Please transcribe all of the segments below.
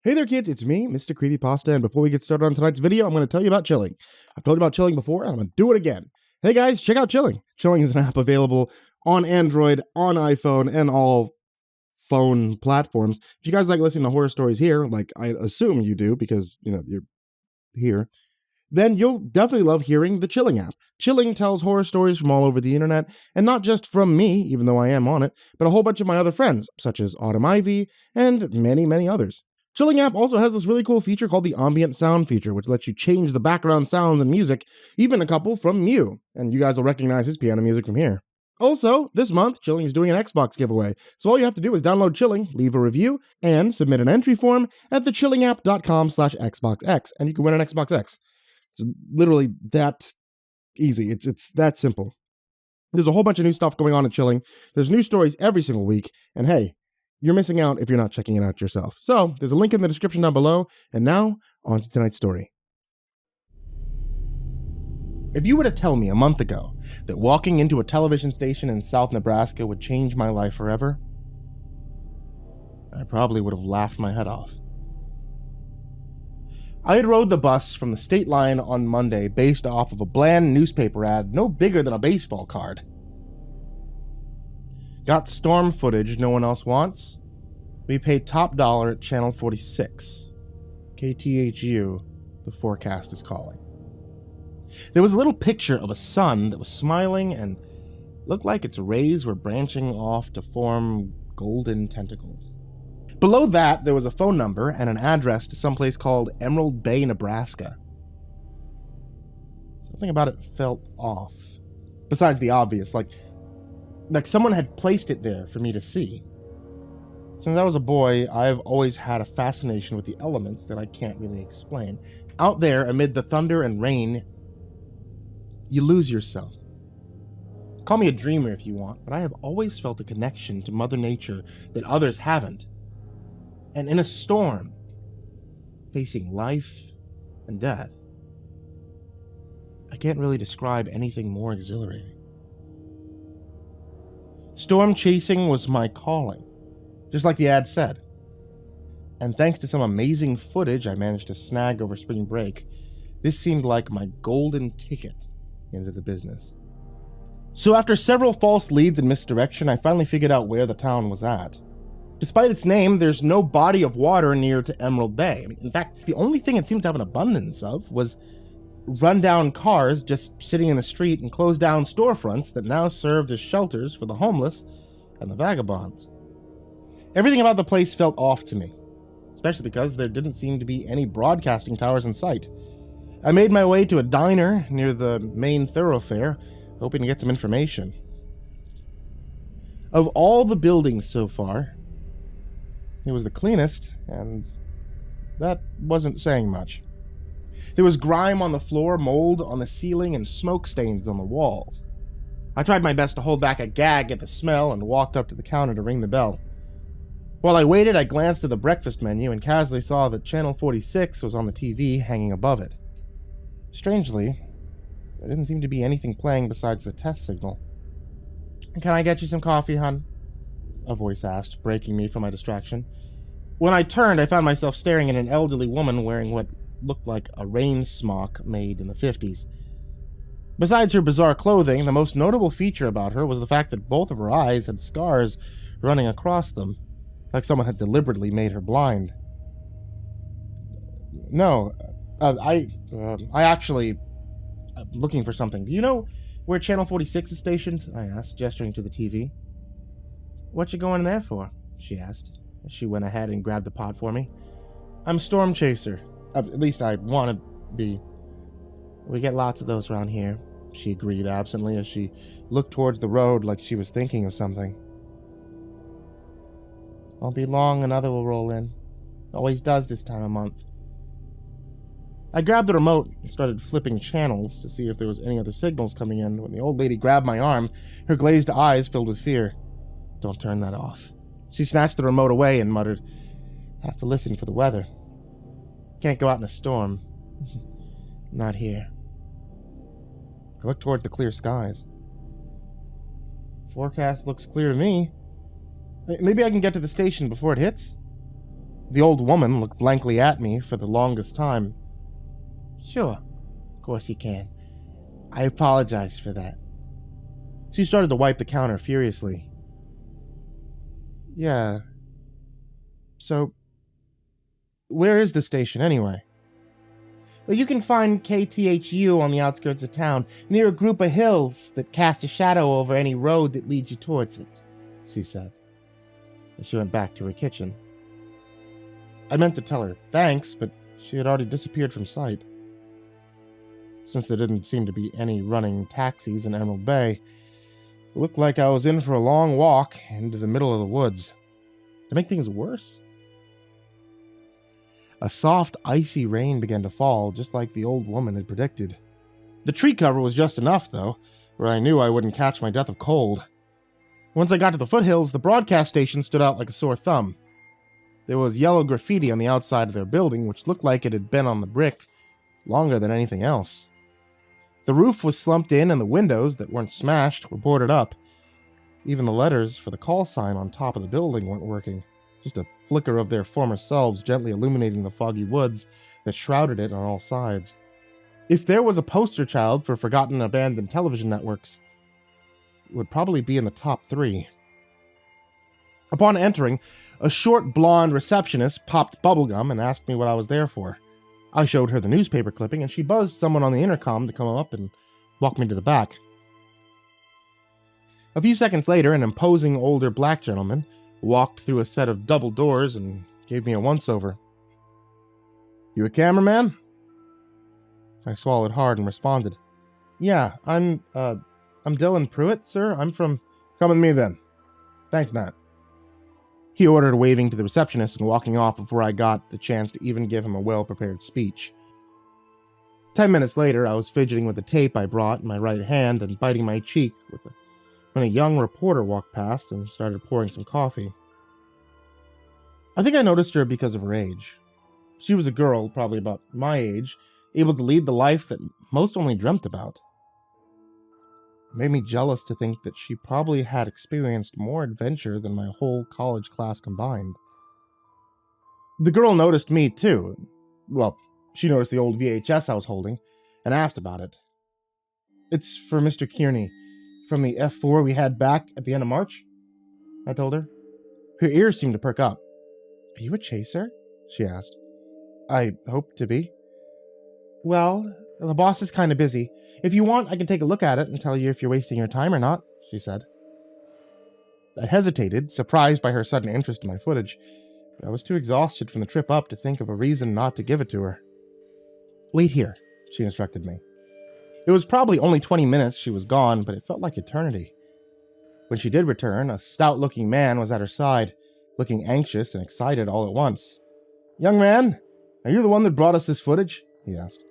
Hey there kids, it's me, MrCreepyPasta, and before we get started on tonight's video, I'm going to tell you about Chilling. I've told you about Chilling before, and I'm going to do it again. Hey guys, check out Chilling. Chilling is an app available on Android, on iPhone, and all phone platforms. If you guys like listening to horror stories here, like I assume you do because, you're here, then you'll definitely love hearing the Chilling app. Chilling tells horror stories from all over the internet, and not just from me, even though I am on it, but a whole bunch of my other friends, such as AudionicMusic and many, many others. Chilling app also has this really cool feature called the ambient sound feature, which lets you change the background sounds and music, even a couple from Mew, and you guys will recognize his piano music from here. Also, this month, Chilling is doing an Xbox giveaway, so all you have to do is download Chilling, leave a review, and submit an entry form at thechillingapp.com/XboxX, and you can win an Xbox X. It's literally that easy. It's that simple. There's a whole bunch of new stuff going on in Chilling. There's new stories every single week, and hey, you're missing out if you're not checking it out yourself. So, there's a link in the description down below, and now, on to tonight's story. If you were to tell me a month ago that walking into a television station in South Nebraska would change my life forever, I probably would have laughed my head off. I had rode the bus from the state line on Monday based off of a bland newspaper ad no bigger than a baseball card. Got storm footage no one else wants. We paid top dollar at Channel 46. KTHU, the forecast is calling. There was a little picture of a sun that was smiling and looked like its rays were branching off to form golden tentacles. Below that, there was a phone number and an address to some place called Emerald Bay, Nebraska. Something about it felt off. Besides the obvious, like someone had placed it there for me to see. Since I was a boy, I've always had a fascination with the elements that I can't really explain. Out there, amid the thunder and rain, you lose yourself. Call me a dreamer if you want, but I have always felt a connection to Mother Nature that others haven't. And in a storm, facing life and death, I can't really describe anything more exhilarating. Storm chasing was my calling, just like the ad said. And thanks to some amazing footage I managed to snag over spring break, this seemed like my golden ticket into the business. So after several false leads and misdirection, I finally figured out where the town was at. Despite its name, there's no body of water near to Emerald Bay. In fact, the only thing it seemed to have an abundance of was run-down cars just sitting in the street and closed-down storefronts that now served as shelters for the homeless and the vagabonds. Everything about the place felt off to me, especially because there didn't seem to be any broadcasting towers in sight. I made my way to a diner near the main thoroughfare, hoping to get some information. Of all the buildings so far, it was the cleanest, and that wasn't saying much. There was grime on the floor, mold on the ceiling, and smoke stains on the walls. I tried my best to hold back a gag at the smell and walked up to the counter to ring the bell. While I waited, I glanced at the breakfast menu and casually saw that Channel 46 was on the TV hanging above it. Strangely, there didn't seem to be anything playing besides the test signal. "Can I get you some coffee, hon?" a voice asked, breaking me from my distraction. When I turned, I found myself staring at an elderly woman wearing what looked like a rain smock made in the 50s. Besides her bizarre clothing, the most notable feature about her was the fact that both of her eyes had scars running across them, like someone had deliberately made her blind. "No, I actually, I'm looking for something. Do you know where Channel 46 is stationed?" I asked, gesturing to the TV. "What you going there for?" she asked, as she went ahead and grabbed the pot for me. "I'm Storm Chaser. At least I want to be. We get lots of those around here," she agreed absently as she looked towards the road like she was thinking of something. "Won't be long, another will roll in. Always does this time of month." I grabbed the remote and started flipping channels to see if there was any other signals coming in when the old lady grabbed my arm, her glazed eyes filled with fear. "Don't turn that off." She snatched the remote away and muttered, "Have to listen for the weather. Can't go out in a storm. Not here." I looked towards the clear skies. Forecast looks clear to me. Maybe I can get to the station before it hits? The old woman looked blankly at me for the longest time. Sure, of course you can. I apologize for that. She started to wipe the counter furiously. Yeah. So, where is the station anyway? Well, you can find KTHU on the outskirts of town, near a group of hills that cast a shadow over any road that leads you towards it, she said, as she went back to her kitchen. I meant to tell her thanks, but she had already disappeared from sight. Since there didn't seem to be any running taxis in Emerald Bay, it looked like I was in for a long walk into the middle of the woods. To make things worse, a soft, icy rain began to fall, just like the old woman had predicted. The tree cover was just enough, though, where I knew I wouldn't catch my death of cold. Once I got to the foothills, the broadcast station stood out like a sore thumb. There was yellow graffiti on the outside of their building, which looked like it had been on the brick longer than anything else. The roof was slumped in, and the windows that weren't smashed were boarded up. Even the letters for the call sign on top of the building weren't working. Just a flicker of their former selves gently illuminating the foggy woods that shrouded it on all sides. If there was a poster child for forgotten abandoned television networks, it would probably be in the top 3. Upon entering, a short blonde receptionist popped bubblegum and asked me what I was there for. I showed her the newspaper clipping, and she buzzed someone on the intercom to come up and walk me to the back. A few seconds later, an imposing older black gentleman walked through a set of double doors and gave me a once-over. "You a cameraman?" I swallowed hard and responded. "Yeah, I'm Dylan Pruitt, sir. I'm from..." "Come with me, then." "Thanks, Nat," he ordered, waving to the receptionist and walking off before I got the chance to even give him a well-prepared speech. 10 minutes later, I was fidgeting with the tape I brought in my right hand and biting my cheek when a young reporter walked past and started pouring some coffee. I think I noticed her because of her age. She was a girl, probably about my age, able to lead the life that most only dreamt about. It made me jealous to think that she probably had experienced more adventure than my whole college class combined. The girl noticed me, too. Well, she noticed the old VHS I was holding, and asked about it. "It's for Mr. Kearney, from the F4 we had back at the end of March," I told her. Her ears seemed to perk up. "Are you a chaser?" she asked. "I hope to be." "Well, the boss is kind of busy. If you want, I can take a look at it and tell you if you're wasting your time or not," she said. I hesitated, surprised by her sudden interest in my footage, but I was too exhausted from the trip up to think of a reason not to give it to her. "Wait here," she instructed me. It was probably only 20 minutes she was gone, but it felt like eternity. When she did return, a stout-looking man was at her side, looking anxious and excited all at once. "Young man, are you the one that brought us this footage?" he asked.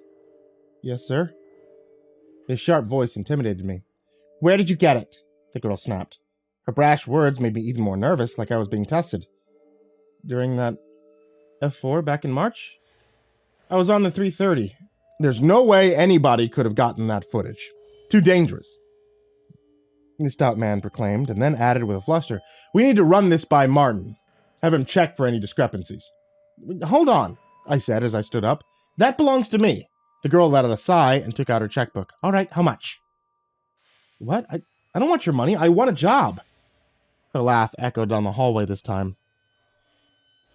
"Yes, sir." His sharp voice intimidated me. "Where did you get it?" the girl snapped. Her brash words made me even more nervous, like I was being tested. "During that F4 back in March? I was on the 330. There's no way anybody could have gotten that footage. Too dangerous," the stout man proclaimed, and then added with a fluster, "We need to run this by Martin. Have him check for any discrepancies." "Hold on," I said as I stood up. "That belongs to me." The girl let out a sigh and took out her checkbook. "All right, how much?" "What? I don't want your money. I want a job." Her laugh echoed down the hallway this time.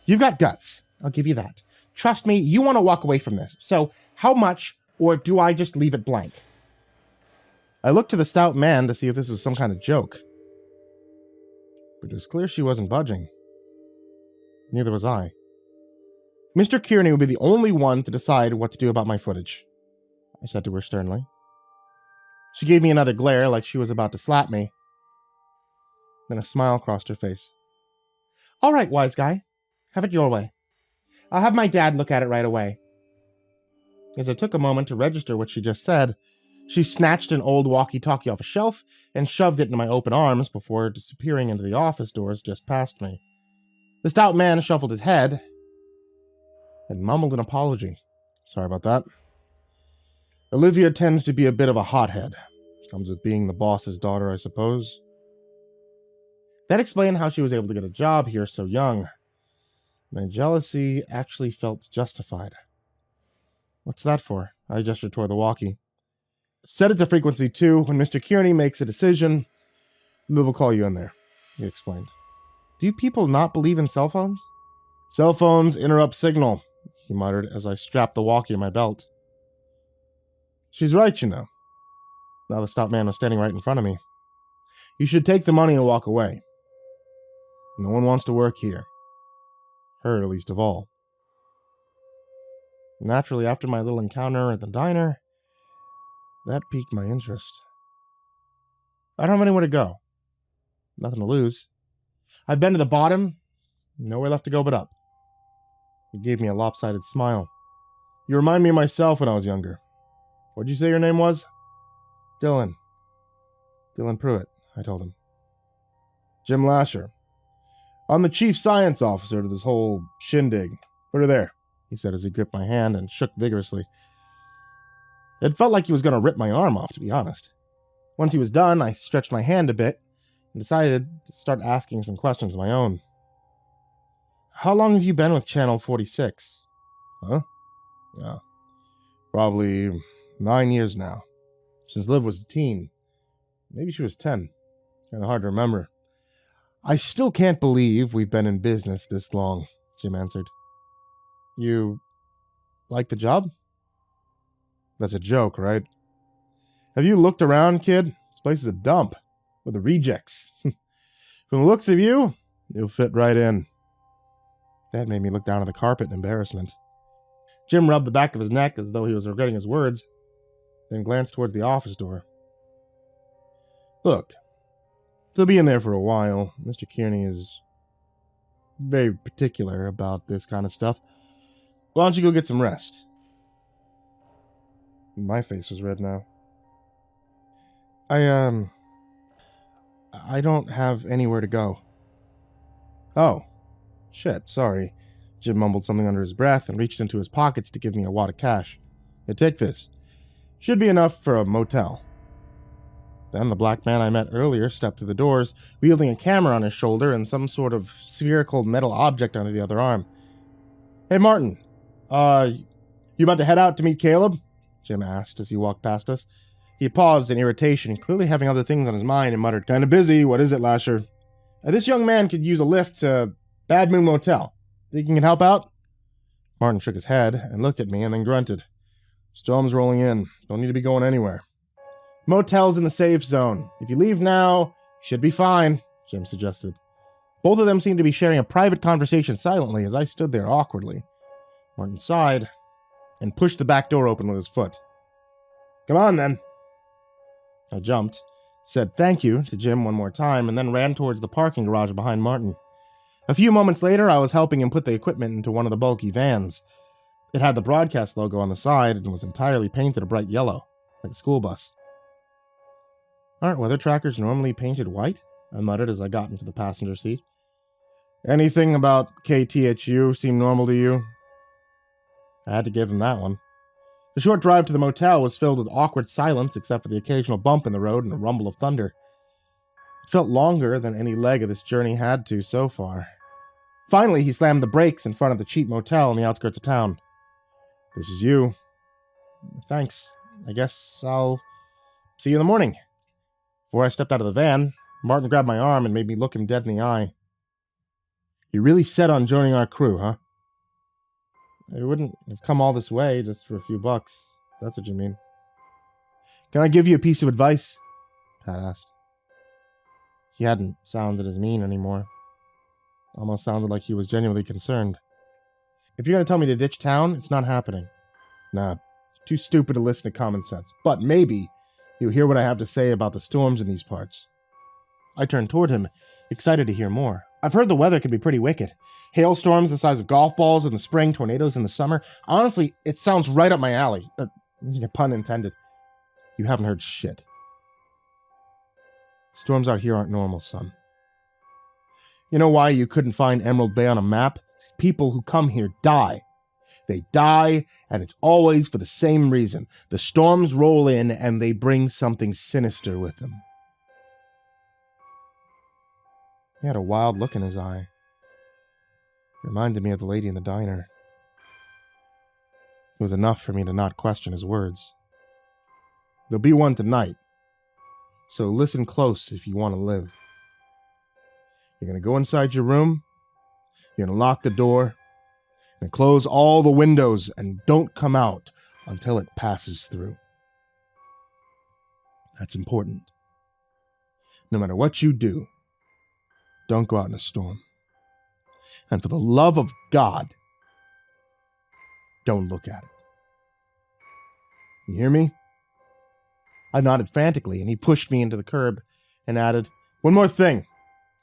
"You've got guts. I'll give you that. Trust me, you want to walk away from this. So, how much, or do I just leave it blank?" I looked to the stout man to see if this was some kind of joke. But it was clear she wasn't budging. Neither was I. "Mr. Kearney would be the only one to decide what to do about my footage," I said to her sternly. She gave me another glare like she was about to slap me. Then a smile crossed her face. "All right, wise guy. Have it your way. I'll have my dad look at it right away." As I took a moment to register what she just said, she snatched an old walkie-talkie off a shelf and shoved it into my open arms before disappearing into the office doors just past me. The stout man shuffled his head and mumbled an apology. "Sorry about that. Olivia tends to be a bit of a hothead. Comes with being the boss's daughter, I suppose." That explained how she was able to get a job here so young. My jealousy actually felt justified. What's that for? I gestured toward the walkie. Set it to frequency 2. When Mr. Kearney makes a decision, we'll call you in there, he explained. Do you people not believe in cell phones? Cell phones interrupt signal, he muttered as I strapped the walkie in my belt. She's right, you know. Now the stout man was standing right in front of me. You should take the money and walk away. No one wants to work here. Her, least of all. Naturally, after my little encounter at the diner, that piqued my interest. I don't have anywhere to go. Nothing to lose. I've been to the bottom. Nowhere left to go but up. He gave me a lopsided smile. You remind me of myself when I was younger. What'd you say your name was? Dylan. Dylan Pruitt, I told him. Jim Lasher. I'm the chief science officer to this whole shindig. Put her there, he said as he gripped my hand and shook vigorously. It felt like he was going to rip my arm off, to be honest. Once he was done, I stretched my hand a bit and decided to start asking some questions of my own. How long have you been with Channel 46? Huh? Yeah. Probably 9 years now. Since Liv was a teen. Maybe she was 10. Kind of hard to remember. I still can't believe we've been in business this long, Jim answered. You like the job? That's a joke, right? Have you looked around, kid? This place is a dump. With the rejects. From the looks of you, you'll fit right in. That made me look down at the carpet in embarrassment. Jim rubbed the back of his neck as though he was regretting his words, then glanced towards the office door. Look, they'll be in there for a while. Mr. Kearney is very particular about this kind of stuff. Why don't you go get some rest? My face was red now. I don't have anywhere to go. Oh. Shit, sorry. Jim mumbled something under his breath and reached into his pockets to give me a wad of cash. Here, take this. Should be enough for a motel. Then the black man I met earlier stepped through the doors, wielding a camera on his shoulder and some sort of spherical metal object under the other arm. Hey, Martin. You about to head out to meet Caleb? Jim asked as he walked past us. He paused in irritation, clearly having other things on his mind, and muttered, Kinda busy. What is it, Lasher? This young man could use a lift to Bad Moon Motel. Think you can help out? Martin shook his head and looked at me and then grunted. Storm's rolling in. Don't need to be going anywhere. Motel's in the safe zone. If you leave now, you should be fine, Jim suggested. Both of them seemed to be sharing a private conversation silently as I stood there awkwardly. Martin sighed and pushed the back door open with his foot. Come on, then. I jumped, said thank you to Jim one more time, and then ran towards the parking garage behind Martin. A few moments later, I was helping him put the equipment into one of the bulky vans. It had the broadcast logo on the side and was entirely painted a bright yellow, like a school bus. Aren't weather trackers normally painted white? I muttered as I got into the passenger seat. Anything about KTHU seem normal to you? I had to give him that one. The short drive to the motel was filled with awkward silence except for the occasional bump in the road and a rumble of thunder. It felt longer than any leg of this journey had to so far. Finally, he slammed the brakes in front of the cheap motel on the outskirts of town. This is you. Thanks. I guess I'll see you in the morning. Before I stepped out of the van, Martin grabbed my arm and made me look him dead in the eye. You're really set on joining our crew, huh? I wouldn't have come all this way just for a few bucks, if that's what you mean. Can I give you a piece of advice? Pat asked. He hadn't sounded as mean anymore. Almost sounded like he was genuinely concerned. If you're going to tell me to ditch town, it's not happening. Nah, too stupid to listen to common sense. But maybe you'll hear what I have to say about the storms in these parts. I turned toward him, excited to hear more. I've heard the weather can be pretty wicked. Hailstorms the size of golf balls in the spring, tornadoes in the summer. Honestly, it sounds right up my alley. Pun intended. You haven't heard shit. Storms out here aren't normal, son. You know why you couldn't find Emerald Bay on a map? People who come here die. They die, and it's always for the same reason. The storms roll in, and they bring something sinister with them. He had a wild look in his eye. It reminded me of the lady in the diner. It was enough for me to not question his words. There'll be one tonight, so listen close if you want to live. You're going to go inside your room, you're going to lock the door, and close all the windows, and don't come out until it passes through. That's important. No matter what you do, don't go out in a storm. And for the love of God, don't look at it. You hear me? I nodded frantically, and he pushed me into the curb and added, "One more thing.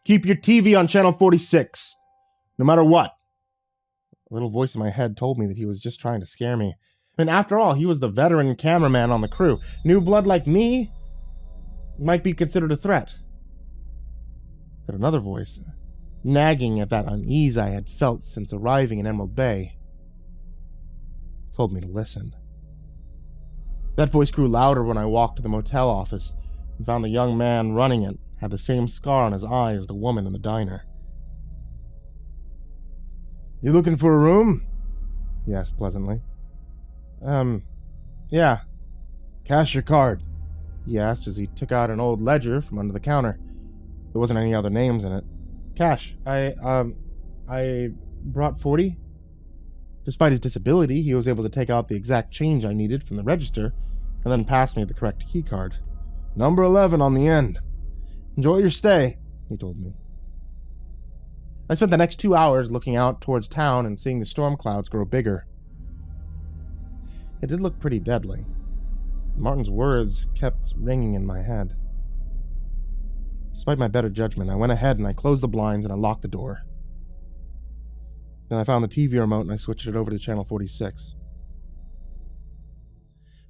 Keep your TV on channel 46, no matter what." A little voice in my head told me that he was just trying to scare me. And after all, he was the veteran cameraman on the crew. New blood like me might be considered a threat. But another voice, nagging at that unease I had felt since arriving in Emerald Bay, told me to listen. That voice grew louder when I walked to the motel office and found the young man running it had the same scar on his eye as the woman in the diner. "You looking for a room?" he asked pleasantly. Yeah. "Cash your card?" he asked as he took out an old ledger from under the counter. There wasn't any other names in it. "Cash. I brought 40. Despite his disability, he was able to take out the exact change I needed from the register and then pass me the correct key card. "Number 11 on the end. Enjoy your stay," he told me. I spent the next 2 hours looking out towards town and seeing the storm clouds grow bigger. It did look pretty deadly. Martin's words kept ringing in my head. Despite my better judgment, I went ahead and I closed the blinds and I locked the door. Then I found the TV remote and I switched it over to channel 46.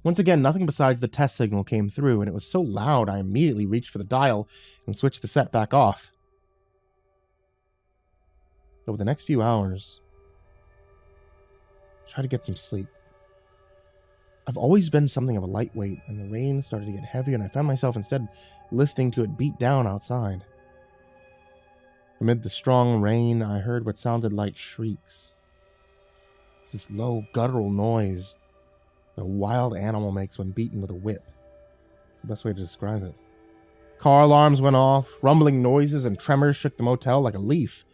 Once again, nothing besides the test signal came through, and it was so loud I immediately reached for the dial and switched the set back off. Over the next few hours, I tried to get some sleep. I've always been something of a lightweight, and the rain started to get heavier, and I found myself instead listening to it beat down outside. Amid the strong rain, I heard what sounded like shrieks. It's this low, guttural noise that a wild animal makes when beaten with a whip. It's the best way to describe it. Car alarms went off, rumbling noises and tremors shook the motel like a leaf.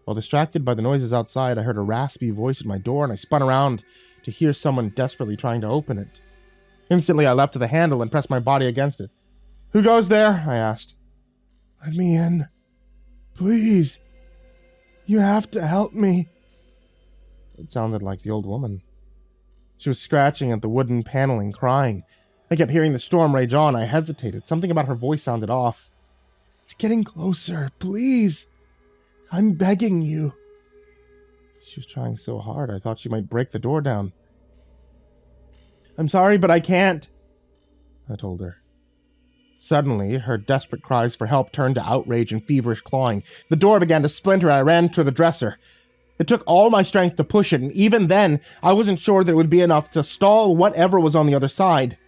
While distracted by the noises outside, I heard a raspy voice at my door, and I spun around to hear someone desperately trying to open it. Instantly, I leapt to the handle and pressed my body against it. "Who goes there?" I asked. "Let me in. Please. You have to help me." It sounded like the old woman. She was scratching at the wooden paneling, crying. I kept hearing the storm rage on. I hesitated. Something about her voice sounded off. "It's getting closer. Please. I'm begging you." She was trying so hard, I thought she might break the door down. "I'm sorry, but I can't," I told her. Suddenly, her desperate cries for help turned to outrage and feverish clawing. The door began to splinter, and I ran to the dresser. It took all my strength to push it, and even then, I wasn't sure that it would be enough to stall whatever was on the other side.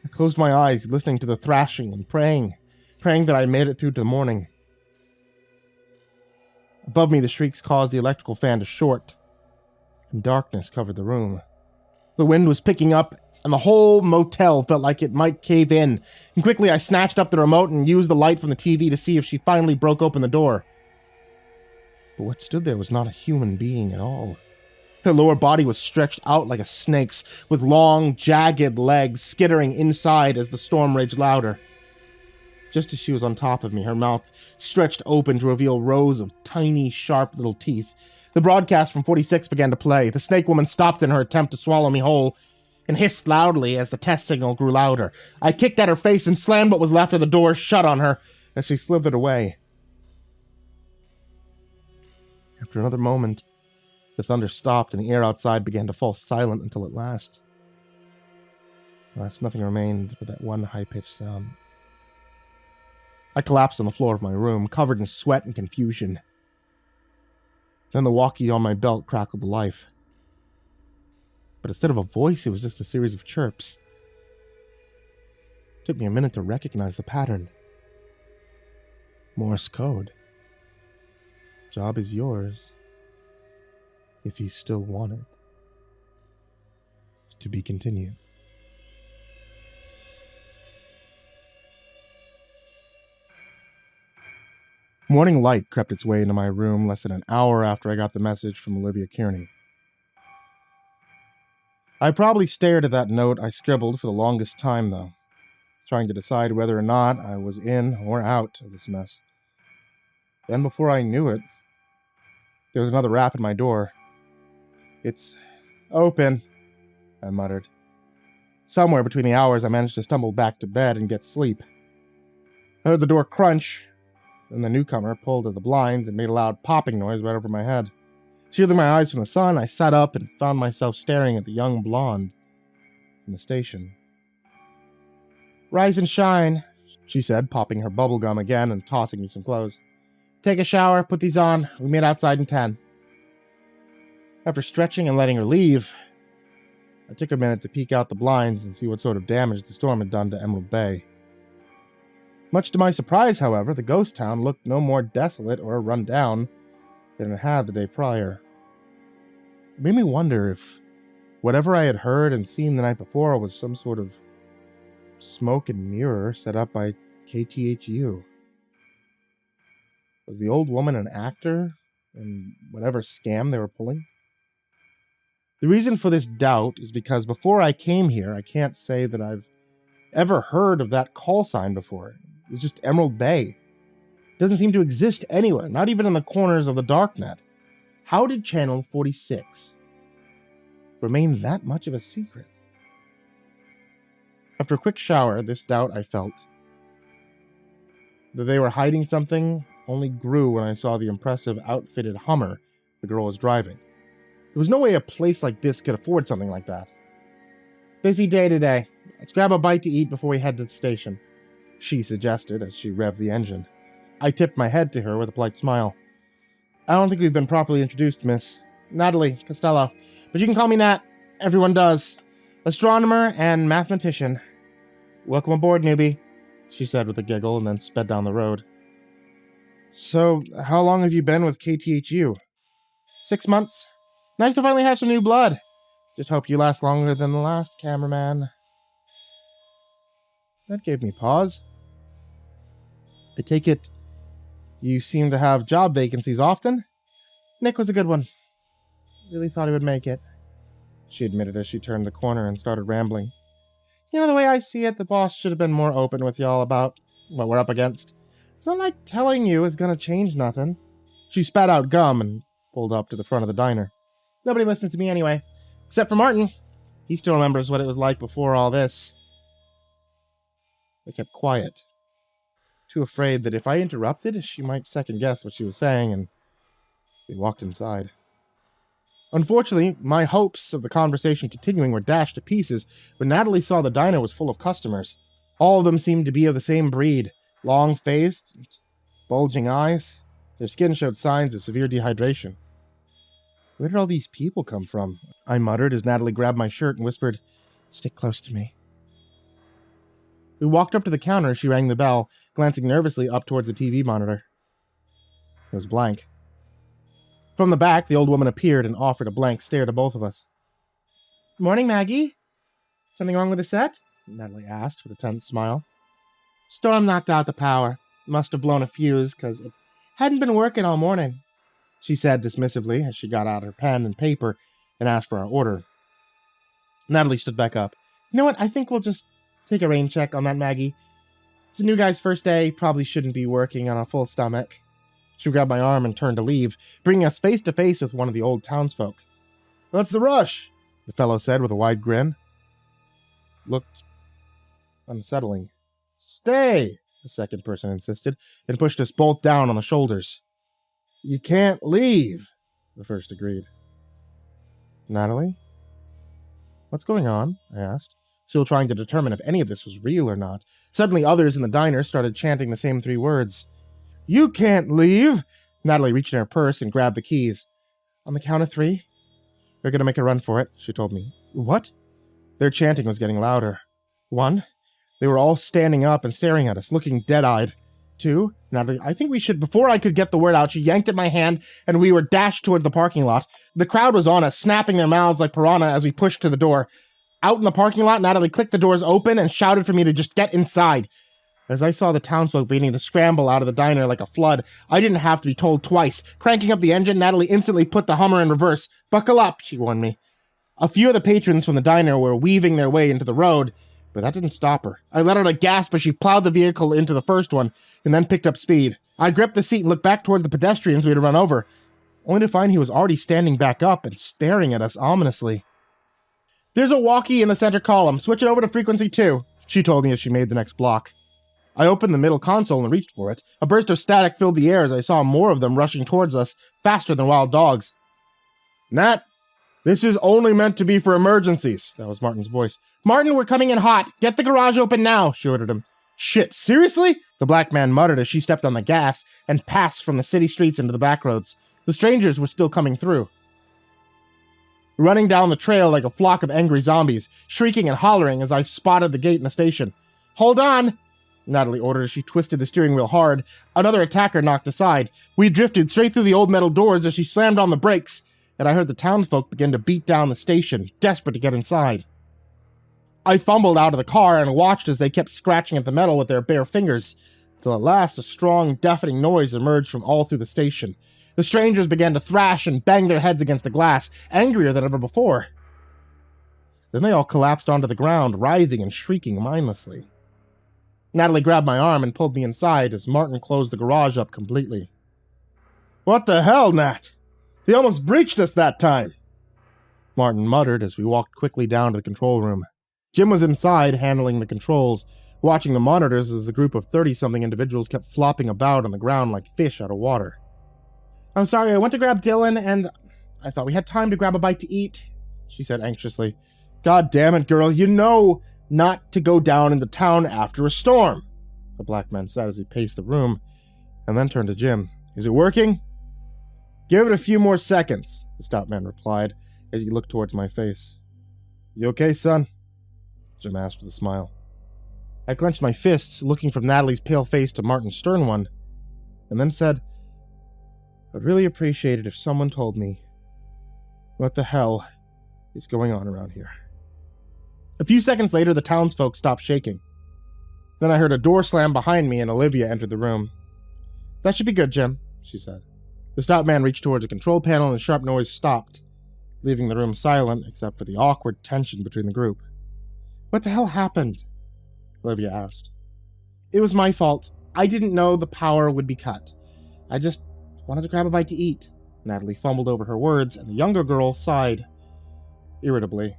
I closed my eyes, listening to the thrashing and praying that I made it through to the morning. Above me, the shrieks caused the electrical fan to short, and darkness covered the room. The wind was picking up, and the whole motel felt like it might cave in. And quickly, I snatched up the remote and used the light from the TV to see if she finally broke open the door. But what stood there was not a human being at all. Her lower body was stretched out like a snake's, with long, jagged legs skittering inside as the storm raged louder. Just as she was on top of me, her mouth stretched open to reveal rows of tiny, sharp little teeth. The broadcast from 46 began to play. The snake woman stopped in her attempt to swallow me whole and hissed loudly as the test signal grew louder. I kicked at her face and slammed what was left of the door shut on her as she slithered away. After another moment, the thunder stopped and the air outside began to fall silent until at last nothing remained but that one high-pitched sound. I collapsed on the floor of my room, covered in sweat and confusion. Then the walkie on my belt crackled to life. But instead of a voice, it was just a series of chirps. It took me a minute to recognize the pattern. Morse code. Job is yours, if you still want it. To be continued. Morning light crept its way into my room less than an hour after I got the message from Olivia Kearney. I probably stared at that note I scribbled for the longest time, though, trying to decide whether or not I was in or out of this mess. Then, before I knew it, there was another rap at my door. "It's open," I muttered. Somewhere between the hours, I managed to stumble back to bed and get sleep. I heard the door crunch. Then the newcomer pulled at the blinds and made a loud popping noise right over my head. Shielding my eyes from the sun, I sat up and found myself staring at the young blonde from the station. "Rise and shine," she said, popping her bubble gum again and tossing me some clothes. "Take a shower, put these on. We meet outside in 10. After stretching and letting her leave, I took a minute to peek out the blinds and see what sort of damage the storm had done to Emerald Bay. Much to my surprise, however, the ghost town looked no more desolate or run down than it had the day prior. It made me wonder if whatever I had heard and seen the night before was some sort of smoke and mirror set up by KTHU. Was the old woman an actor in whatever scam they were pulling? The reason for this doubt is because before I came here, I can't say that I've ever heard of that call sign before. It was just Emerald Bay. It doesn't seem to exist anywhere, not even in the corners of the darknet. How did Channel 46 remain that much of a secret? After a quick shower, this doubt I felt. That they were hiding something only grew when I saw the impressive outfitted Hummer the girl was driving. There was no way a place like this could afford something like that. "Busy day today. Let's grab a bite to eat before we head to the station," she suggested as she revved the engine. I tipped my head to her with a polite smile. "I don't think we've been properly introduced, Miss Natalie Costello, but you can call me Nat. Everyone does. Astronomer and mathematician. Welcome aboard, newbie," she said with a giggle and then sped down the road. "So, how long have you been with KTHU?" 6 months. Nice to finally have some new blood. Just hope you last longer than the last cameraman." That gave me pause. "I take it you seem to have job vacancies often?" "Nick was a good one. Really thought he would make it," she admitted as she turned the corner and started rambling. "You know, the way I see it, the boss should have been more open with y'all about what we're up against. It's not like telling you is gonna change nothing." She spat out gum and pulled up to the front of the diner. "Nobody listens to me anyway, except for Martin. He still remembers what it was like before all this." I kept quiet, too afraid that if I interrupted, she might second-guess what she was saying, and we walked inside. Unfortunately, my hopes of the conversation continuing were dashed to pieces when Natalie saw the diner was full of customers. All of them seemed to be of the same breed, long-faced, bulging eyes. Their skin showed signs of severe dehydration. "Where did all these people come from?" I muttered as Natalie grabbed my shirt and whispered, "Stick close to me." We walked up to the counter as she rang the bell, glancing nervously up towards the TV monitor. It was blank. From the back, the old woman appeared and offered a blank stare to both of us. "Morning, Maggie. Something wrong with the set?" Natalie asked with a tense smile. "Storm knocked out the power. Must have blown a fuse, 'cause it hadn't been working all morning," she said dismissively as she got out her pen and paper and asked for our order. Natalie stood back up. "You know what? I think we'll just take a rain check on that, Maggie. It's a new guy's first day. Probably shouldn't be working on a full stomach." She grabbed my arm and turned to leave, bringing us face to face with one of the old townsfolk. "What's the rush?" the fellow said with a wide grin. Looked unsettling. "Stay," the second person insisted, and pushed us both down on the shoulders. "You can't leave," the first agreed. "Natalie? What's going on?" I asked, still trying to determine if any of this was real or not. Suddenly others in the diner started chanting the same 3 words. "You can't leave!" Natalie reached in her purse and grabbed the keys. "On the count of 3, we're going to make a run for it," she told me. "What?" Their chanting was getting louder. 1. They were all standing up and staring at us, looking dead-eyed. too. Natalie, I think we should, before I could get the word out, she yanked at my hand and we were dashed towards the parking lot. The crowd was on us, snapping their mouths like piranha as we pushed to the door. Out in the parking lot, Natalie clicked the doors open and shouted for me to just get inside. As I saw the townsfolk beginning to scramble out of the diner like a flood, I didn't have to be told twice. Cranking up the engine, Natalie instantly put the Hummer in reverse. Buckle up, she warned me. A few of the patrons from the diner were weaving their way into the road, but that didn't stop her. I let out a gasp as she plowed the vehicle into the first one, and then picked up speed. I gripped the seat and looked back towards the pedestrians we had run over, only to find he was already standing back up and staring at us ominously. There's a walkie in the center column. Switch it over to frequency 2, she told me as she made the next block. I opened the middle console and reached for it. A burst of static filled the air as I saw more of them rushing towards us, faster than wild dogs. Nat, this is only meant to be for emergencies. That was Martin's voice. Martin, we're coming in hot. Get the garage open now, she ordered him. Shit, seriously? The black man muttered as she stepped on the gas and passed from the city streets into the back roads. The strangers were still coming through, running down the trail like a flock of angry zombies, shrieking and hollering as I spotted the gate in the station. Hold on, Natalie ordered as she twisted the steering wheel hard. Another attacker knocked aside. We drifted straight through the old metal doors as she slammed on the brakes, and I heard the townsfolk begin to beat down the station, desperate to get inside. I fumbled out of the car and watched as they kept scratching at the metal with their bare fingers, till at last a strong, deafening noise emerged from all through the station. The strangers began to thrash and bang their heads against the glass, angrier than ever before. Then they all collapsed onto the ground, writhing and shrieking mindlessly. Natalie grabbed my arm and pulled me inside as Martin closed the garage up completely. What the hell, Nat? They almost breached us that time, Martin muttered as we walked quickly down to the control room. Jim was inside, handling the controls, watching the monitors as the group of 30-something individuals kept flopping about on the ground like fish out of water. I'm sorry, I went to grab Dylan, and I thought we had time to grab a bite to eat, she said anxiously. God damn it, girl, you know not to go down into town after a storm, the black man said as he paced the room, and then turned to Jim. Is it working? Give it a few more seconds, the stout man replied as he looked towards my face. You okay, son? Jim asked with a smile. I clenched my fists, looking from Natalie's pale face to Martin's stern one, and then said, I'd really appreciate it if someone told me what the hell is going on around here. A few seconds later, the townsfolk stopped shaking. Then I heard a door slam behind me and Olivia entered the room. That should be good, Jim, she said. The stout man reached towards a control panel and the sharp noise stopped, leaving the room silent except for the awkward tension between the group. What the hell happened? Olivia asked. It was my fault. I didn't know the power would be cut. I just wanted to grab a bite to eat. Natalie fumbled over her words, and the younger girl sighed irritably.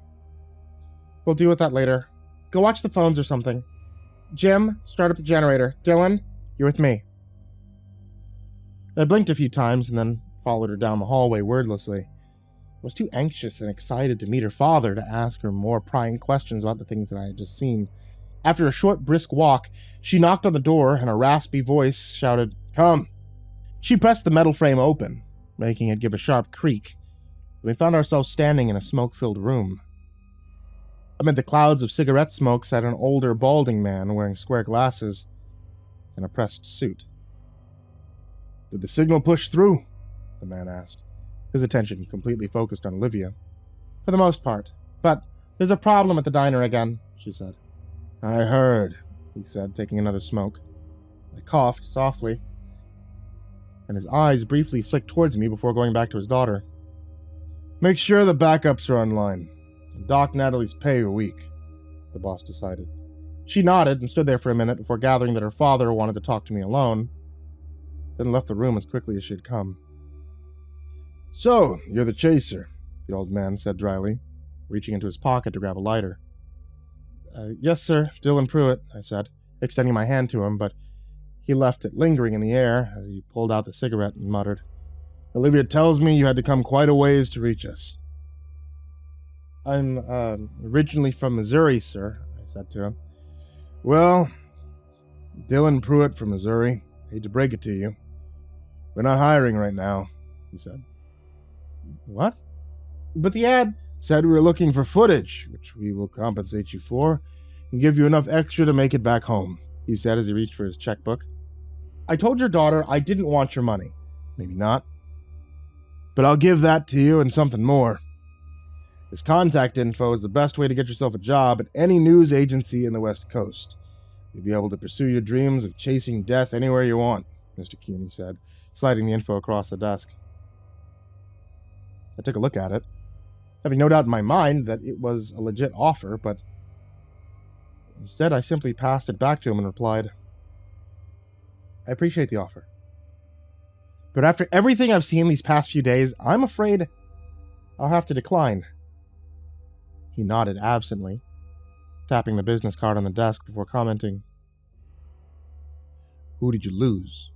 We'll deal with that later. Go watch the phones or something. Jim, start up the generator. Dylan, you're with me. I blinked a few times and then followed her down the hallway wordlessly. I was too anxious and excited to meet her father to ask her more prying questions about the things that I had just seen. After a short, brisk walk, she knocked on the door and a raspy voice shouted, Come! She pressed the metal frame open, making it give a sharp creak. We found ourselves standing in a smoke-filled room. Amid the clouds of cigarette smoke sat an older, balding man wearing square glasses and a pressed suit. Did the signal push through? The man asked, his attention completely focused on Olivia. For the most part, but there's a problem at the diner again, she said. I heard, he said, taking another smoke. I coughed softly, and his eyes briefly flicked towards me before going back to his daughter. Make sure the backups are online, and dock Natalie's pay a week, the boss decided. She nodded and stood there for a minute before gathering that her father wanted to talk to me alone, then left the room as quickly as she had come. So, you're the chaser, the old man said dryly, reaching into his pocket to grab a lighter. Yes, sir, Dylan Pruitt, I said, extending my hand to him, but he left it lingering in the air as he pulled out the cigarette and muttered, Olivia tells me you had to come quite a ways to reach us. I'm, originally from Missouri, sir, I said to him. Well, Dylan Pruitt from Missouri. Hate to break it to you. We're not hiring right now, he said. What? But the ad said we were looking for footage, which we will compensate you for, and give you enough extra to make it back home, he said as he reached for his checkbook. I told your daughter I didn't want your money. Maybe not. But I'll give that to you and something more. This contact info is the best way to get yourself a job at any news agency in the West Coast. You'll be able to pursue your dreams of chasing death anywhere you want, Mr. Kearney said, sliding the info across the desk. I took a look at it, having no doubt in my mind that it was a legit offer, but instead I simply passed it back to him and replied, I appreciate the offer. But after everything I've seen these past few days, I'm afraid I'll have to decline. He nodded absently, tapping the business card on the desk before commenting, Who did you lose?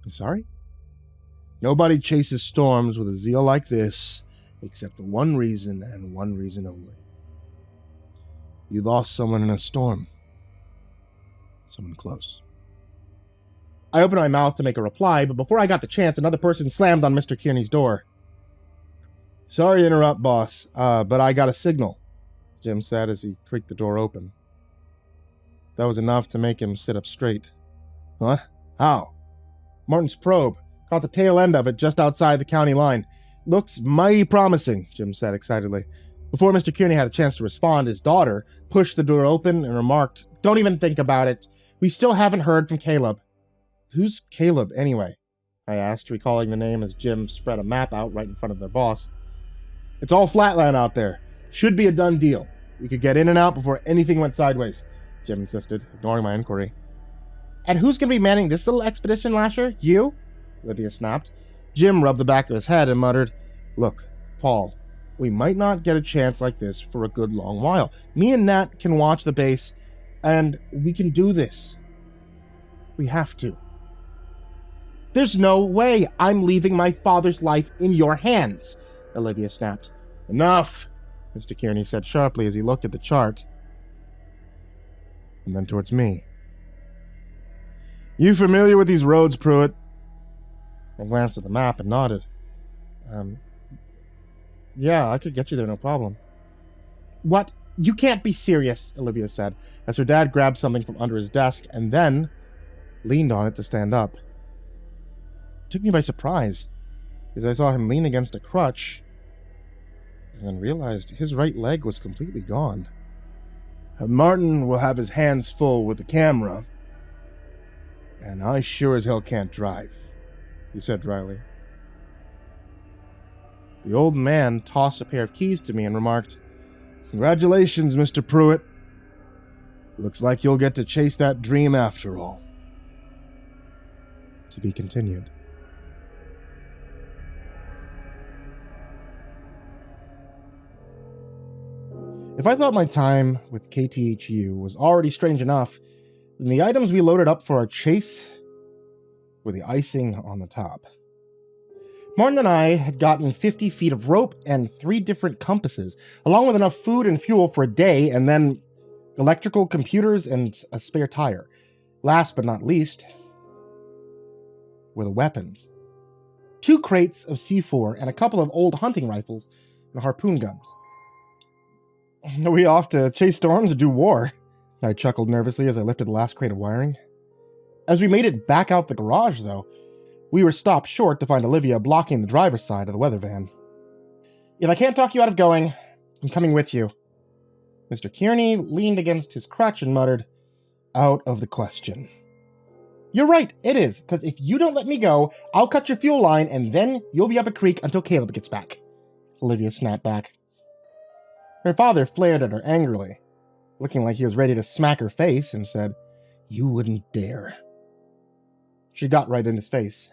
I'm sorry? Nobody chases storms with a zeal like this, except for one reason and one reason only. You lost someone in a storm. Someone close. I opened my mouth to make a reply, but before I got the chance, another person slammed on Mr. Kearney's door. Sorry to interrupt, boss, but I got a signal, Jim said as he creaked the door open. That was enough to make him sit up straight. What? How? Martin's probe. Caught the tail end of it just outside the county line. Looks mighty promising, Jim said excitedly. Before Mr. Kearney had a chance to respond, his daughter pushed the door open and remarked, Don't even think about it. We still haven't heard from Caleb. Who's Caleb, anyway? I asked, recalling the name as Jim spread a map out right in front of their boss. It's all flatland out there. Should be a done deal. We could get in and out before anything went sideways, Jim insisted, ignoring my inquiry. And who's going to be manning this little expedition, Lasher? You? Olivia snapped. Jim rubbed the back of his head and muttered, Look, Paul, we might not get a chance like this for a good long while. Me and Nat can watch the base, and we can do this. We have to. There's no way I'm leaving my father's life in your hands, Olivia snapped. Enough, Mr. Kearney said sharply as he looked at the chart, and then towards me. You familiar with these roads, Pruitt? I glanced at the map and nodded. Yeah, I could get you there, no problem. What? You can't be serious, Olivia said, as her dad grabbed something from under his desk and then leaned on it to stand up. It took me by surprise, as I saw him lean against a crutch, and then realized his right leg was completely gone. Martin will have his hands full with the camera, and I sure as hell can't drive, he said dryly. The old man tossed a pair of keys to me and remarked, Congratulations, Mr. Pruitt. Looks like you'll get to chase that dream after all. To be continued. If I thought my time with KTHU was already strange enough, then the items we loaded up for our chase were the icing on the top. Martin and I had gotten 50 feet of rope and 3 different compasses, along with enough food and fuel for a day, and then electrical computers and a spare tire. Last but not least were the weapons. 2 crates of C4 and a couple of old hunting rifles and harpoon guns. Are we off to chase storms or do war? I chuckled nervously as I lifted the last crate of wiring. As we made it back out the garage, though, we were stopped short to find Olivia blocking the driver's side of the weather van. If I can't talk you out of going, I'm coming with you. Mr. Kearney leaned against his crutch and muttered, Out of the question. You're right, it is, because if you don't let me go, I'll cut your fuel line and then you'll be up a creek until Caleb gets back. Olivia snapped back. Her father flared at her angrily, looking like he was ready to smack her face, and said, You wouldn't dare. She got right in his face.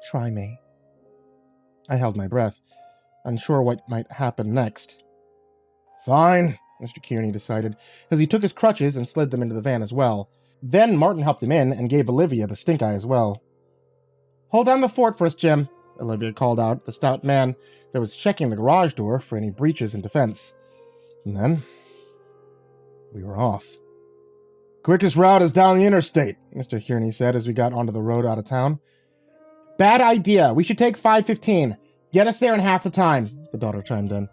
Try me. I held my breath, unsure what might happen next. Fine, Mr. Kearney decided, as he took his crutches and slid them into the van as well. Then Martin helped him in and gave Olivia the stink eye as well. Hold down the fort for us, Jim, Olivia called out, the stout man that was checking the garage door for any breaches in defense. And then we were off. Quickest route is down the interstate, Mr. Kearney said as we got onto the road out of town. Bad idea. We should take 515. Get us there in half the time, the daughter chimed in.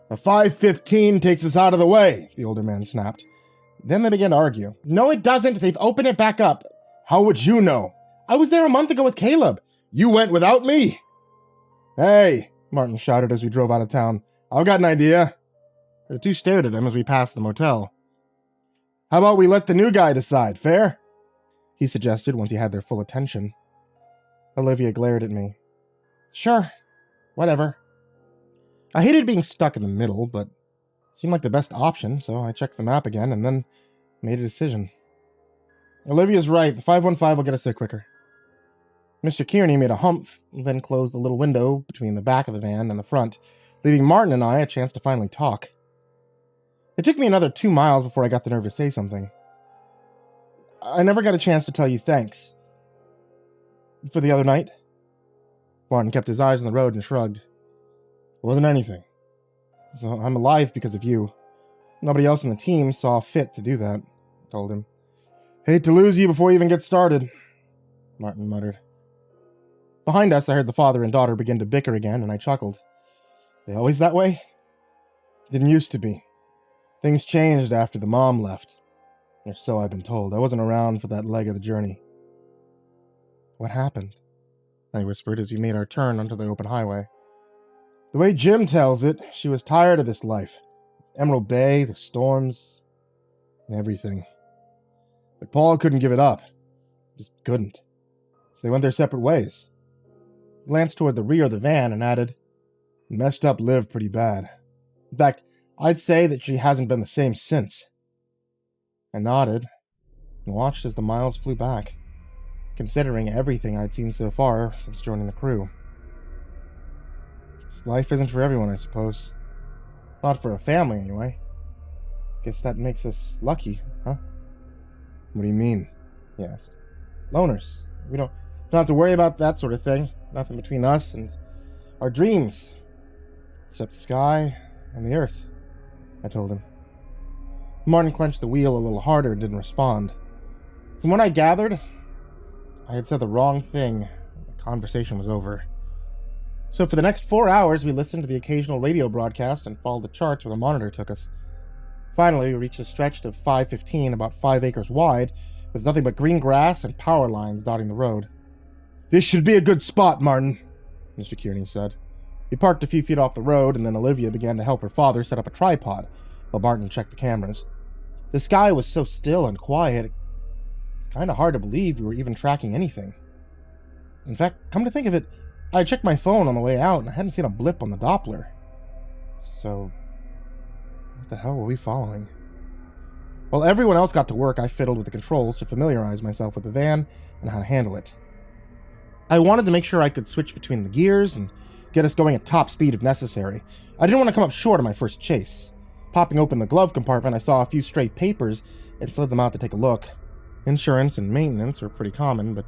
The 515 takes us out of the way, the older man snapped. Then they began to argue. No, it doesn't. They've opened it back up. How would you know? I was there a month ago with Caleb. You went without me? Hey, Martin shouted as we drove out of town. I've got an idea. The two stared at him as we passed the motel. How about we let the new guy decide, fair? He suggested once he had their full attention. Olivia glared at me. Sure, whatever. I hated being stuck in the middle, but it seemed like the best option, so I checked the map again and then made a decision. Olivia's right, the 515 will get us there quicker. Mr. Kearney made a humph, then closed the little window between the back of the van and the front, leaving Martin and I a chance to finally talk. It took me another 2 miles before I got the nerve to say something. I never got a chance to tell you thanks. For the other night? Martin kept his eyes on the road and shrugged. It wasn't anything. I'm alive because of you. Nobody else on the team saw fit to do that, I told him. Hate to lose you before you even get started, Martin muttered. Behind us, I heard the father and daughter begin to bicker again, and I chuckled. They always that way? Didn't used to be. Things changed after the mom left. Or so I've been told. I wasn't around for that leg of the journey. What happened? I whispered as we made our turn onto the open highway. The way Jim tells it, she was tired of this life. Emerald Bay, the storms, everything. But Paul couldn't give it up. Just couldn't. So they went their separate ways. He glanced toward the rear of the van and added, messed up lived pretty bad. In fact, I'd say that she hasn't been the same since. I nodded and watched as the miles flew back, considering everything I'd seen so far since joining the crew. Just life isn't for everyone, I suppose. Not for a family, anyway. Guess that makes us lucky, huh? What do you mean? He asked. Loners. We don't have to worry about that sort of thing. Nothing between us and our dreams. Except the sky and the earth, I told him. Martin clenched the wheel a little harder and didn't respond. From what I gathered, I had said the wrong thing. The conversation was over. So for the next 4 hours, we listened to the occasional radio broadcast and followed the charts where the monitor took us. Finally, we reached a stretch of 515 about 5 acres wide, with nothing but green grass and power lines dotting the road. This should be a good spot, Martin, Mr. Kearney said. We parked a few feet off the road, and then Olivia began to help her father set up a tripod, while Martin checked the cameras. The sky was so still and quiet, it's kind of hard to believe we were even tracking anything. In fact, come to think of it, I checked my phone on the way out, and I hadn't seen a blip on the Doppler. So, what the hell were we following? While everyone else got to work, I fiddled with the controls to familiarize myself with the van and how to handle it. I wanted to make sure I could switch between the gears and get us going at top speed if necessary. I didn't want to come up short on my first chase. Popping open the glove compartment, I saw a few stray papers and slid them out to take a look. Insurance and maintenance were pretty common, but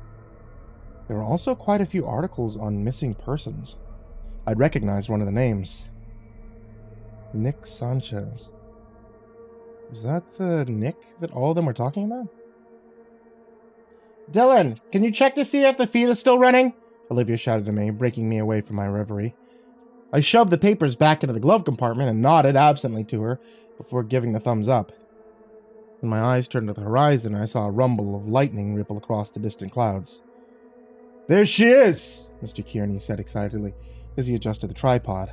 there were also quite a few articles on missing persons. I'd recognized one of the names. Nick Sanchez. Is that the Nick that all of them were talking about? Dylan, can you check to see if the feed is still running? Olivia shouted to me, breaking me away from my reverie. I shoved the papers back into the glove compartment and nodded absently to her before giving the thumbs up. When my eyes turned to the horizon, I saw a rumble of lightning ripple across the distant clouds. There she is, Mr. Kearney said excitedly as he adjusted the tripod.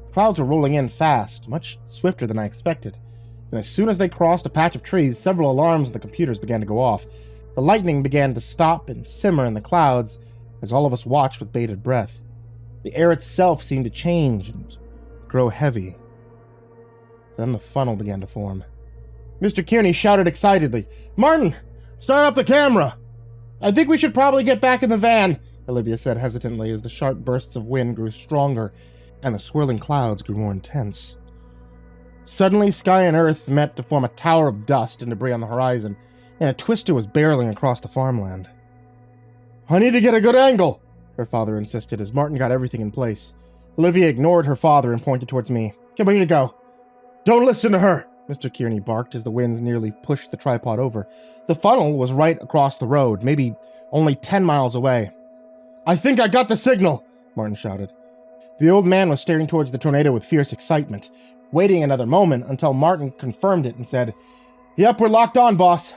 The clouds were rolling in fast, much swifter than I expected, and as soon as they crossed a patch of trees, several alarms on the computers began to go off. The lightning began to stop and simmer in the clouds as all of us watched with bated breath. The air itself seemed to change and grow heavy. Then the funnel began to form. Mr. Kearney shouted excitedly, Martin, start up the camera! I think we should probably get back in the van, Olivia said hesitantly as the sharp bursts of wind grew stronger and the swirling clouds grew more intense. Suddenly, sky and earth met to form a tower of dust and debris on the horizon, and a twister was barreling across the farmland. I need to get a good angle, her father insisted as Martin got everything in place. Olivia ignored her father and pointed towards me. Get ready to go. Don't listen to her, Mr. Kearney barked as the winds nearly pushed the tripod over. The funnel was right across the road, maybe only 10 miles away. I think I got the signal, Martin shouted. The old man was staring towards the tornado with fierce excitement, waiting another moment until Martin confirmed it and said, Yep, we're locked on, boss.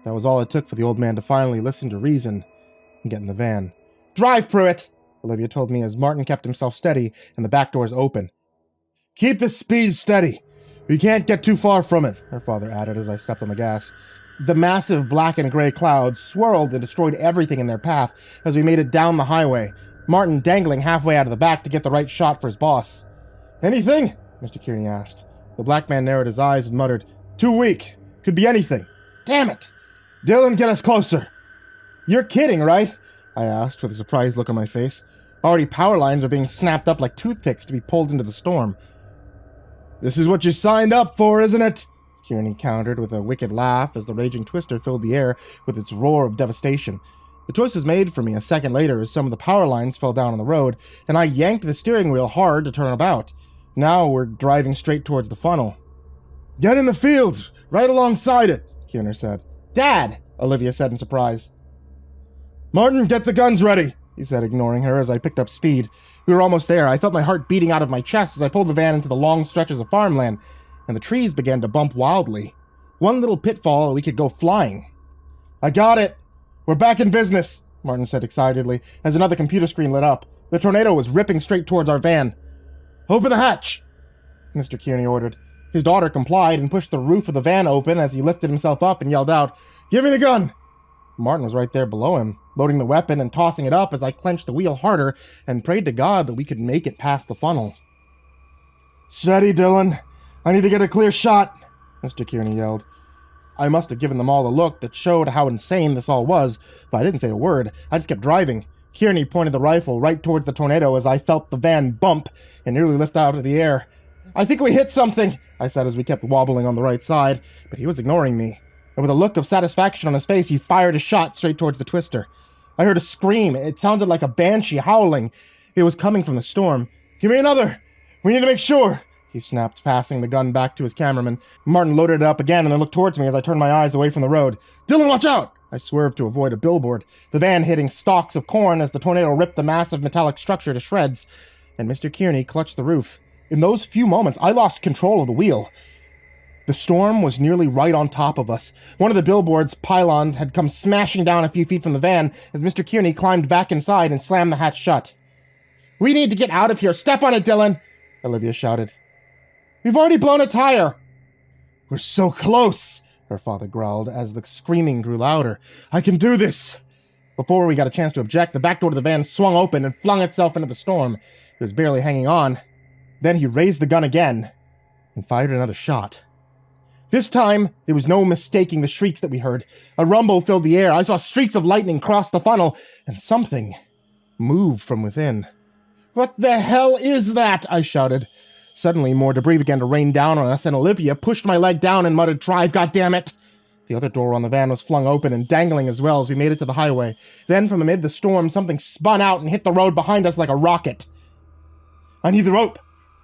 That was all it took for the old man to finally listen to reason and get in the van. "Drive, Pruitt," Olivia told me as Martin kept himself steady and the back doors open. "Keep the speed steady. We can't get too far from it," her father added as I stepped on the gas. The massive black and gray clouds swirled and destroyed everything in their path as we made it down the highway, Martin dangling halfway out of the back to get the right shot for his boss. "Anything?" Mr. Kearney asked. The black man narrowed his eyes and muttered, "Too weak. Could be anything." "Damn it!" "Dylan, get us closer." "You're kidding, right?" I asked with a surprised look on my face. Already power lines were being snapped up like toothpicks to be pulled into the storm. "This is what you signed up for, isn't it?" Kearney countered with a wicked laugh as the raging twister filled the air with its roar of devastation. The choice was made for me a second later as some of the power lines fell down on the road, and I yanked the steering wheel hard to turn about. Now we're driving straight towards the funnel. "Get in the fields, right alongside it," Kearney said. "Dad!" Olivia said in surprise. "Martin, get the guns ready," he said, ignoring her as I picked up speed. We were almost there. I felt my heart beating out of my chest as I pulled the van into the long stretches of farmland, and the trees began to bump wildly. One little pitfall and we could go flying. "I got it. We're back in business," Martin said excitedly as another computer screen lit up. The tornado was ripping straight towards our van. "Open the hatch," Mr. Kearney ordered. His daughter complied and pushed the roof of the van open as he lifted himself up and yelled out, "Give me the gun!" Martin was right there below him, loading the weapon and tossing it up as I clenched the wheel harder and prayed to God that we could make it past the funnel. "Steady, Dylan. I need to get a clear shot," Mr. Kearney yelled. I must have given them all a look that showed how insane this all was, but I didn't say a word. I just kept driving. Kearney pointed the rifle right towards the tornado as I felt the van bump and nearly lift out of the air. "I think we hit something," I said as we kept wobbling on the right side, but he was ignoring me. And with a look of satisfaction on his face, he fired a shot straight towards the twister. I heard a scream. It sounded like a banshee howling. It was coming from the storm. "Give me another. We need to make sure," he snapped, passing the gun back to his cameraman. Martin loaded it up again and then looked towards me as I turned my eyes away from the road. "Dylan, watch out!" I swerved to avoid a billboard, the van hitting stalks of corn as the tornado ripped the massive metallic structure to shreds, and Mr. Kearney clutched the roof. In those few moments, I lost control of the wheel. The storm was nearly right on top of us. One of the billboard's pylons had come smashing down a few feet from the van as Mr. Kearney climbed back inside and slammed the hatch shut. "We need to get out of here. Step on it, Dylan," Olivia shouted. "We've already blown a tire." "We're so close," her father growled as the screaming grew louder. "I can do this." Before we got a chance to object, the back door to the van swung open and flung itself into the storm. It was barely hanging on. Then he raised the gun again and fired another shot. This time, there was no mistaking the shrieks that we heard. A rumble filled the air. I saw streaks of lightning cross the funnel, and something moved from within. "What the hell is that?" I shouted. Suddenly, more debris began to rain down on us, and Olivia pushed my leg down and muttered, "Drive, goddammit!" The other door on the van was flung open and dangling as well as we made it to the highway. Then, from amid the storm, something spun out and hit the road behind us like a rocket. "I need the rope."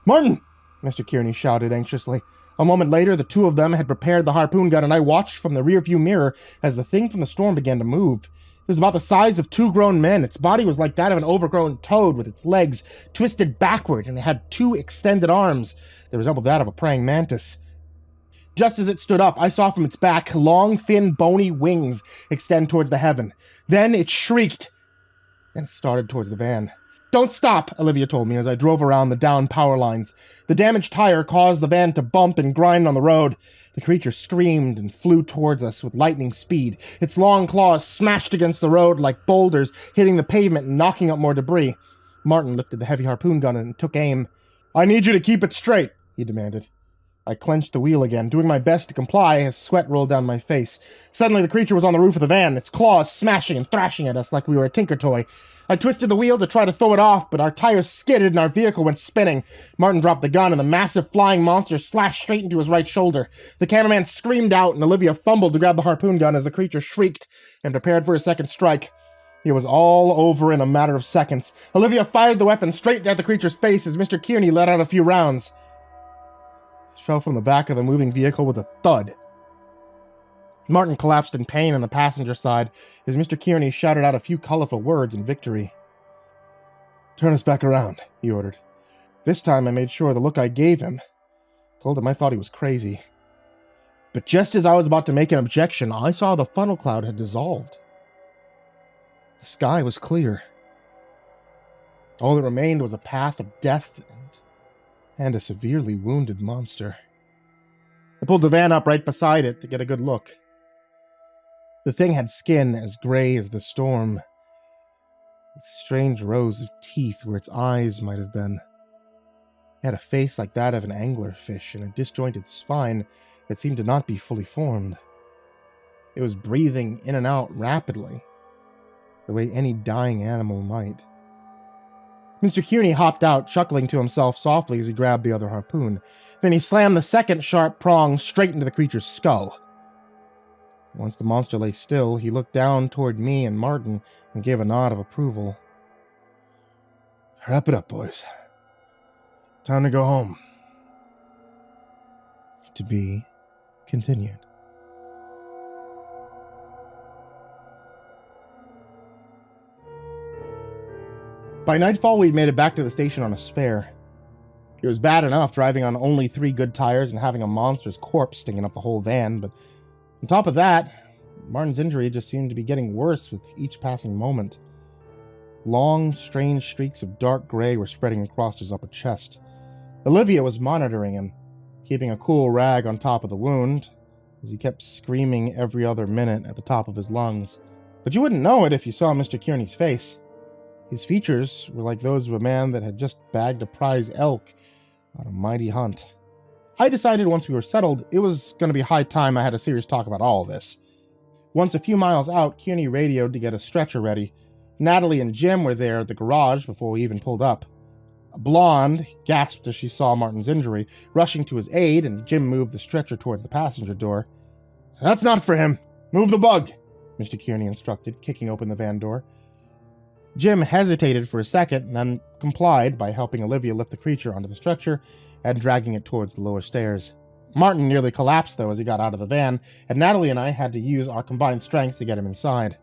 "Martin!" Mr. Kearney shouted anxiously. A moment later, the two of them had prepared the harpoon gun, and I watched from the rearview mirror as the thing from the storm began to move. It was about the size of two grown men. Its body was like that of an overgrown toad, with its legs twisted backward, and it had two extended arms that resembled that of a praying mantis. Just as it stood up, I saw from its back long, thin, bony wings extend towards the heaven. Then it shrieked, and it started towards the van. "Don't stop," Olivia told me as I drove around the down power lines. The damaged tire caused the van to bump and grind on the road. The creature screamed and flew towards us with lightning speed. Its long claws smashed against the road like boulders, hitting the pavement and knocking up more debris. Martin lifted the heavy harpoon gun and took aim. "I need you to keep it straight," he demanded. I clenched the wheel again, doing my best to comply as sweat rolled down my face. Suddenly, the creature was on the roof of the van, its claws smashing and thrashing at us like we were a tinker toy. I twisted the wheel to try to throw it off, but our tires skidded and our vehicle went spinning. Martin dropped the gun, and the massive flying monster slashed straight into his right shoulder. The cameraman screamed out, and Olivia fumbled to grab the harpoon gun as the creature shrieked and prepared for a second strike. It was all over in a matter of seconds. Olivia fired the weapon straight at the creature's face as Mr. Kearney let out a few rounds. It fell from the back of the moving vehicle with a thud. Martin collapsed in pain on the passenger side as Mr. Kearney shouted out a few colorful words in victory. "Turn us back around," he ordered. This time I made sure the look I gave him told him I thought he was crazy. But just as I was about to make an objection, I saw the funnel cloud had dissolved. The sky was clear. All that remained was a path of death and a severely wounded monster. I pulled the van up right beside it to get a good look. The thing had skin as gray as the storm, with strange rows of teeth where its eyes might have been. It had a face like that of an anglerfish and a disjointed spine that seemed to not be fully formed. It was breathing in and out rapidly, the way any dying animal might. Mr. Kearney hopped out, chuckling to himself softly as he grabbed the other harpoon. Then he slammed the second sharp prong straight into the creature's skull. Once the monster lay still, he looked down toward me and Martin and gave a nod of approval. Wrap it up, boys. Time to go home. To be continued. By nightfall, we'd made it back to the station on a spare. It was bad enough driving on only 3 good tires and having a monster's corpse stinging up the whole van, but on top of that, Martin's injury just seemed to be getting worse with each passing moment. Long, strange streaks of dark gray were spreading across his upper chest. Olivia was monitoring him, keeping a cool rag on top of the wound, as he kept screaming every other minute at the top of his lungs. But you wouldn't know it if you saw Mr. Kearney's face. His features were like those of a man that had just bagged a prize elk on a mighty hunt. I decided once we were settled, it was going to be high time I had a serious talk about all of this. Once a few miles out, Kearney radioed to get a stretcher ready. Natalie and Jim were there at the garage before we even pulled up. Blonde gasped as she saw Martin's injury, rushing to his aid, and Jim moved the stretcher towards the passenger door. That's not for him. Move the bug, Mr. Kearney instructed, kicking open the van door. Jim hesitated for a second, and then complied by helping Olivia lift the creature onto the stretcher and dragging it towards the lower stairs. Martin nearly collapsed, though, as he got out of the van, and Natalie and I had to use our combined strength to get him inside.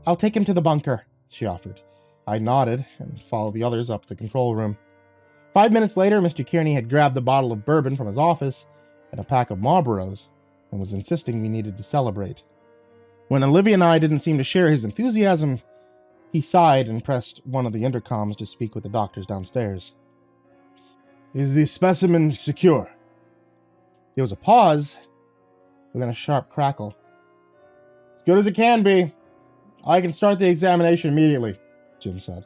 "I'll take him to the bunker," she offered. I nodded and followed the others up to the control room. 5 minutes later, Mr. Kearney had grabbed a bottle of bourbon from his office and a pack of Marlboros and was insisting we needed to celebrate. When Olivia and I didn't seem to share his enthusiasm, he sighed and pressed one of the intercoms to speak with the doctors downstairs. "Is the specimen secure?" There was a pause, and then a sharp crackle. "As good as it can be. I can start the examination immediately," Jim said.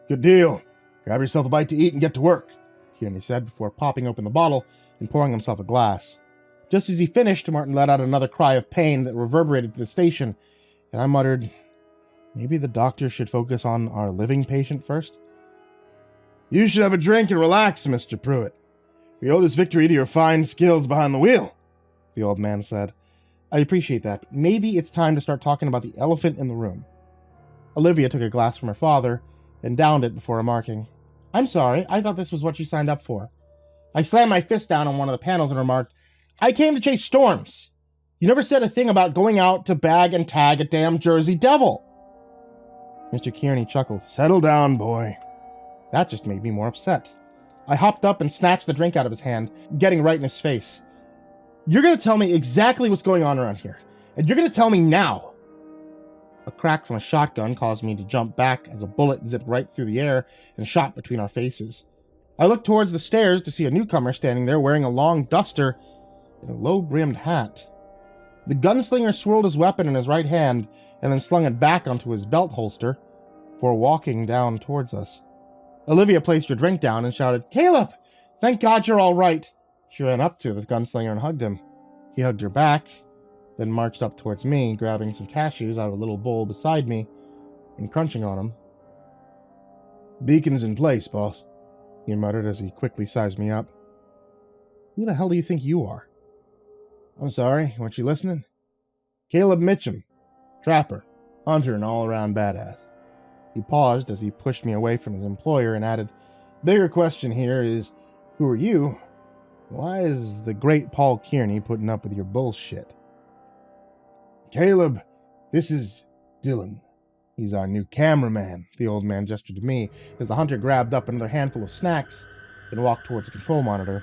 "Good deal. Grab yourself a bite to eat and get to work," Kearney said before popping open the bottle and pouring himself a glass. Just as he finished, Martin let out another cry of pain that reverberated through the station, and I muttered, maybe the doctor should focus on our living patient first? "You should have a drink and relax, Mr. Pruitt. We owe this victory to your fine skills behind the wheel," the old man said. "I appreciate that. Maybe it's time to start talking about the elephant in the room." Olivia took a glass from her father and downed it before remarking, "I'm sorry, I thought this was what you signed up for." I slammed my fist down on one of the panels and remarked, "I came to chase storms. You never said a thing about going out to bag and tag a damn Jersey Devil." Mr. Kearney chuckled. "Settle down, boy." That just made me more upset. I hopped up and snatched the drink out of his hand, getting right in his face. "You're going to tell me exactly what's going on around here, and you're going to tell me now." A crack from a shotgun caused me to jump back as a bullet zipped right through the air and shot between our faces. I looked towards the stairs to see a newcomer standing there wearing a long duster and a low-brimmed hat. The gunslinger swirled his weapon in his right hand and then slung it back onto his belt holster before walking down towards us. Olivia placed her drink down and shouted, "Caleb! Thank God you're all right!" She ran up to the gunslinger and hugged him. He hugged her back, then marched up towards me, grabbing some cashews out of a little bowl beside me and crunching on them. "Beacon's in place, boss," he muttered as he quickly sized me up. "Who the hell do you think you are?" "I'm sorry, weren't you listening? Caleb Mitchum, trapper, hunter, and all-around badass." He paused as he pushed me away from his employer and added, "Bigger question here is, who are you? Why is the great Paul Kearney putting up with your bullshit?" "Caleb, this is Dylan. He's our new cameraman," the old man gestured to me as the hunter grabbed up another handful of snacks and walked towards the control monitor.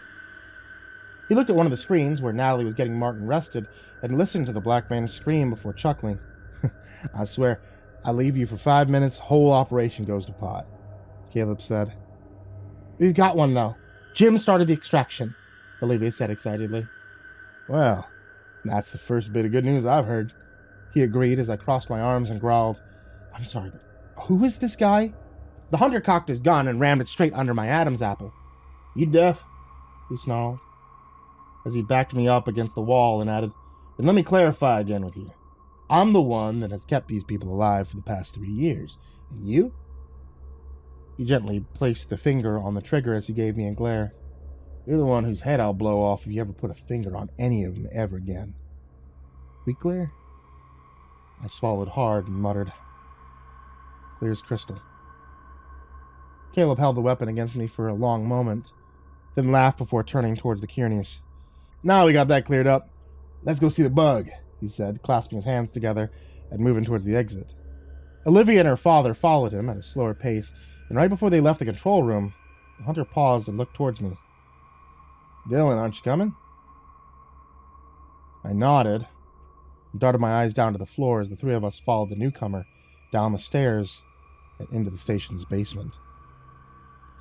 He looked at one of the screens where Natalie was getting Martin arrested and listened to the black man scream before chuckling. I swear, I leave you for 5 minutes, whole operation goes to pot, Caleb said. We've got one, though. Jim started the extraction, Olivia said excitedly. Well, that's the first bit of good news I've heard, he agreed as I crossed my arms and growled. I'm sorry, but who is this guy? The hunter cocked his gun and rammed it straight under my Adam's apple. You deaf? He snarled, as he backed me up against the wall and added, And let me clarify again with you. I'm the one that has kept these people alive for the past 3 years. And you? He gently placed the finger on the trigger as he gave me a glare. You're the one whose head I'll blow off if you ever put a finger on any of them ever again. We clear? I swallowed hard and muttered. Clear as crystal. Caleb held the weapon against me for a long moment, then laughed before turning towards the Kearneys. Now we got that cleared up. Let's go see the bug, he said, clasping his hands together and moving towards the exit. Olivia and her father followed him at a slower pace, and right before they left the control room, the hunter paused and looked towards me. Dylan, aren't you coming? I nodded and darted my eyes down to the floor as the three of us followed the newcomer down the stairs and into the station's basement.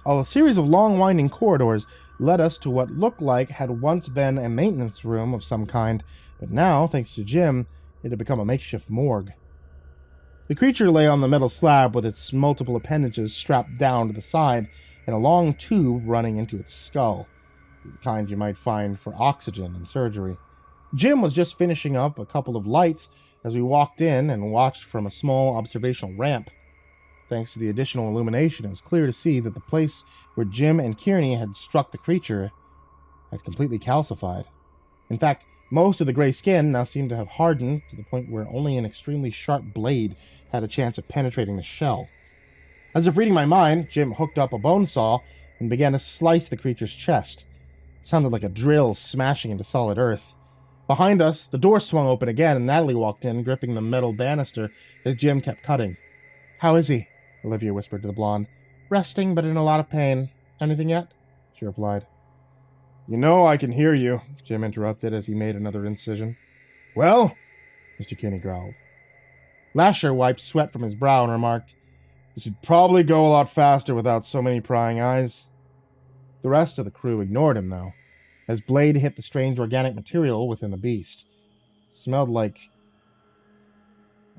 A series of long winding corridors led us to what looked like had once been a maintenance room of some kind, but now, thanks to Jim, it had become a makeshift morgue. The creature lay on the metal slab with its multiple appendages strapped down to the side and a long tube running into its skull, the kind you might find for oxygen and surgery. Jim was just finishing up a couple of lights as we walked in and watched from a small observational ramp. Thanks to the additional illumination, it was clear to see that the place where Jim and Kearney had struck the creature had completely calcified. In fact, most of the gray skin now seemed to have hardened to the point where only an extremely sharp blade had a chance of penetrating the shell. As if reading my mind, Jim hooked up a bone saw and began to slice the creature's chest. It sounded like a drill smashing into solid earth. Behind us, the door swung open again and Natalie walked in, gripping the metal banister as Jim kept cutting. How is he? Olivia whispered to the blonde. Resting, but in a lot of pain. Anything yet? She replied. You know I can hear you, Jim interrupted as he made another incision. Well? Mr. Kinney growled. Lasher wiped sweat from his brow and remarked, This would probably go a lot faster without so many prying eyes. The rest of the crew ignored him, though, as blade hit the strange organic material within the beast. It smelled like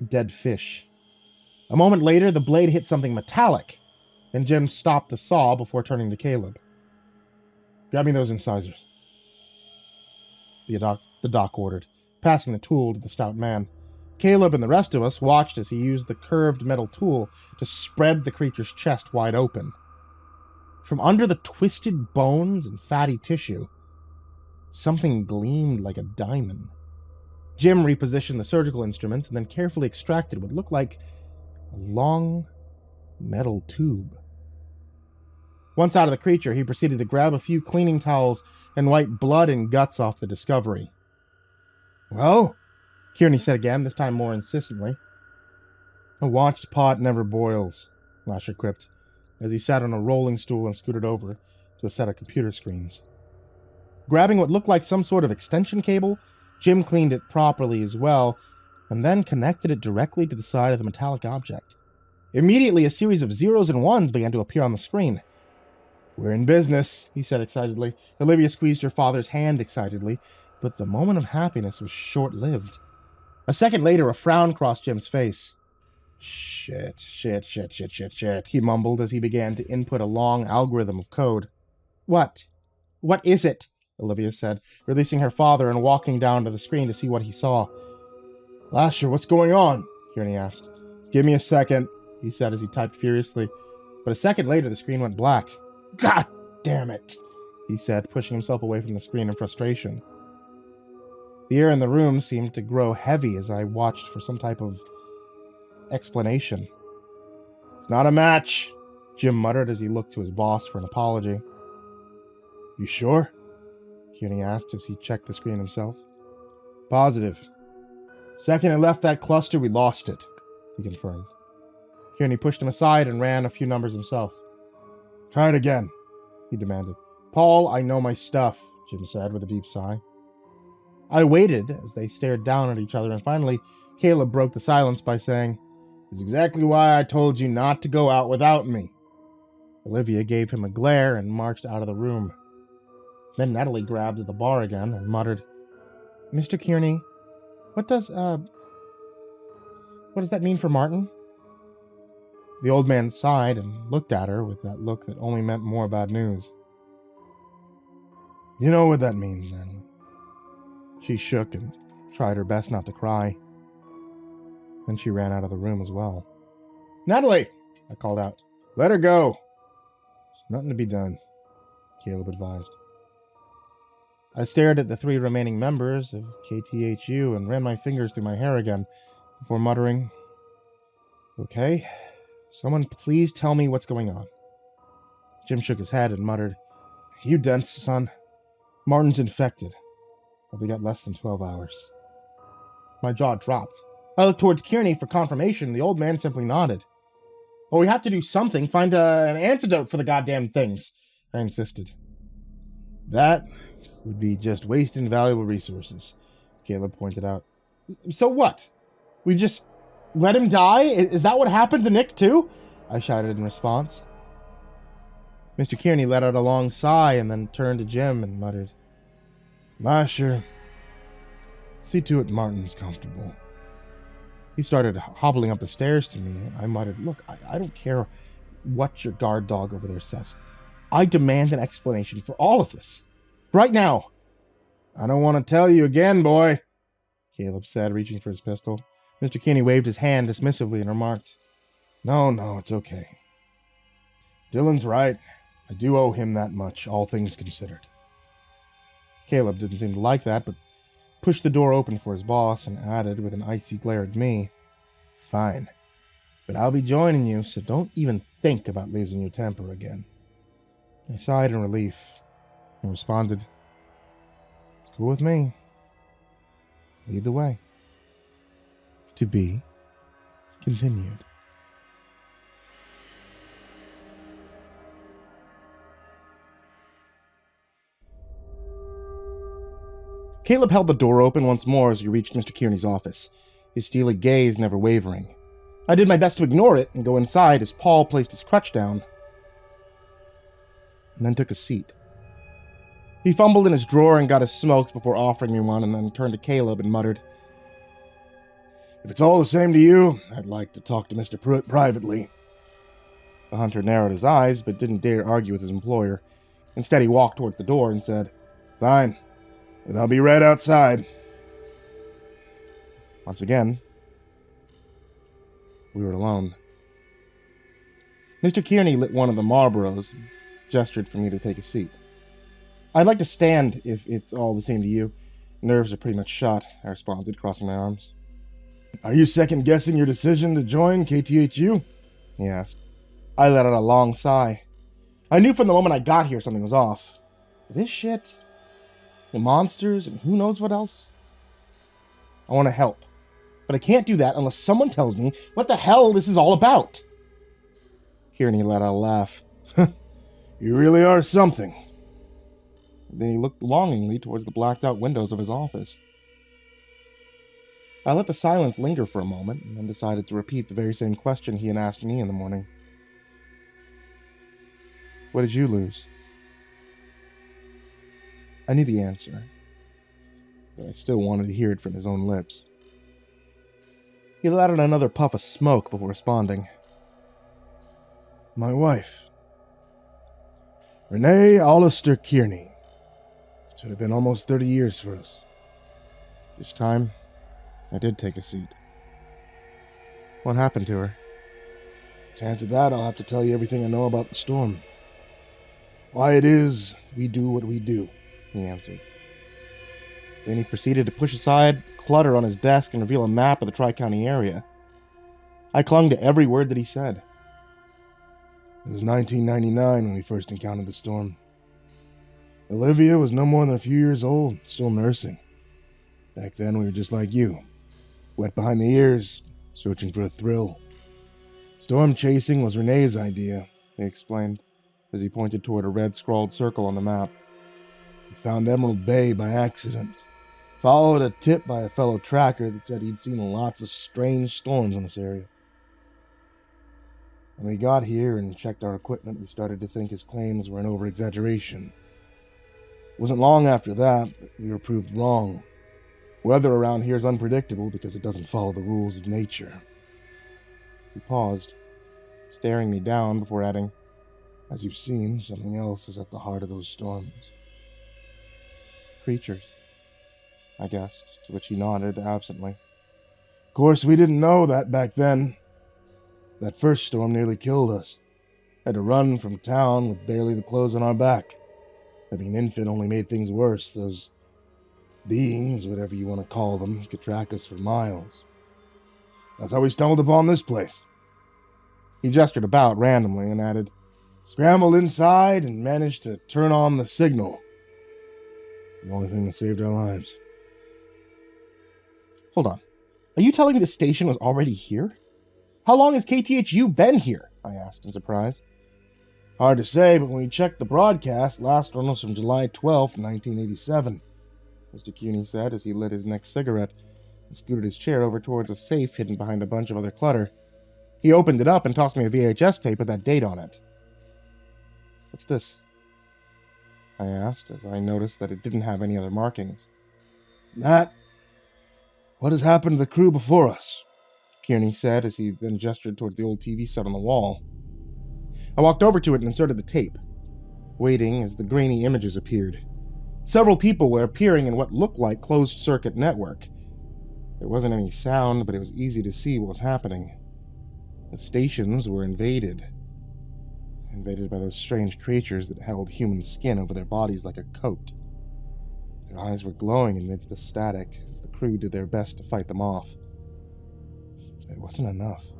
dead fish. A moment later, the blade hit something metallic, and Jim stopped the saw before turning to Caleb. Grab me those incisors, the doc ordered, passing the tool to the stout man. Caleb and the rest of us watched as he used the curved metal tool to spread the creature's chest wide open. From under the twisted bones and fatty tissue, something gleamed like a diamond. Jim repositioned the surgical instruments and then carefully extracted what looked like a long metal tube. Once out of the creature, he proceeded to grab a few cleaning towels and wipe blood and guts off the discovery. Well? Kearney said again, this time more insistently. A watched pot never boils, Lasher quipped, as he sat on a rolling stool and scooted over to a set of computer screens. Grabbing what looked like some sort of extension cable, Jim cleaned it properly as well, and then connected it directly to the side of the metallic object. Immediately, a series of zeros and ones began to appear on the screen. We're in business, he said excitedly. Olivia squeezed her father's hand excitedly, but the moment of happiness was short-lived. A second later, a frown crossed Jim's face. Shit, he mumbled as he began to input a long algorithm of code. What? What is it? Olivia said, releasing her father and walking down to the screen to see what he saw. Lasher, what's going on? Kearney asked. Just give me a second, he said as he typed furiously. But a second later, the screen went black. God damn it, he said, pushing himself away from the screen in frustration. The air in the room seemed to grow heavy as I watched for some type of explanation. It's not a match, Jim muttered as he looked to his boss for an apology. You sure? Kearney asked as he checked the screen himself. Positive. Second it left that cluster, we lost it, he confirmed. Kearney pushed him aside and ran a few numbers himself. Try it again, he demanded. Paul, I know my stuff, Jim said with a deep sigh. I waited as they stared down at each other, and finally Caleb broke the silence by saying, "It's exactly why I told you not to go out without me." Olivia gave him a glare and marched out of the room. Then Natalie grabbed at the bar again and muttered, "Mr. Kearney, what does that mean for Martin?" The old man sighed and looked at her with that look that only meant more bad news. "You know what that means, Natalie." She shook and tried her best not to cry. Then she ran out of the room as well. "Natalie!" I called out. "Let her go." "There's nothing to be done," Caleb advised. I stared at the 3 remaining members of KTHU and ran my fingers through my hair again before muttering, "Okay, someone please tell me what's going on." Jim shook his head and muttered, "You dense, son. Martin's infected. But we got less than 12 hours. My jaw dropped. I looked towards Kearney for confirmation. The old man simply nodded. "Well, we have to do something. Find an antidote for the goddamn things," I insisted. "That would be just wasting valuable resources," Caleb pointed out. "So what? We just let him die? Is that what happened to Nick, too?" I shouted in response. Mr. Kearney let out a long sigh and then turned to Jim and muttered, "Lasher, see to it Martin's comfortable." He started hobbling up the stairs to me, and I muttered, "Look, I don't care what your guard dog over there says. I demand an explanation for all of this. Right now." "I don't want to tell you again, boy," Caleb said, reaching for his pistol. Mr. Kearney waved his hand dismissively and remarked, No, it's okay. Dylan's right. I do owe him that much, all things considered." Caleb didn't seem to like that, but pushed the door open for his boss and added with an icy glare at me, "Fine, but I'll be joining you, so don't even think about losing your temper again." I sighed in relief and responded, "It's cool with me. Lead the way." To be continued. Caleb held the door open once more as we reached Mr. Kearney's office, his steely gaze never wavering. I did my best to ignore it and go inside as Paul placed his crutch down and then took a seat. He fumbled in his drawer and got his smokes before offering me one, and then turned to Caleb and muttered, "If it's all the same to you, I'd like to talk to Mr. Pruitt privately." The hunter narrowed his eyes but didn't dare argue with his employer. Instead, he walked towards the door and said, "Fine. But I'll be right outside." Once again, we were alone. Mr. Kearney lit one of the Marlboros and gestured for me to take a seat. "I'd like to stand, if it's all the same to you. Nerves are pretty much shot," I responded, crossing my arms. "Are you second-guessing your decision to join KTHU?" he asked. I let out a long sigh. I knew from the moment I got here something was off. This shit... the monsters, and who knows what else. I want to help, but I can't do that unless someone tells me what the hell this is all about. Kearney let out a laugh. "You really are something." Then he looked longingly towards the blacked-out windows of his office. I let the silence linger for a moment, and then decided to repeat the very same question he had asked me in the morning. "What did you lose?" I knew the answer, but I still wanted to hear it from his own lips. He let out another puff of smoke before responding. "My wife, Renee Hollister Kearney. It would have been almost 30 years for us." This time, I did take a seat. "What happened to her?" "To answer that, I'll have to tell you everything I know about the storm. Why it is we do what we do," he answered. Then he proceeded to push aside clutter on his desk and reveal a map of the Tri-County area. I clung to every word that he said. "It was 1999 when we first encountered the storm. Olivia was no more than a few years old, still nursing. Back then we were just like you, wet behind the ears, searching for a thrill. Storm chasing was Renee's idea," he explained, as he pointed toward a red scrawled circle on the map. We found Emerald Bay by accident. Followed a tip by a fellow tracker that said he'd seen lots of strange storms in this area. When we got here and checked our equipment, we started to think his claims were an over-exaggeration. It wasn't long after that we were proved wrong. Weather around here is unpredictable because it doesn't follow the rules of nature. He paused, staring me down before adding, "As you've seen, something else is at the heart of those storms." "Creatures," I guessed, to which he nodded absently. Of course, we didn't know that back then. That first storm nearly killed us. Had to run from town with barely the clothes on our back. Having an infant only made things worse. Those beings, whatever you want to call them, could track us for miles. That's how we stumbled upon this place. He gestured about randomly and added, "Scrambled inside and managed to turn on the signal. The only thing that saved our lives." "Hold on. Are you telling me the station was already here? How long has KTHU been here?" I asked in surprise. Hard to say, but when we checked the broadcast, last one was from July 12th, 1987. Mr. Cuny said as he lit his next cigarette and scooted his chair over towards a safe hidden behind a bunch of other clutter. He opened it up and tossed me a VHS tape with that date on it. "What's this?" I asked as I noticed that it didn't have any other markings. "That? What has happened to the crew before us?" Cuny said as he then gestured towards the old TV set on the wall. I walked over to it and inserted the tape, waiting as the grainy images appeared. Several people were appearing in what looked like closed-circuit network. There wasn't any sound, but it was easy to see what was happening. The stations were invaded by those strange creatures that held human skin over their bodies like a coat. Their eyes were glowing amidst the static as the crew did their best to fight them off. But it wasn't enough.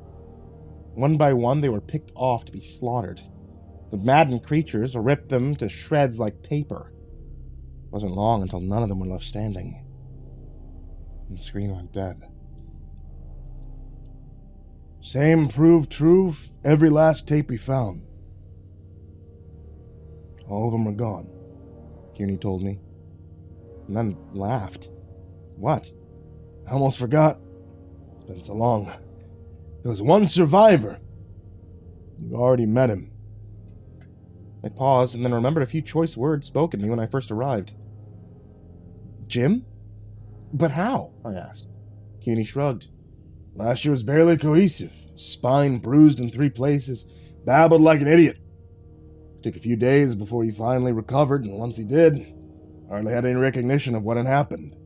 One by one, they were picked off to be slaughtered. The maddened creatures ripped them to shreds like paper. It wasn't long until none of them were left standing. And the screen went dead. Same proved true every last tape we found. All of them are gone, Cuny told me, and then laughed. "What?" "I almost forgot. It's been so long. There was one survivor. You already met him." I paused and then remembered a few choice words spoken to me when I first arrived. "Jim? But how?" I asked. Cuny shrugged. "Last year was barely cohesive. Spine bruised in 3 places. Babbled like an idiot. It took a few days before he finally recovered, and once he did, hardly had any recognition of what had happened."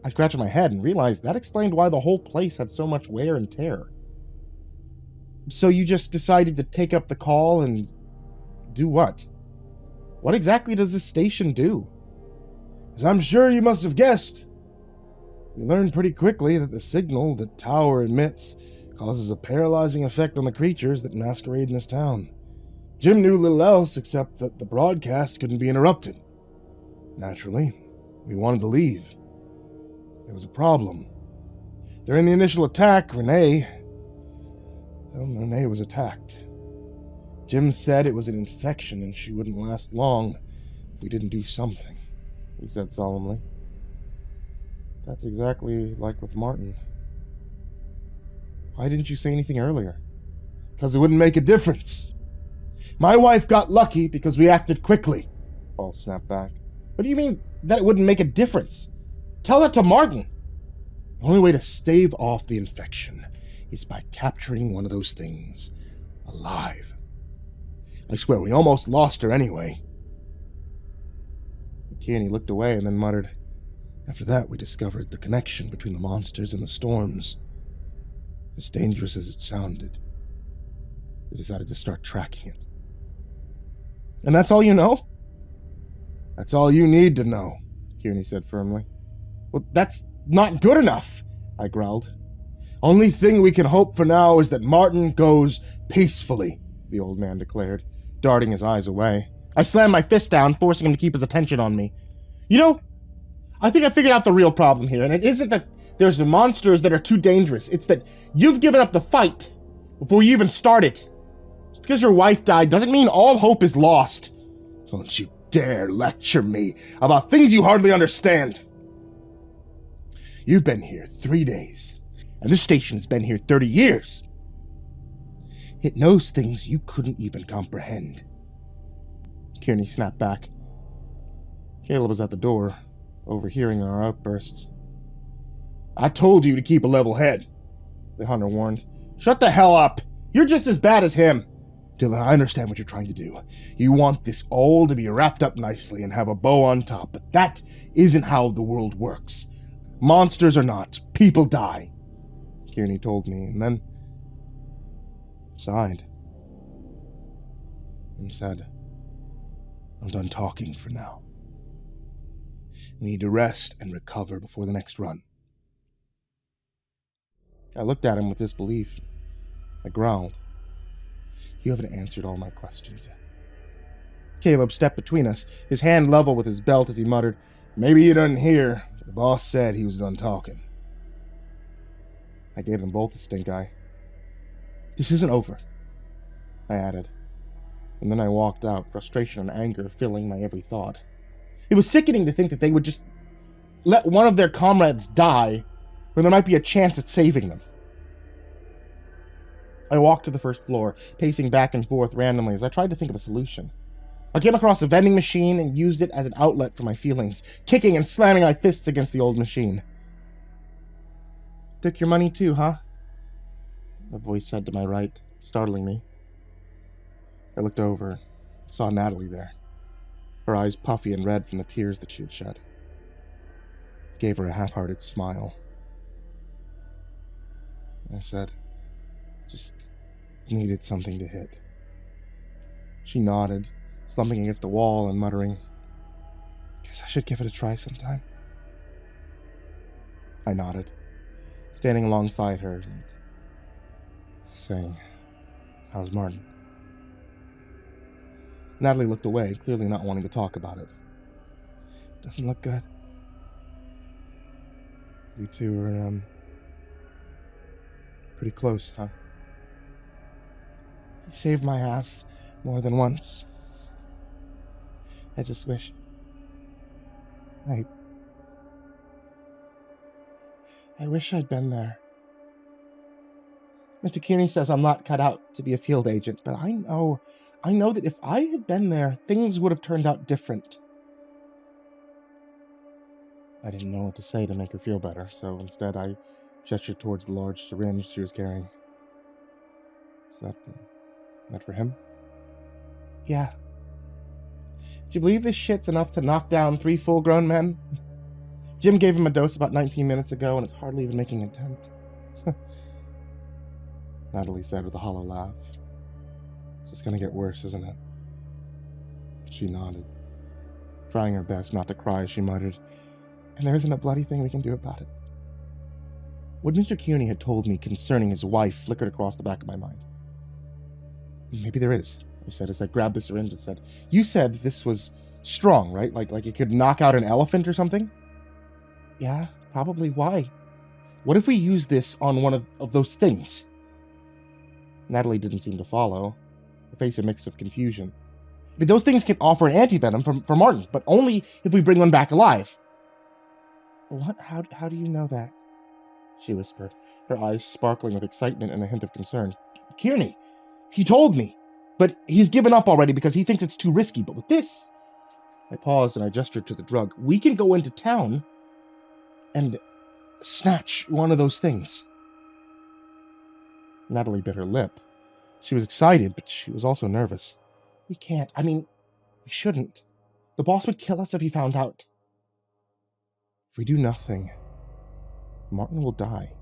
I scratched my head and realized that explained why the whole place had so much wear and tear. "So you just decided to take up the call and do what? What exactly does this station do?" "As I'm sure you must have guessed. We learned pretty quickly that the signal the tower emits causes a paralyzing effect on the creatures that masquerade in this town. Jim knew little else except that the broadcast couldn't be interrupted. Naturally, we wanted to leave. There was a problem. During the initial attack, Renee was attacked. Jim said it was an infection and she wouldn't last long if we didn't do something," he said solemnly. "That's exactly like with Martin. Why didn't you say anything earlier?" "Because it wouldn't make a difference. My wife got lucky because we acted quickly," Paul snapped back. "What do you mean that it wouldn't make a difference? Tell that to Martin." "The only way to stave off the infection is by capturing one of those things alive. I swear, we almost lost her anyway." Cuny looked away and then muttered, "After that, we discovered the connection between the monsters and the storms. As dangerous as it sounded, we decided to start tracking it." "And that's all you know?" "That's all you need to know," Cuny said firmly. "Well, that's not good enough," I growled. "Only thing we can hope for now is that Martin goes peacefully," the old man declared, darting his eyes away. I slammed my fist down, forcing him to keep his attention on me. "You know, I think I figured out the real problem here, and it isn't that there's the monsters that are too dangerous. It's that you've given up the fight before you even started. Just because your wife died doesn't mean all hope is lost." "Don't you dare lecture me about things you hardly understand? You've been here 3 days, and this station has been here 30 years. It knows things you couldn't even comprehend. Kearney snapped back. Caleb was at the door, overhearing our outbursts. I told you to keep a level head, the hunter warned. Shut the hell up! You're just as bad as him! Dylan, I understand what you're trying to do. You want this all to be wrapped up nicely and have a bow on top, but that isn't how the world works. Monsters are not. People die. Kearney told me, and then sighed and said, I'm done talking for now. We need to rest and recover before the next run. I looked at him with disbelief. I growled. You haven't answered all my questions yet. Caleb stepped between us, his hand level with his belt as he muttered, Maybe you didn't hear, but the boss said he was done talking. I gave them both a stink eye. This isn't over, I added. And then I walked out, frustration and anger filling my every thought. It was sickening to think that they would just let one of their comrades die when there might be a chance at saving them. I walked to the first floor, pacing back and forth randomly as I tried to think of a solution. I came across a vending machine and used it as an outlet for my feelings, kicking and slamming my fists against the old machine. Took your money too, huh? A voice said to my right, startling me. I looked over, saw Natalie there, her eyes puffy and red from the tears that she had shed. I gave her a half-hearted smile. I said, just needed something to hit. She nodded, slumping against the wall and muttering, Guess I should give it a try sometime. I nodded, standing alongside her and saying, How's Martin? Natalie looked away, clearly not wanting to talk about it. Doesn't look good. You two are, pretty close, huh? He saved my ass more than once. I just wish... I wish I'd been there. Mr. Kearney says I'm not cut out to be a field agent, but I know that if I had been there, things would have turned out different. I didn't know what to say to make her feel better, so instead I gestured towards the large syringe she was carrying. Is that for him? Yeah. Do you believe this shit's enough to knock down 3 full-grown men? Jim gave him a dose about 19 minutes ago, and it's hardly even making a dent. Natalie said with a hollow laugh. It's just gonna get worse, isn't it? She nodded, trying her best not to cry as she muttered, and there isn't a bloody thing we can do about it. What Mr. Kearney had told me concerning his wife flickered across the back of my mind. Maybe there is, I said as I grabbed the syringe and said, You said this was strong, right? Like it could knock out an elephant or something? Yeah, probably. Why? What if we use this on one of those things? Natalie didn't seem to follow, her face a mix of confusion. But those things can offer an antivenom for Martin, but only if we bring one back alive. What? How do you know that? She whispered, her eyes sparkling with excitement and a hint of concern. Kearney, he told me, but he's given up already because he thinks it's too risky. But with this... I paused and I gestured to the drug. We can go into town and snatch one of those things. Natalie bit her lip. She was excited, but she was also nervous. We can't. We shouldn't. The boss would kill us if he found out. If we do nothing, Martin will die.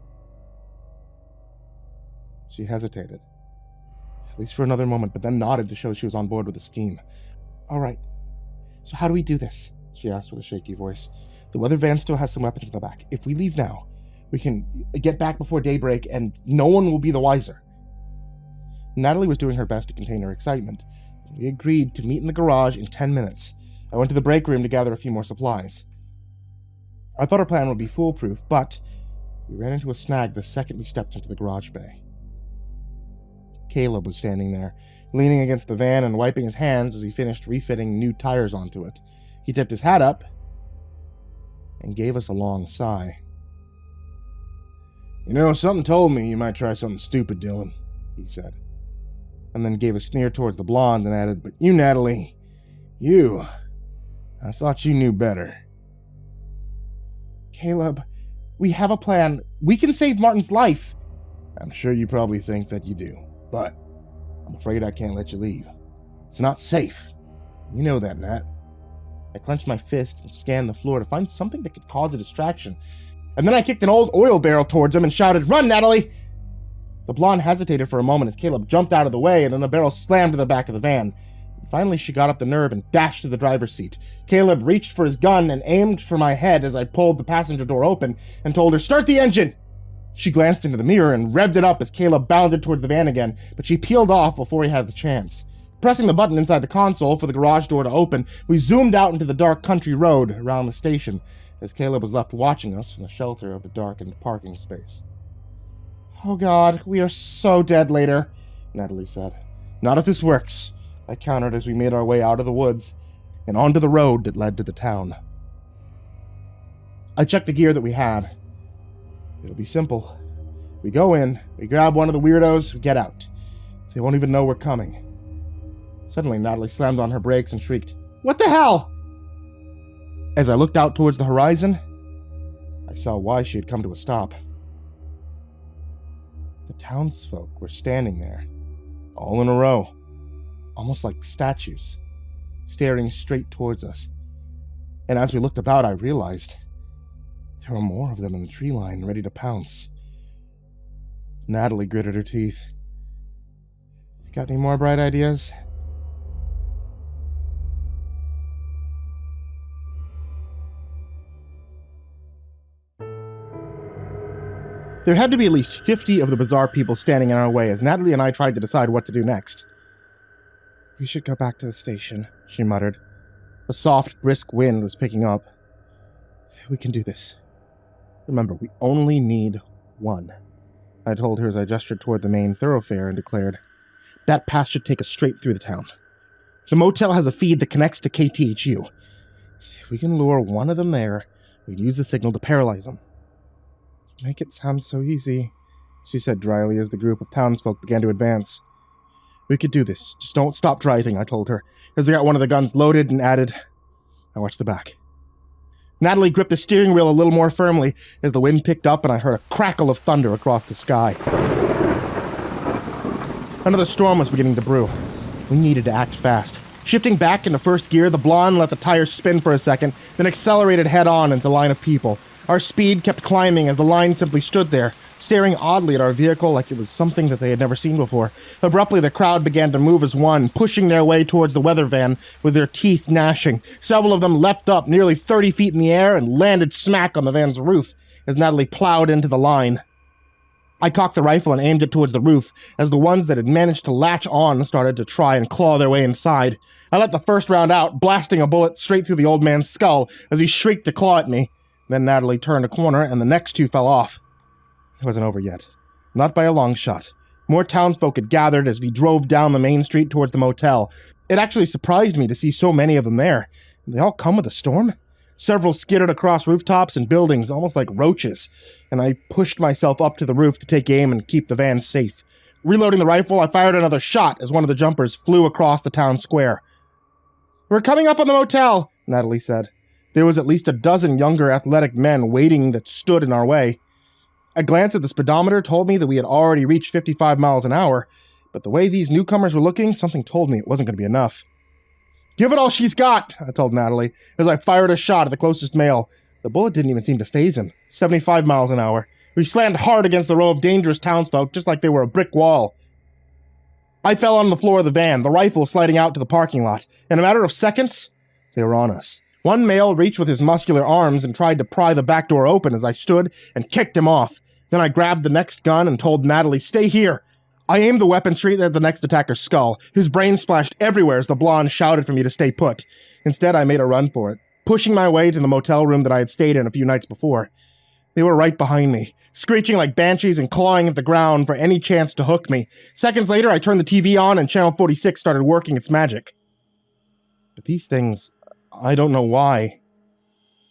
She hesitated, at least for another moment, but then nodded to show she was on board with the scheme. All right. So how do we do this? She asked with a shaky voice. The weather van still has some weapons in the back. If we leave now, we can get back before daybreak and no one will be the wiser. Natalie was doing her best to contain her excitement. We agreed to meet in the garage in 10 minutes. I went to the break room to gather a few more supplies. I thought our plan would be foolproof, but we ran into a snag the second we stepped into the garage bay. Caleb was standing there, leaning against the van and wiping his hands as he finished refitting new tires onto it. He tipped his hat up and gave us a long sigh. You know, something told me you might try something stupid, Dylan, he said. And then gave a sneer towards the blonde and added, but you, Natalie, I thought you knew better. Caleb, we have a plan. We can save Martin's life. I'm sure you probably think that you do, but I'm afraid I can't let you leave. It's not safe. You know that, Nat. I clenched my fist and scanned the floor to find something that could cause a distraction. And then I kicked an old oil barrel towards him and shouted, "Run, Natalie!" The blonde hesitated for a moment as Caleb jumped out of the way, and then the barrel slammed to the back of the van. Finally, she got up the nerve and dashed to the driver's seat. Caleb reached for his gun and aimed for my head as I pulled the passenger door open and told her, "Start the engine!" She glanced into the mirror and revved it up as Caleb bounded towards the van again, but she peeled off before he had the chance. Pressing the button inside the console for the garage door to open, we zoomed out into the dark country road around the station as Caleb was left watching us from the shelter of the darkened parking space. "Oh God, we are so dead later," Natalie said. "Not if this works," I countered as we made our way out of the woods and onto the road that led to the town. I checked the gear that we had. It'll be simple. We go in, we grab one of the weirdos, we get out. They won't even know we're coming. Suddenly, Natalie slammed on her brakes and shrieked, "What the hell?" As I looked out towards the horizon, I saw why she had come to a stop. The townsfolk were standing there, all in a row, almost like statues, staring straight towards us. And as we looked about, I realized there were more of them in the tree line, ready to pounce. Natalie gritted her teeth. "Got any more bright ideas?" There had to be at least 50 of the bizarre people standing in our way as Natalie and I tried to decide what to do next. "We should go back to the station," she muttered. A soft, brisk wind was picking up. "We can do this. Remember, we only need one," I told her as I gestured toward the main thoroughfare and declared, "That path should take us straight through the town. The motel has a feed that connects to KTHU. If we can lure one of them there, we'd use the signal to paralyze them." "You make it sound so easy," she said dryly as the group of townsfolk began to advance. "We could do this. Just don't stop driving," I told her, as I got one of the guns loaded and added, "I watch the back." Natalie gripped the steering wheel a little more firmly as the wind picked up and I heard a crackle of thunder across the sky. Another storm was beginning to brew. We needed to act fast. Shifting back into first gear, the blonde let the tires spin for a second, then accelerated head-on into the line of people. Our speed kept climbing as the line simply stood there, staring oddly at our vehicle like it was something that they had never seen before. Abruptly, the crowd began to move as one, pushing their way towards the weather van with their teeth gnashing. Several of them leapt up nearly 30 feet in the air and landed smack on the van's roof as Natalie plowed into the line. I cocked the rifle and aimed it towards the roof as the ones that had managed to latch on started to try and claw their way inside. I let the first round out, blasting a bullet straight through the old man's skull as he shrieked to claw at me. Then Natalie turned a corner and the next two fell off. It wasn't over yet. Not by a long shot. More townsfolk had gathered as we drove down the main street towards the motel. It actually surprised me to see so many of them there. Did they all come with a storm? Several skittered across rooftops and buildings, almost like roaches, and I pushed myself up to the roof to take aim and keep the van safe. Reloading the rifle, I fired another shot as one of the jumpers flew across the town square. "We're coming up on the motel," Natalie said. There was at least a dozen younger athletic men waiting that stood in our way. A glance at the speedometer told me that we had already reached 55 miles an hour, but the way these newcomers were looking, something told me it wasn't going to be enough. "Give it all she's got," I told Natalie, as I fired a shot at the closest male. The bullet didn't even seem to faze him. 75 miles an hour. We slammed hard against the row of dangerous townsfolk, just like they were a brick wall. I fell on the floor of the van, the rifle sliding out to the parking lot. In a matter of seconds, they were on us. One male reached with his muscular arms and tried to pry the back door open as I stood and kicked him off. Then I grabbed the next gun and told Natalie, "Stay here." I aimed the weapon straight at the next attacker's skull, whose brain splashed everywhere as the blonde shouted for me to stay put. Instead, I made a run for it, pushing my way to the motel room that I had stayed in a few nights before. They were right behind me, screeching like banshees and clawing at the ground for any chance to hook me. Seconds later, I turned the TV on and Channel 46 started working its magic. But these things, I don't know why,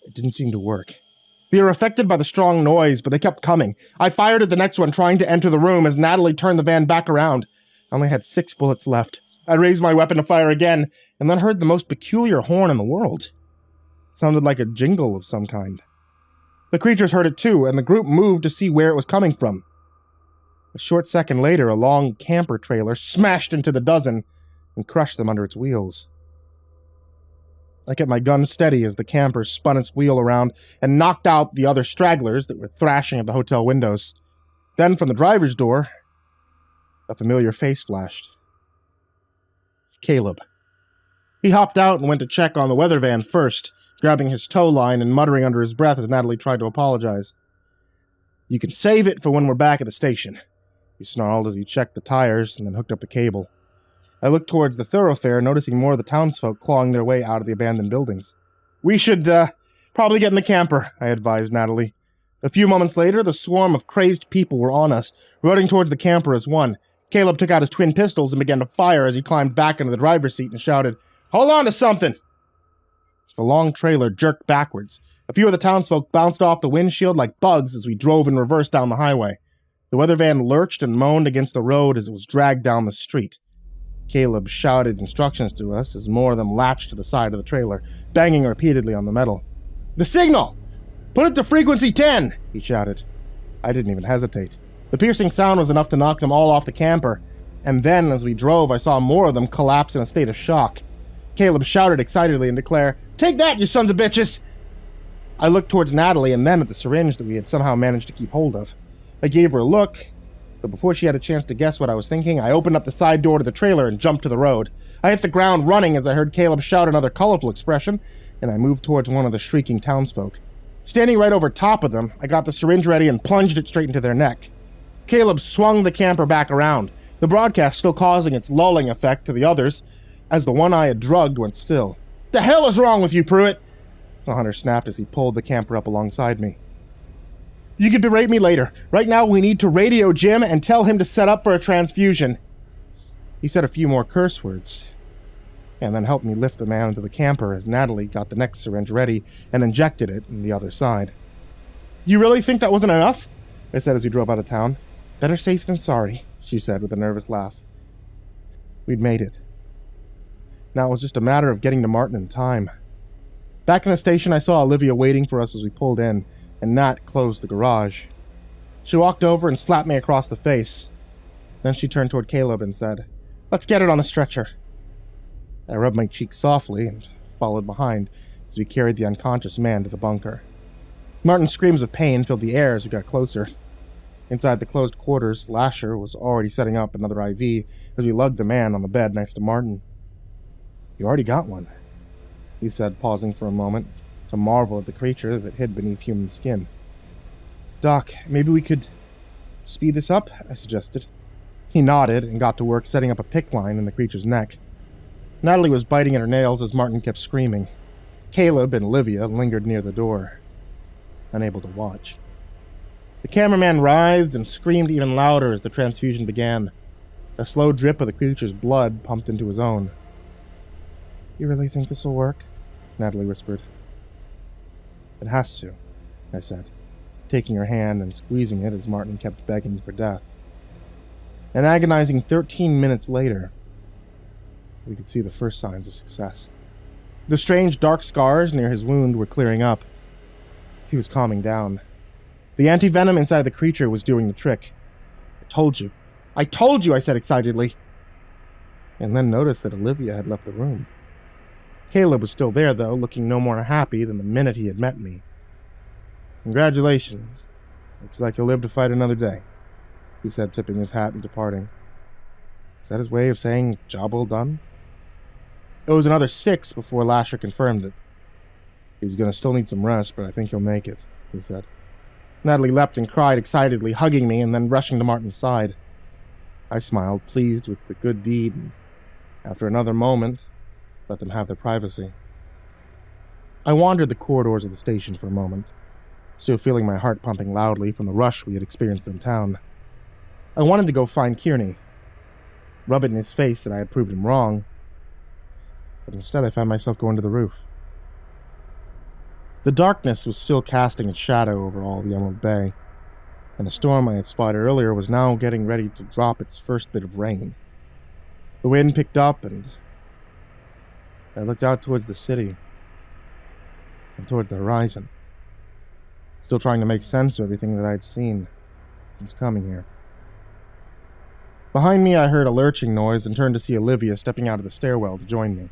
it didn't seem to work. They were affected by the strong noise, but they kept coming. I fired at the next one, trying to enter the room as Natalie turned the van back around. I only had 6 bullets left. I raised my weapon to fire again, and then heard the most peculiar horn in the world. It sounded like a jingle of some kind. The creatures heard it too, and the group moved to see where it was coming from. A short second later, a long camper trailer smashed into the dozen and crushed them under its wheels. I kept my gun steady as the camper spun its wheel around and knocked out the other stragglers that were thrashing at the hotel windows. Then, from the driver's door, a familiar face flashed. Caleb. He hopped out and went to check on the weather van first, grabbing his tow line and muttering under his breath as Natalie tried to apologize. "You can save it for when we're back at the station," he snarled as he checked the tires and then hooked up the cable. I looked towards the thoroughfare, noticing more of the townsfolk clawing their way out of the abandoned buildings. "We should, probably get in the camper," I advised Natalie. A few moments later, the swarm of crazed people were on us, running towards the camper as one. Caleb took out his twin pistols and began to fire as he climbed back into the driver's seat and shouted, "Hold on to something!" The long trailer jerked backwards. A few of the townsfolk bounced off the windshield like bugs as we drove in reverse down the highway. The weather van lurched and moaned against the road as it was dragged down the street. Caleb shouted instructions to us as more of them latched to the side of the trailer, banging repeatedly on the metal. "The signal! Put it to frequency 10!" he shouted. I didn't even hesitate. The piercing sound was enough to knock them all off the camper, and then, as we drove, I saw more of them collapse in a state of shock. Caleb shouted excitedly and declared, "Take that, you sons of bitches!" I looked towards Natalie and then at the syringe that we had somehow managed to keep hold of. I gave her a look, but before she had a chance to guess what I was thinking, I opened up the side door to the trailer and jumped to the road. I hit the ground running as I heard Caleb shout another colorful expression, and I moved towards one of the shrieking townsfolk. Standing right over top of them, I got the syringe ready and plunged it straight into their neck. Caleb swung the camper back around, the broadcast still causing its lulling effect to the others, as the one I had drugged went still. "The hell is wrong with you, Pruitt?" the hunter snapped as he pulled the camper up alongside me. "You can berate me later. Right now we need to radio Jim and tell him to set up for a transfusion." He said a few more curse words, and then helped me lift the man into the camper as Natalie got the next syringe ready and injected it in the other side. "You really think that wasn't enough?" I said as we drove out of town. "Better safe than sorry," she said with a nervous laugh. We'd made it. Now it was just a matter of getting to Martin in time. Back in the station, I saw Olivia waiting for us as we pulled in, and Nat closed the garage. She walked over and slapped me across the face. Then she turned toward Caleb and said, "Let's get it on the stretcher." I rubbed my cheek softly and followed behind as we carried the unconscious man to the bunker. Martin's screams of pain filled the air as we got closer. Inside the closed quarters, Lasher was already setting up another IV as we lugged the man on the bed next to Martin. "You already got one," he said, pausing for a moment to marvel at the creature that hid beneath human skin. "Doc, maybe we could speed this up?" I suggested. He nodded and got to work setting up a pick line in the creature's neck. Natalie was biting at her nails as Martin kept screaming. Caleb and Olivia lingered near the door, unable to watch. The cameraman writhed and screamed even louder as the transfusion began. A slow drip of the creature's blood pumped into his own. "You really think this will work?" Natalie whispered. "It has to," I said, taking her hand and squeezing it as Martin kept begging for death. An agonizing 13 minutes later, we could see the first signs of success. The strange dark scars near his wound were clearing up. He was calming down. The anti-venom inside the creature was doing the trick. "I told you! I told you!" I said excitedly. And then noticed that Olivia had left the room. Caleb was still there, though, looking no more happy than the minute he had met me. "Congratulations. Looks like you'll live to fight another day," he said, tipping his hat and departing. Is that his way of saying, "Job well done"? It was another 6 before Lasher confirmed it. "He's gonna still need some rest, but I think he'll make it," he said. Natalie leapt and cried excitedly, hugging me and then rushing to Martin's side. I smiled, pleased with the good deed, and after another moment, let them have their privacy. I wandered the corridors of the station for a moment, still feeling my heart pumping loudly from the rush we had experienced in town. I wanted to go find Kearney, rub it in his face that I had proved him wrong, but instead I found myself going to the roof. The darkness was still casting its shadow over all the Emerald Bay, and the storm I had spotted earlier was now getting ready to drop its first bit of rain. The wind picked up, and I looked out towards the city and towards the horizon, still trying to make sense of everything that I had seen since coming here. Behind me, I heard a lurching noise and turned to see Olivia stepping out of the stairwell to join me.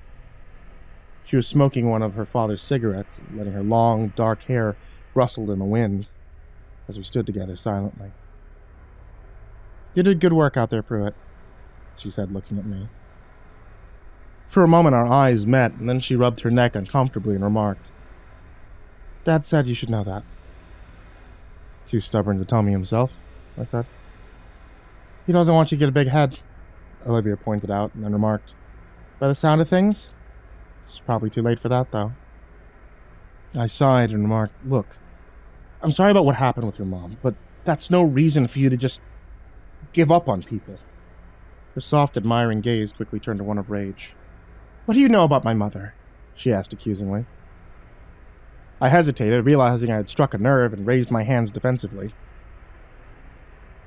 She was smoking one of her father's cigarettes and letting her long, dark hair rustle in the wind as we stood together silently. "You did good work out there, Pruitt," she said, looking at me. For a moment our eyes met, and then she rubbed her neck uncomfortably and remarked, "Dad said you should know that." "Too stubborn to tell me himself," I said. "He doesn't want you to get a big head," Olivia pointed out, and then remarked, "By the sound of things, it's probably too late for that, though." I sighed and remarked, "Look, I'm sorry about what happened with your mom, but that's no reason for you to just give up on people." Her soft, admiring gaze quickly turned to one of rage. "What do you know about my mother?" she asked accusingly. I hesitated, realizing I had struck a nerve, and raised my hands defensively.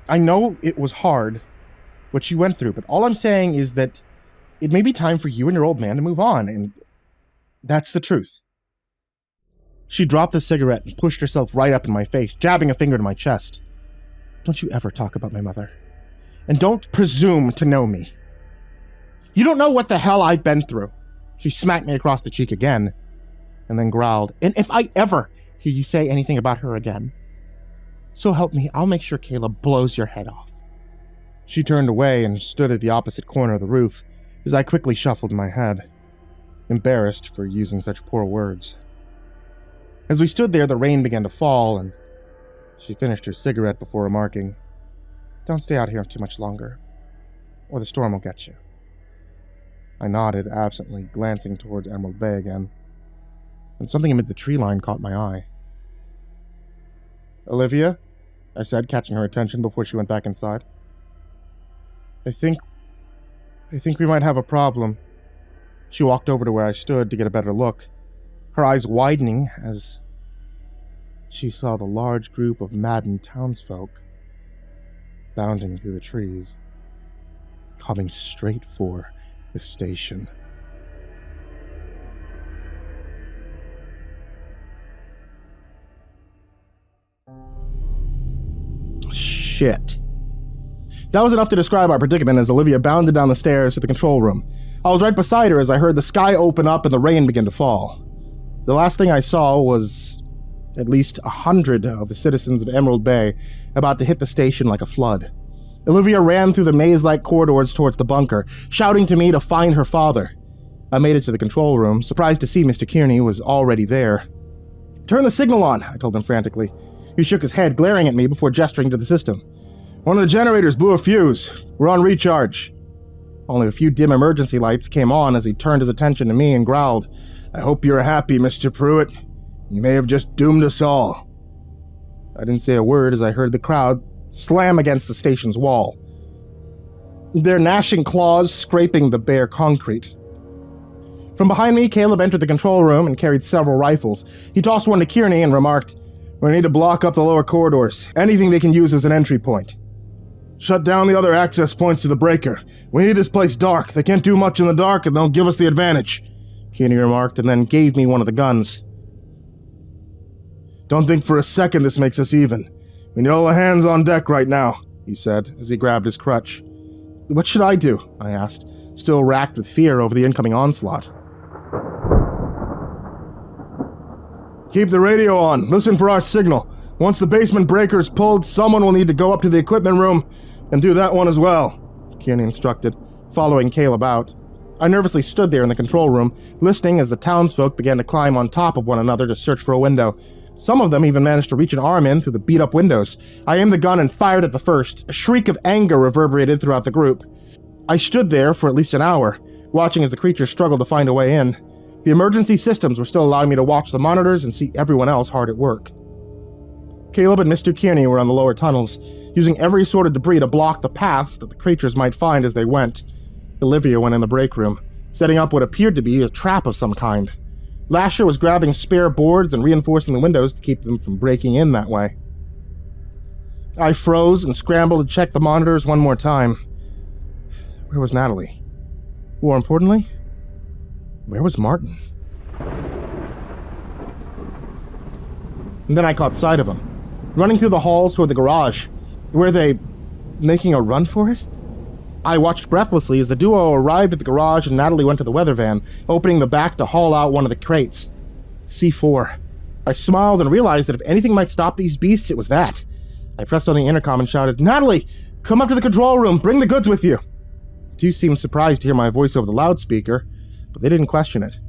"I know it was hard, what you went through, but all I'm saying is that it may be time for you and your old man to move on, and that's the truth." She dropped the cigarette and pushed herself right up in my face, jabbing a finger to my chest. "Don't you ever talk about my mother. And don't presume to know me. You don't know what the hell I've been through." She smacked me across the cheek again, and then growled, "And if I ever hear you say anything about her again, so help me, I'll make sure Caleb blows your head off." She turned away and stood at the opposite corner of the roof as I quickly shuffled my head, embarrassed for using such poor words. As we stood there, the rain began to fall, and she finished her cigarette before remarking, "Don't stay out here too much longer, or the storm will get you." I nodded absently, glancing towards Emerald Bay again, and something amid the tree line caught my eye. "Olivia?" I said, catching her attention before she went back inside. I think we might have a problem." She walked over to where I stood to get a better look, her eyes widening as she saw the large group of maddened townsfolk bounding through the trees, coming straight for the station. Shit. That was enough to describe our predicament as Olivia bounded down the stairs to the control room. I was right beside her as I heard the sky open up and the rain begin to fall. The last thing I saw was at least 100 of the citizens of Emerald Bay about to hit the station like a flood. Olivia ran through the maze-like corridors towards the bunker, shouting to me to find her father. I made it to the control room, surprised to see Mr. Kearney was already there. "Turn the signal on," I told him frantically. He shook his head, glaring at me before gesturing to the system. "One of the generators blew a fuse. We're on recharge." Only a few dim emergency lights came on as he turned his attention to me and growled, "I hope you're happy, Mr. Pruitt. You may have just doomed us all." I didn't say a word as I heard the crowd slam against the station's wall, their gnashing claws scraping the bare concrete. From behind me, Caleb entered the control room and carried several rifles. He tossed one to Kearney and remarked, "We need to block up the lower corridors. Anything they can use as an entry point. Shut down the other access points to the breaker. We need this place dark. They can't do much in the dark and they'll give us the advantage," Kearney remarked, and then gave me one of the guns. "Don't think for a second this makes us even. We need all the hands on deck right now," he said as he grabbed his crutch. "What should I do?" I asked, still racked with fear over the incoming onslaught. "Keep the radio on. Listen for our signal. Once the basement breaker is pulled, someone will need to go up to the equipment room and do that one as well," Kearney instructed, following Caleb out. I nervously stood there in the control room, listening as the townsfolk began to climb on top of one another to search for a window. Some of them even managed to reach an arm in through the beat-up windows. I aimed the gun and fired at the first. A shriek of anger reverberated throughout the group. I stood there for at least an hour, watching as the creatures struggled to find a way in. The emergency systems were still allowing me to watch the monitors and see everyone else hard at work. Caleb and Mr. Kearney were on the lower tunnels, using every sort of debris to block the paths that the creatures might find as they went. Olivia went in the break room, setting up what appeared to be a trap of some kind. Lasher was grabbing spare boards and reinforcing the windows to keep them from breaking in that way. I froze and scrambled to check the monitors one more time. Where was Natalie? More importantly, where was Martin? And then I caught sight of him, running through the halls toward the garage. Were they making a run for it? I watched breathlessly as the duo arrived at the garage and Natalie went to the weather van, opening the back to haul out one of the crates. C4. I smiled and realized that if anything might stop these beasts, it was that. I pressed on the intercom and shouted, "Natalie, come up to the control room, bring the goods with you." The two seemed surprised to hear my voice over the loudspeaker, but they didn't question it.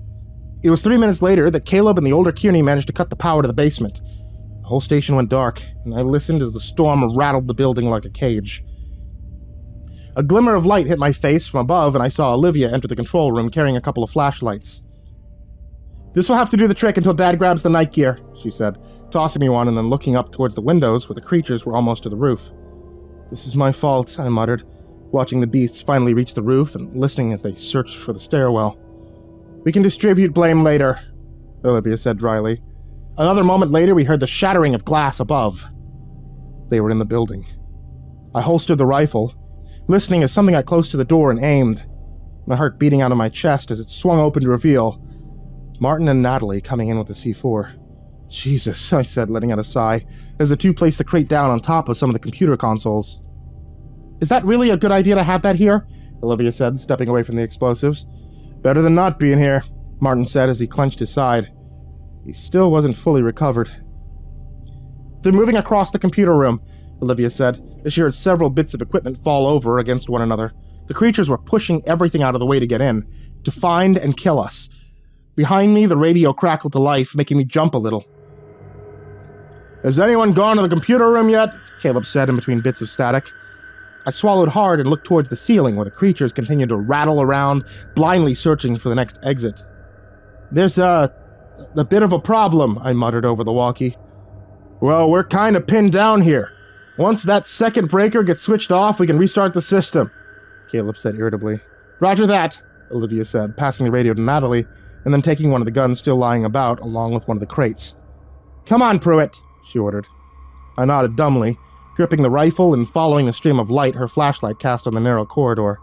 It was 3 minutes later that Caleb and the older Kearney managed to cut the power to the basement. The whole station went dark, and I listened as the storm rattled the building like a cage. A glimmer of light hit my face from above, and I saw Olivia enter the control room carrying a couple of flashlights. "This will have to do the trick until Dad grabs the night gear," she said, tossing me one and then looking up towards the windows where the creatures were almost to the roof. "This is my fault," I muttered, watching the beasts finally reach the roof and listening as they searched for the stairwell. "We can distribute blame later," Olivia said dryly. Another moment later, we heard the shattering of glass above. They were in the building. I holstered the rifle, listening as something got close to the door and aimed, my heart beating out of my chest as it swung open to reveal Martin and Natalie coming in with the C4. "Jesus," I said, letting out a sigh, as the two placed the crate down on top of some of the computer consoles. "Is that really a good idea to have that here?" Olivia said, stepping away from the explosives. "Better than not being here," Martin said as he clenched his side. He still wasn't fully recovered. "They're moving across the computer room," Olivia said, as she heard several bits of equipment fall over against one another. The creatures were pushing everything out of the way to get in, to find and kill us. Behind me, the radio crackled to life, making me jump a little. "Has anyone gone to the computer room yet?" Caleb said in between bits of static. I swallowed hard and looked towards the ceiling where the creatures continued to rattle around, blindly searching for the next exit. "There's a bit of a problem," I muttered over the walkie. "Well, we're kind of pinned down here. Once that second breaker gets switched off, we can restart the system," Caleb said irritably. "Roger that," Olivia said, passing the radio to Natalie, and then taking one of the guns still lying about, along with one of the crates. "Come on, Pruitt," she ordered. I nodded dumbly, gripping the rifle and following the stream of light her flashlight cast on the narrow corridor.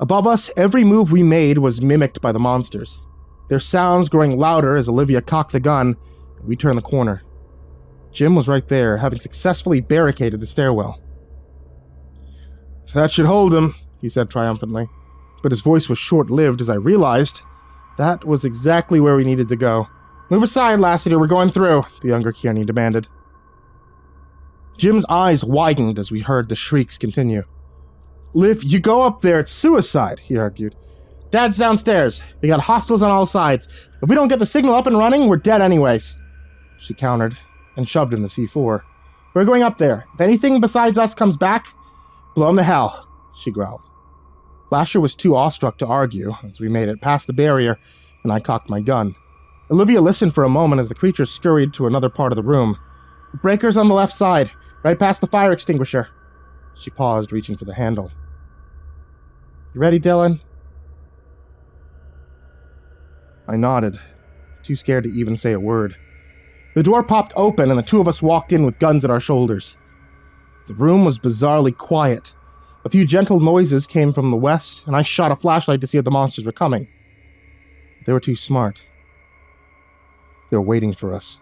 Above us, every move we made was mimicked by the monsters, their sounds growing louder as Olivia cocked the gun, and we turned the corner. Jim was right there, having successfully barricaded the stairwell. "That should hold him," he said triumphantly, but his voice was short-lived as I realized that was exactly where we needed to go. "Move aside, Lassiter, we're going through," the younger Kearney demanded. Jim's eyes widened as we heard the shrieks continue. "Liv, you go up there, it's suicide," he argued. "Dad's downstairs. We got hostiles on all sides. If we don't get the signal up and running, we're dead anyways." She countered and shoved in the C4. "We're going up there. If anything besides us comes back, blow 'em to hell," she growled. Lasher was too awestruck to argue as we made it past the barrier, and I cocked my gun. Olivia listened for a moment as the creature scurried to another part of the room. "The breaker's on the left side, right past the fire extinguisher." She paused, reaching for the handle. "You ready, Dylan?" I nodded, too scared to even say a word. The door popped open and the two of us walked in with guns at our shoulders. The room was bizarrely quiet. A few gentle noises came from the west, and I shot a flashlight to see if the monsters were coming. They were too smart. They were waiting for us.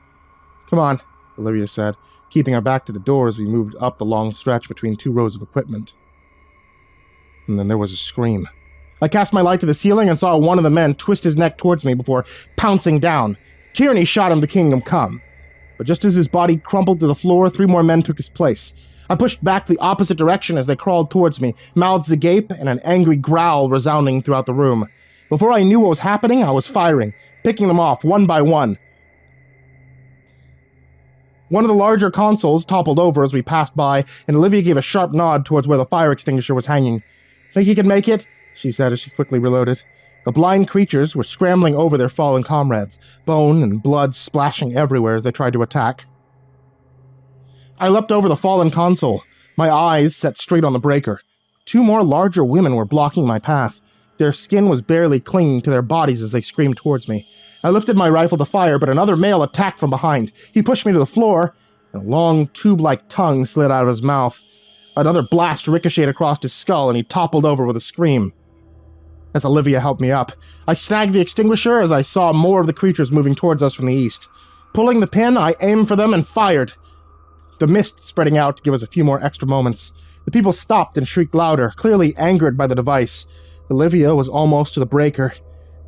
"Come on," Olivia said, keeping our back to the door as we moved up the long stretch between two rows of equipment. And then there was a scream. I cast my light to the ceiling and saw one of the men twist his neck towards me before pouncing down. Kearney shot him to Kingdom Come. But just as his body crumpled to the floor, 3 more men took his place. I pushed back the opposite direction as they crawled towards me, mouths agape and an angry growl resounding throughout the room. Before I knew what was happening, I was firing, picking them off one by one. One of the larger consoles toppled over as we passed by, and Olivia gave a sharp nod towards where the fire extinguisher was hanging. "Think you can make it?" she said as she quickly reloaded. The blind creatures were scrambling over their fallen comrades, bone and blood splashing everywhere as they tried to attack. I leapt over the fallen console, my eyes set straight on the breaker. 2 more larger women were blocking my path. Their skin was barely clinging to their bodies as they screamed towards me. I lifted my rifle to fire, but another male attacked from behind. He pushed me to the floor, and a long tube-like tongue slid out of his mouth. Another blast ricocheted across his skull, and he toppled over with a scream. As Olivia helped me up, I snagged the extinguisher as I saw more of the creatures moving towards us from the east. Pulling the pin, I aimed for them and fired. The mist spreading out to give us a few more extra moments. The people stopped and shrieked louder, clearly angered by the device. Olivia was almost to the breaker.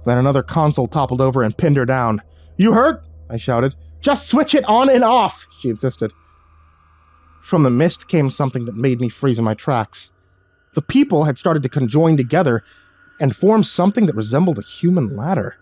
Then another console toppled over and pinned her down. "You hurt?" I shouted. "Just switch it on and off," she insisted. From the mist came something that made me freeze in my tracks. The people had started to conjoin together and form something that resembled a human ladder.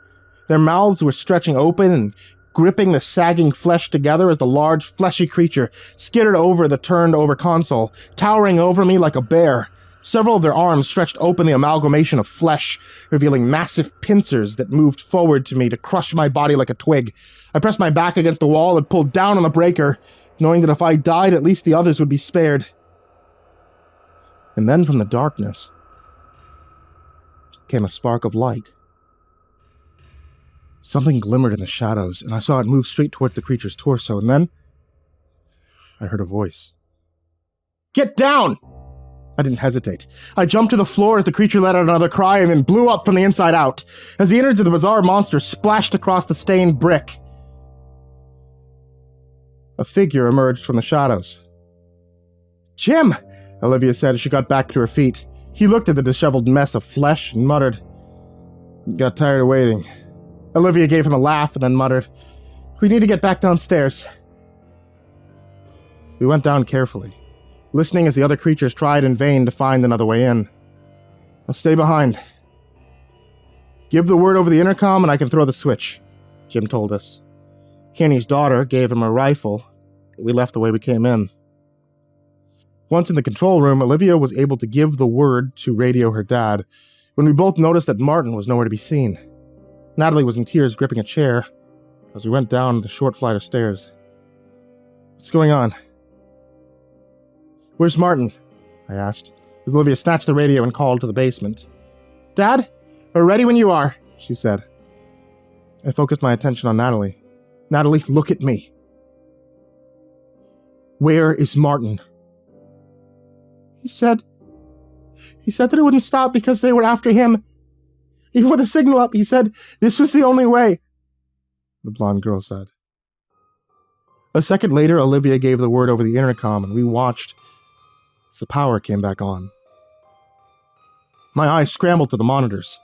Their mouths were stretching open and gripping the sagging flesh together as the large, fleshy creature skittered over the turned-over console, towering over me like a bear. Several of their arms stretched open the amalgamation of flesh, revealing massive pincers that moved forward to me to crush my body like a twig. I pressed my back against the wall and pulled down on the breaker, knowing that if I died, at least the others would be spared. And then from the darkness came a spark of light. Something glimmered in the shadows, and I saw it move straight towards the creature's torso, and then I heard a voice. "Get down!" I didn't hesitate. I jumped to the floor as the creature let out another cry and then blew up from the inside out, as the innards of the bizarre monster splashed across the stained brick. A figure emerged from the shadows. "Jim!" Olivia said as she got back to her feet. He looked at the disheveled mess of flesh and muttered, "Got tired of waiting." Olivia gave him a laugh and then muttered, "We need to get back downstairs." We went down carefully, listening as the other creatures tried in vain to find another way in. "I'll stay behind. Give the word over the intercom and I can throw the switch," Jim told us. Kenny's daughter gave him a rifle. We left the way we came in. Once in the control room, Olivia was able to give the word to radio her dad, when we both noticed that Martin was nowhere to be seen. Natalie was in tears, gripping a chair, as we went down the short flight of stairs. "What's going on?" "Where's Martin?" I asked, as Olivia snatched the radio and called to the basement. "Dad, we're ready when you are," she said. I focused my attention on Natalie. "Natalie, look at me." "Where is Martin?" He said that it wouldn't stop because they were after him. Even with the signal up, he said this was the only way," the blonde girl said. A second later, Olivia gave the word over the intercom, and we watched as the power came back on. My eyes scrambled to the monitors.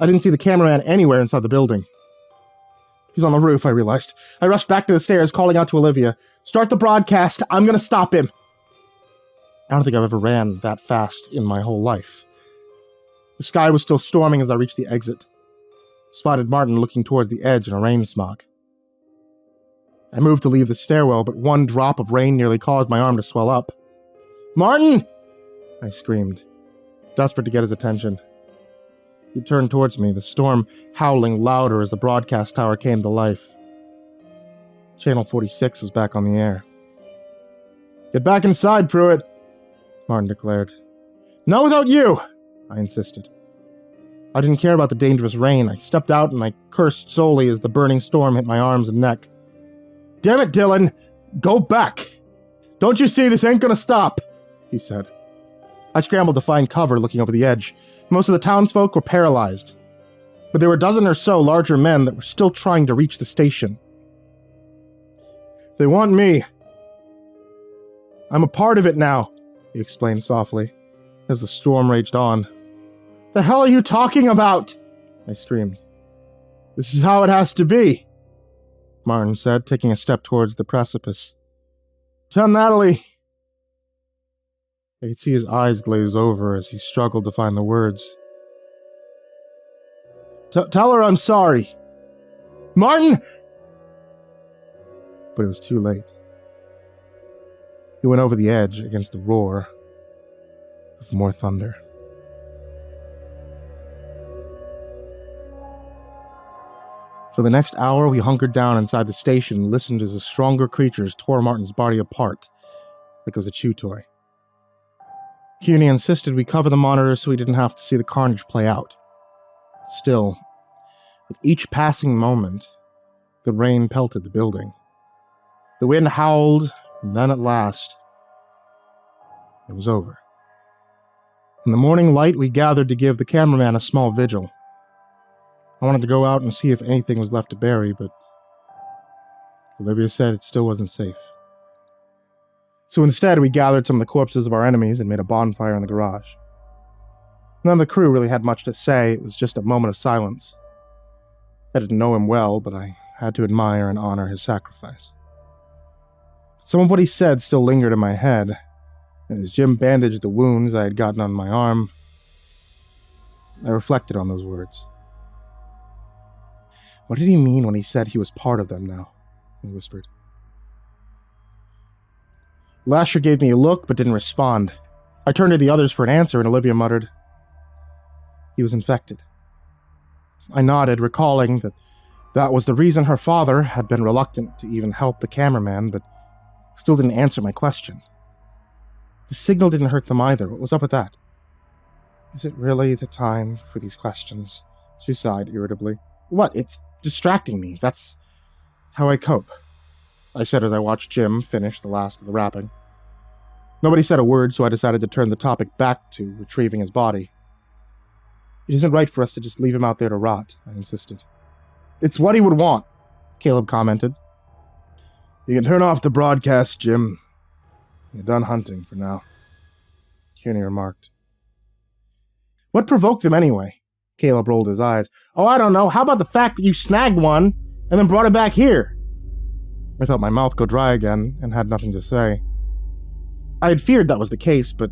I didn't see the cameraman anywhere inside the building. He's on the roof, I realized. I rushed back to the stairs, calling out to Olivia, "Start the broadcast, I'm gonna stop him." I don't think I've ever ran that fast in my whole life. The sky was still storming as I reached the exit. Spotted Martin looking towards the edge in a rain smock. I moved to leave the stairwell, but one drop of rain nearly caused my arm to swell up. "Martin!" I screamed, desperate to get his attention. He turned towards me, the storm howling louder as the broadcast tower came to life. Channel 46 was back on the air. "Get back inside, Pruitt," Martin declared. "Not without you," I insisted. I didn't care about the dangerous rain. I stepped out and I cursed solely as the burning storm hit my arms and neck. "Damn it, Dylan! Go back! Don't you see this ain't gonna stop?" he said. I scrambled to find cover looking over the edge. Most of the townsfolk were paralyzed, but there were a dozen or so larger men that were still trying to reach the station. "They want me. I'm a part of it now," he explained softly, as the storm raged on. "The hell are you talking about?" I screamed. "This is how it has to be," Martin said, taking a step towards the precipice. "Tell Natalie." I could see his eyes glaze over as he struggled to find the words. Tell her I'm sorry. Martin!" But it was too late. He went over the edge against the roar of more thunder. For the next hour, we hunkered down inside the station and listened as the stronger creatures tore Martin's body apart like it was a chew toy. Kearney insisted we cover the monitors so we didn't have to see the carnage play out. Still, with each passing moment, the rain pelted the building. The wind howled, and then at last, it was over. In the morning light, we gathered to give the cameraman a small vigil. I wanted to go out and see if anything was left to bury, but Olivia said it still wasn't safe. So instead, we gathered some of the corpses of our enemies and made a bonfire in the garage. None of the crew really had much to say. It was just a moment of silence. I didn't know him well, but I had to admire and honor his sacrifice. Some of what he said still lingered in my head, and as Jim bandaged the wounds I had gotten on my arm, I reflected on those words. What did he mean when he said he was part of them now? He whispered. Lasher gave me a look, but didn't respond. I turned to the others for an answer, and Olivia muttered, "He was infected." I nodded, recalling that was the reason her father had been reluctant to even help the cameraman, but still didn't answer my question. The signal didn't hurt them either. What was up with that? Is it really the time for these questions? She sighed irritably. What? It's distracting me. That's how I cope, I said as I watched Jim finish the last of the wrapping. Nobody said a word, so I decided to turn the topic back to retrieving his body. It isn't right for us to just leave him out there to rot, I insisted. It's what he would want, Caleb commented. You can turn off the broadcast, Jim. You're done hunting for now, Kearney remarked. What provoked them anyway? Caleb rolled his eyes. Oh, I don't know. How about the fact that you snagged one and then brought it back here? I felt my mouth go dry again and had nothing to say. I had feared that was the case, but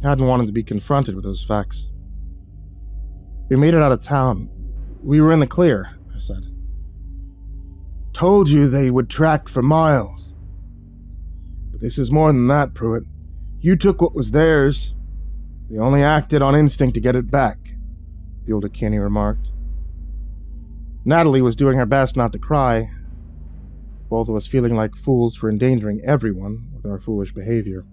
hadn't wanted to be confronted with those facts. We made it out of town. We were in the clear, I said. Told you they would track for miles. But this is more than that, Pruitt. You took what was theirs. They only acted on instinct to get it back, the older Kenny remarked. Natalie was doing her best not to cry, both of us feeling like fools for endangering everyone with our foolish behavior.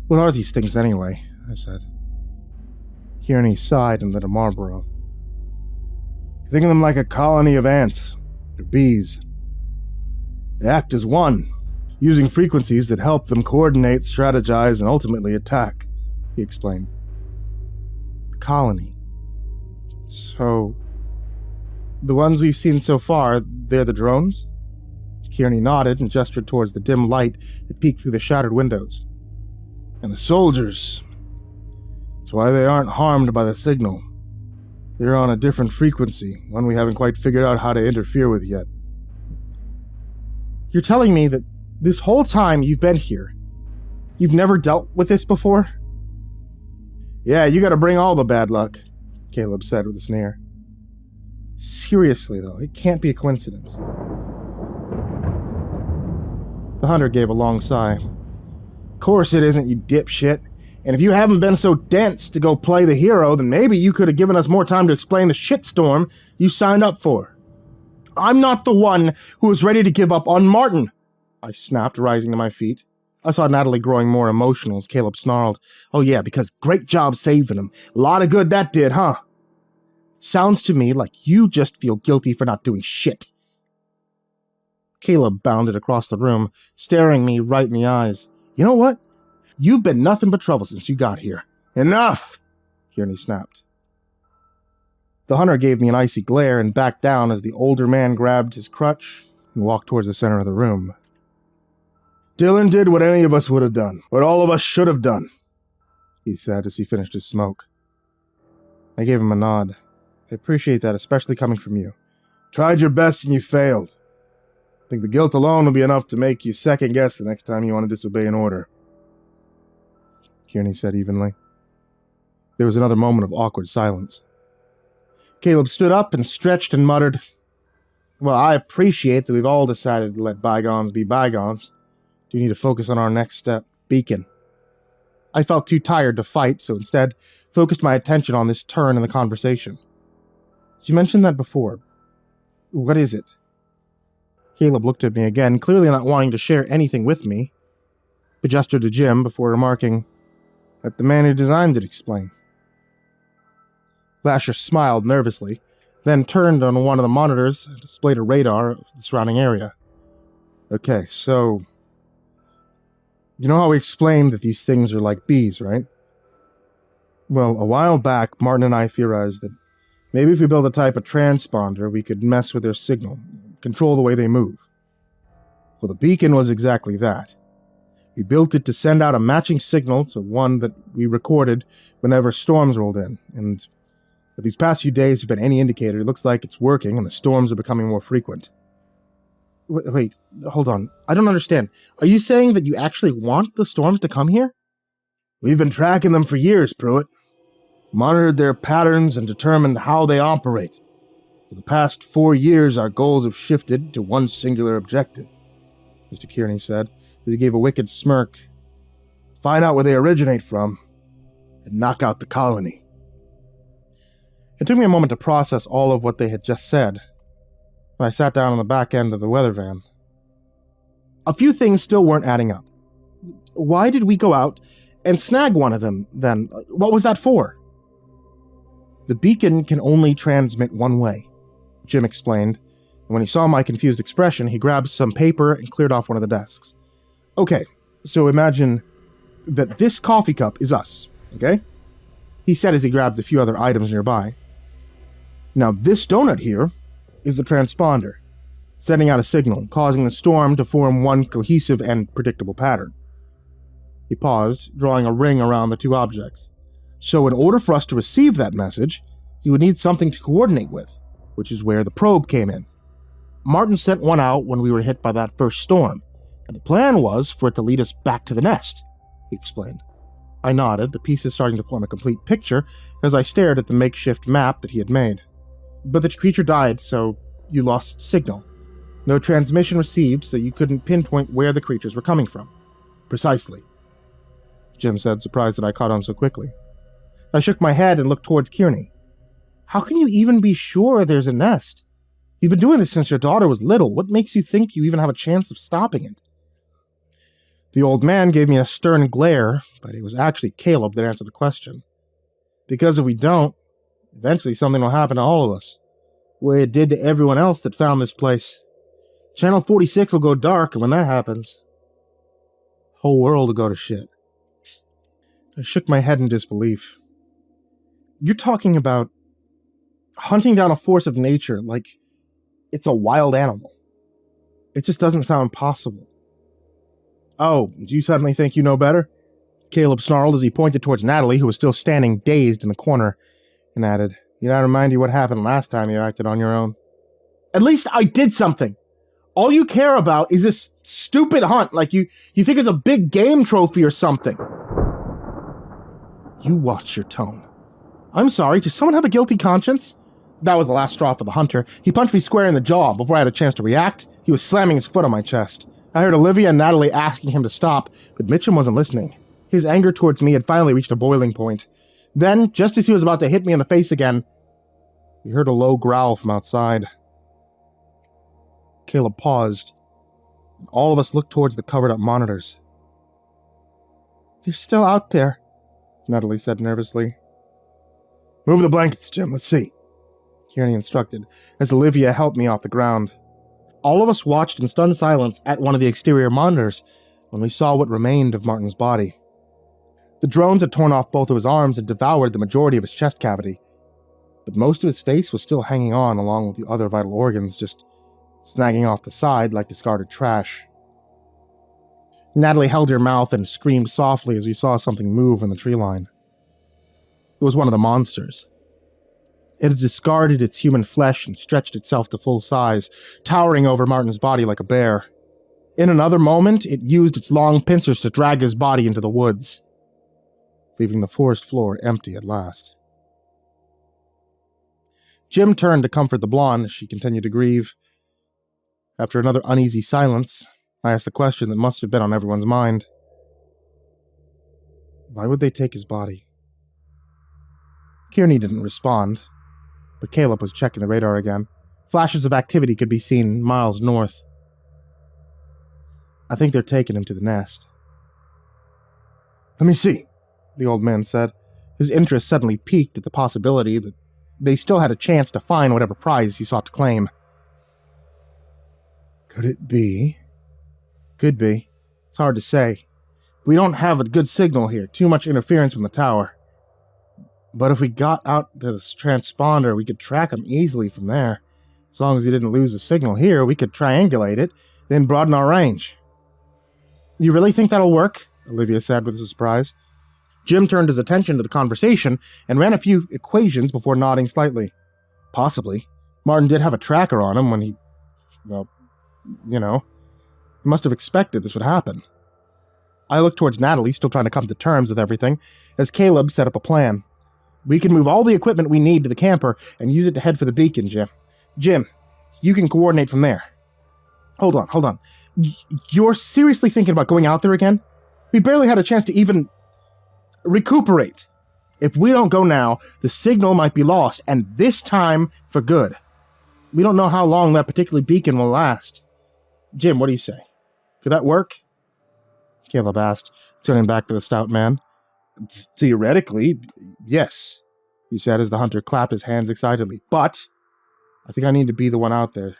What are these things anyway? I said. Kearney sighed and lit a Marlboro. Think of them like a colony of ants, or bees. They act as one, using frequencies that help them coordinate, strategize, and ultimately attack, he explained. The colony. So, the ones we've seen so far, they're the drones? Kearney nodded and gestured towards the dim light that peeked through the shattered windows. And the soldiers. That's why they aren't harmed by the signal. They're on a different frequency, one we haven't quite figured out how to interfere with yet. You're telling me that this whole time you've been here, you've never dealt with this before? Yeah, you gotta bring all the bad luck, Caleb said with a sneer. Seriously, though, it can't be a coincidence. The hunter gave a long sigh. Course it isn't, you dipshit. And if you haven't been so dense to go play the hero, then maybe you could have given us more time to explain the shitstorm you signed up for. I'm not the one who was ready to give up on Martin, I snapped, rising to my feet. I saw Natalie growing more emotional as Caleb snarled. Oh yeah, because great job saving him. A lot of good that did, huh? Sounds to me like you just feel guilty for not doing shit. Caleb bounded across the room, staring me right in the eyes. You know what? You've been nothing but trouble since you got here. Enough! Kearney snapped. The hunter gave me an icy glare and backed down as the older man grabbed his crutch and walked towards the center of the room. Dylan did what any of us would have done, what all of us should have done, he said as he finished his smoke. I gave him a nod. I appreciate that, especially coming from you. Tried your best and you failed. I think the guilt alone will be enough to make you second guess the next time you want to disobey an order, Kearney said evenly. There was another moment of awkward silence. Caleb stood up and stretched and muttered, Well, I appreciate that we've all decided to let bygones be bygones. Do we need to focus on our next step, Beacon? I felt too tired to fight, so instead focused my attention on this turn in the conversation. You mentioned that before. What is it? Caleb looked at me again, clearly not wanting to share anything with me, but gestured to Jim before remarking, "Let the man who designed it explain." Lasher smiled nervously, then turned on one of the monitors and displayed a radar of the surrounding area. "Okay, so... You know how we explained that these things are like bees, right? Well, a while back, Martin and I theorized that maybe if we build a type of transponder, we could mess with their signal, control the way they move. Well, the beacon was exactly that. We built it to send out a matching signal to one that we recorded whenever storms rolled in, and if these past few days have been any indicator, it looks like it's working and the storms are becoming more frequent." Wait, hold on. I don't understand. Are you saying that you actually want the storms to come here? "We've been tracking them for years, Pruitt. Monitored their patterns and determined how they operate. For the past 4 years, our goals have shifted to one singular objective," Mr. Kearney said, as he gave a wicked smirk. "Find out where they originate from, and knock out the colony." It took me a moment to process all of what they had just said. I sat down on the back end of the weather van. A few things still weren't adding up. Why did we go out and snag one of them, then? What was that for? "The beacon can only transmit one way," Jim explained, and when he saw my confused expression, he grabbed some paper and cleared off one of the desks. "Okay, so imagine that this coffee cup is us, okay?" He said as he grabbed a few other items nearby. "Now this donut here is the transponder, sending out a signal, causing the storm to form one cohesive and predictable pattern." He paused, drawing a ring around the two objects. "So in order for us to receive that message, you would need something to coordinate with, which is where the probe came in. Martin sent one out when we were hit by that first storm, and the plan was for it to lead us back to the nest," he explained. I nodded, the pieces starting to form a complete picture as I stared at the makeshift map that he had made. "But the creature died, so you lost signal. No transmission received, so you couldn't pinpoint where the creatures were coming from." "Precisely," Jim said, surprised that I caught on so quickly. I shook my head and looked towards Kearney. "How can you even be sure there's a nest? You've been doing this since your daughter was little. What makes you think you even have a chance of stopping it?" The old man gave me a stern glare, but it was actually Caleb that answered the question. "Because if we don't, eventually something will happen to all of us, the way it did to everyone else that found this place. Channel 46 will go dark, and when that happens, the whole world will go to shit." I shook my head in disbelief. "You're talking about hunting down a force of nature like it's a wild animal. It just doesn't sound possible." "Oh, do you suddenly think you know better?" Caleb snarled as he pointed towards Natalie, who was still standing dazed in the corner, and added, "Did I remind you what happened last time you acted on your own?" "At least I did something! All you care about is this stupid hunt, like you think it's a big game trophy or something." "You watch your tone. I'm sorry, does someone have a guilty conscience?" That was the last straw for the hunter. He punched me square in the jaw. Before I had a chance to react, he was slamming his foot on my chest. I heard Olivia and Natalie asking him to stop, but Mitchum wasn't listening. His anger towards me had finally reached a boiling point. Then, just as he was about to hit me in the face again, we heard a low growl from outside. Caleb paused, and all of us looked towards the covered-up monitors. "They're still out there," Natalie said nervously. "Move the blankets, Jim, let's see," Kearney instructed, as Olivia helped me off the ground. All of us watched in stunned silence at one of the exterior monitors when we saw what remained of Martin's body. The drones had torn off both of his arms and devoured the majority of his chest cavity, but most of his face was still hanging on along with the other vital organs, just snagging off the side like discarded trash. Natalie held her mouth and screamed softly as we saw something move in the tree line. It was one of the monsters. It had discarded its human flesh and stretched itself to full size, towering over Martin's body like a bear. In another moment, it used its long pincers to drag his body into the woods, leaving the forest floor empty at last. Jim turned to comfort the blonde as she continued to grieve. After another uneasy silence, I asked the question that must have been on everyone's mind. Why would they take his body? Kearney didn't respond, but Caleb was checking the radar again. Flashes of activity could be seen miles north. I think they're taking him to the nest. Let me see, the old man said. His interest suddenly piqued at the possibility that they still had a chance to find whatever prize he sought to claim. Could it be? Could be. It's hard to say. We don't have a good signal here, too much interference from the tower. But if we got out to this transponder, we could track him easily from there. As long as we didn't lose the signal here, we could triangulate it, then broaden our range. You really think that'll work? Olivia said with surprise. Jim turned his attention to the conversation and ran a few equations before nodding slightly. Possibly. Martin did have a tracker on him when he... well, you know. He must have expected this would happen. I looked towards Natalie, still trying to come to terms with everything, as Caleb set up a plan. We can move all the equipment we need to the camper and use it to head for the beacon, Jim. Jim, you can coordinate from there. Hold on. You're seriously thinking about going out there again? We barely had a chance to even recuperate. If we don't go now, the signal might be lost, and this time for good. We don't know how long that particular beacon will last. Jim, what do you say? Could that work? Caleb asked, turning back to the stout man. Theoretically, yes, he said as the hunter clapped his hands excitedly. But I think I need to be the one out there.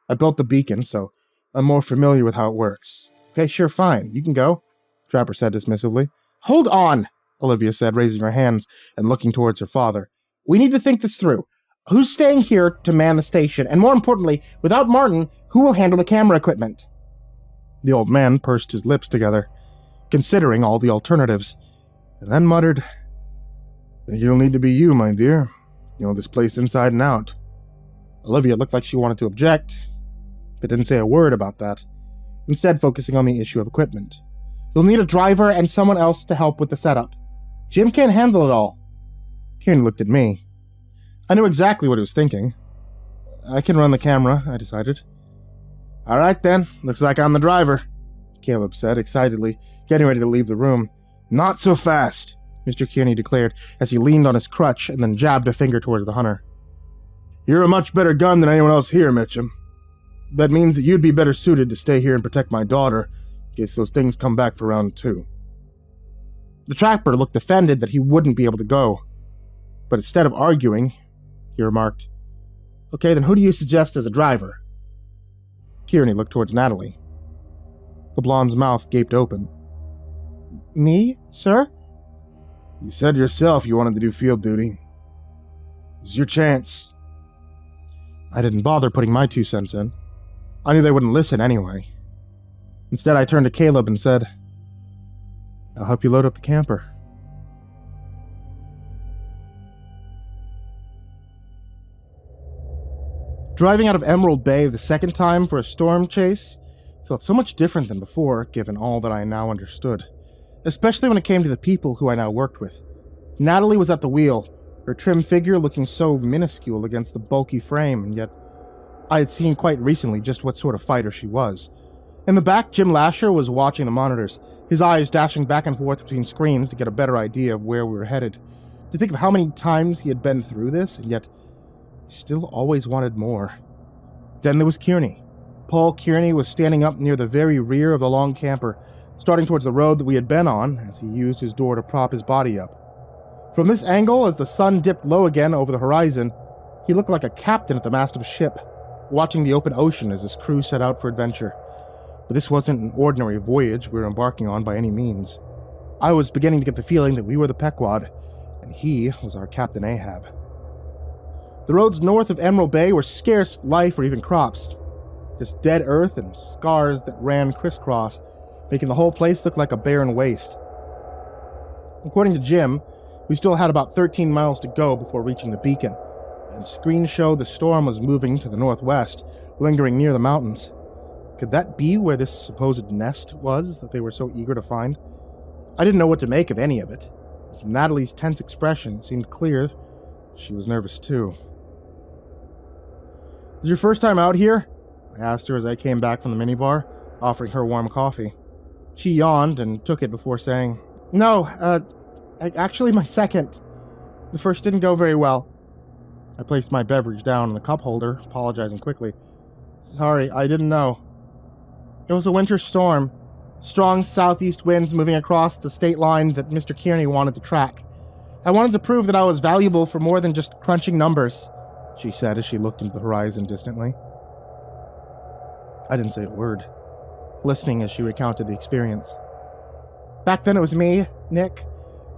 I built the beacon, so I'm more familiar with how it works. Okay, sure, fine. You can go, Trapper said dismissively. Hold on, Olivia said, raising her hands and looking towards her father. We need to think this through. Who's staying here to man the station? And more importantly, without Martin, who will handle the camera equipment? The old man pursed his lips together, considering all the alternatives, and then muttered, I think it'll need to be you, my dear. You know this place inside and out. Olivia looked like she wanted to object, but didn't say a word about that, instead focusing on the issue of equipment. You'll need a driver and someone else to help with the setup. Jim can't handle it all. Kieran looked at me. I knew exactly what he was thinking. I can run the camera, I decided. All right then, looks like I'm the driver, Caleb said excitedly, getting ready to leave the room. Not so fast, Mr. Kearney declared as he leaned on his crutch and then jabbed a finger towards the hunter. You're a much better gun than anyone else here, Mitchum. That means that you'd be better suited to stay here and protect my daughter in case those things come back for round 2. The trapper looked offended that he wouldn't be able to go, but instead of arguing, he remarked, Okay, then who do you suggest as a driver? Kearney looked towards Natalie. The blonde's mouth gaped open. Me, sir? You said yourself you wanted to do field duty. This is your chance. I didn't bother putting my 2 cents in. I knew they wouldn't listen anyway. Instead, I turned to Caleb and said, I'll help you load up the camper. Driving out of Emerald Bay the second time for a storm chase felt so much different than before, given all that I now understood, especially when it came to the people who I now worked with. Natalie was at the wheel, her trim figure looking so minuscule against the bulky frame, and yet I had seen quite recently just what sort of fighter she was. In the back, Jim Lasher was watching the monitors, his eyes dashing back and forth between screens to get a better idea of where we were headed. To think of how many times he had been through this, and yet still always wanted more. Then there was Kearney. Paul Kearney was standing up near the very rear of the long camper, starting towards the road that we had been on as he used his door to prop his body up. From this angle, as the sun dipped low again over the horizon, he looked like a captain at the mast of a ship, watching the open ocean as his crew set out for adventure. But this wasn't an ordinary voyage we were embarking on by any means. I was beginning to get the feeling that we were the Pequod, and he was our Captain Ahab. The roads north of Emerald Bay were scarce with life or even crops. Just dead earth and scars that ran crisscross, making the whole place look like a barren waste. According to Jim, we still had about 13 miles to go before reaching the beacon, and screens showed the storm was moving to the northwest, lingering near the mountains. Could that be where this supposed nest was that they were so eager to find? I didn't know what to make of any of it. From Natalie's tense expression, it seemed clear she was nervous too. Is your first time out here? I asked her as I came back from the minibar, offering her warm coffee. She yawned and took it before saying, No, actually my second. The first didn't go very well. I placed my beverage down in the cup holder, apologizing quickly. Sorry, I didn't know. It was a winter storm. Strong southeast winds moving across the state line that Mr. Kearney wanted to track. I wanted to prove that I was valuable for more than just crunching numbers, she said as she looked into the horizon distantly. I didn't say a word, listening as she recounted the experience. Back then it was me, Nick,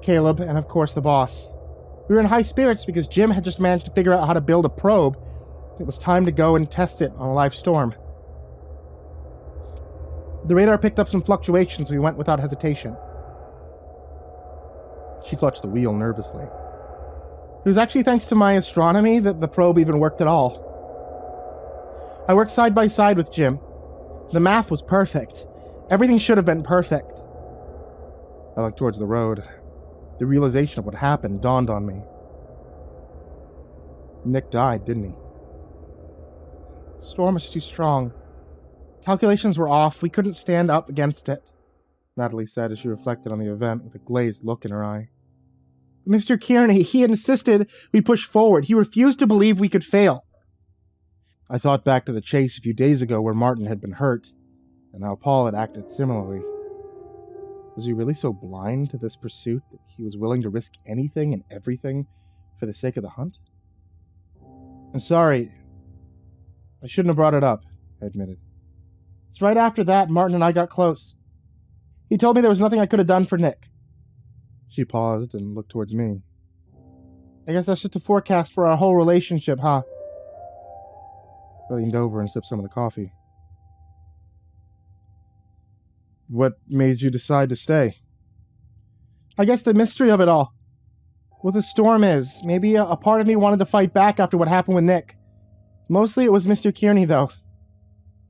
Caleb, and of course the boss. We were in high spirits because Jim had just managed to figure out how to build a probe. It was time to go and test it on a live storm. The radar picked up some fluctuations, so we went without hesitation. She clutched the wheel nervously. It was actually thanks to my astronomy that the probe even worked at all. I worked side by side with Jim. The math was perfect. Everything should have been perfect. I looked towards the road. The realization of what happened dawned on me. Nick died, didn't he? The storm was too strong. Calculations were off. We couldn't stand up against it, Natalie said as she reflected on the event with a glazed look in her eye. Mr. Kearney, he insisted we push forward. He refused to believe we could fail. I thought back to the chase a few days ago where Martin had been hurt, and how Paul had acted similarly. Was he really so blind to this pursuit that he was willing to risk anything and everything for the sake of the hunt? I'm sorry. I shouldn't have brought it up, I admitted. It's right after that Martin and I got close. He told me there was nothing I could have done for Nick. She paused and looked towards me. I guess that's just a forecast for our whole relationship, huh? I leaned over and sipped some of the coffee. What made you decide to stay? I guess the mystery of it all. What the storm is. Maybe a part of me wanted to fight back after what happened with Nick. Mostly it was Mr. Kearney, though.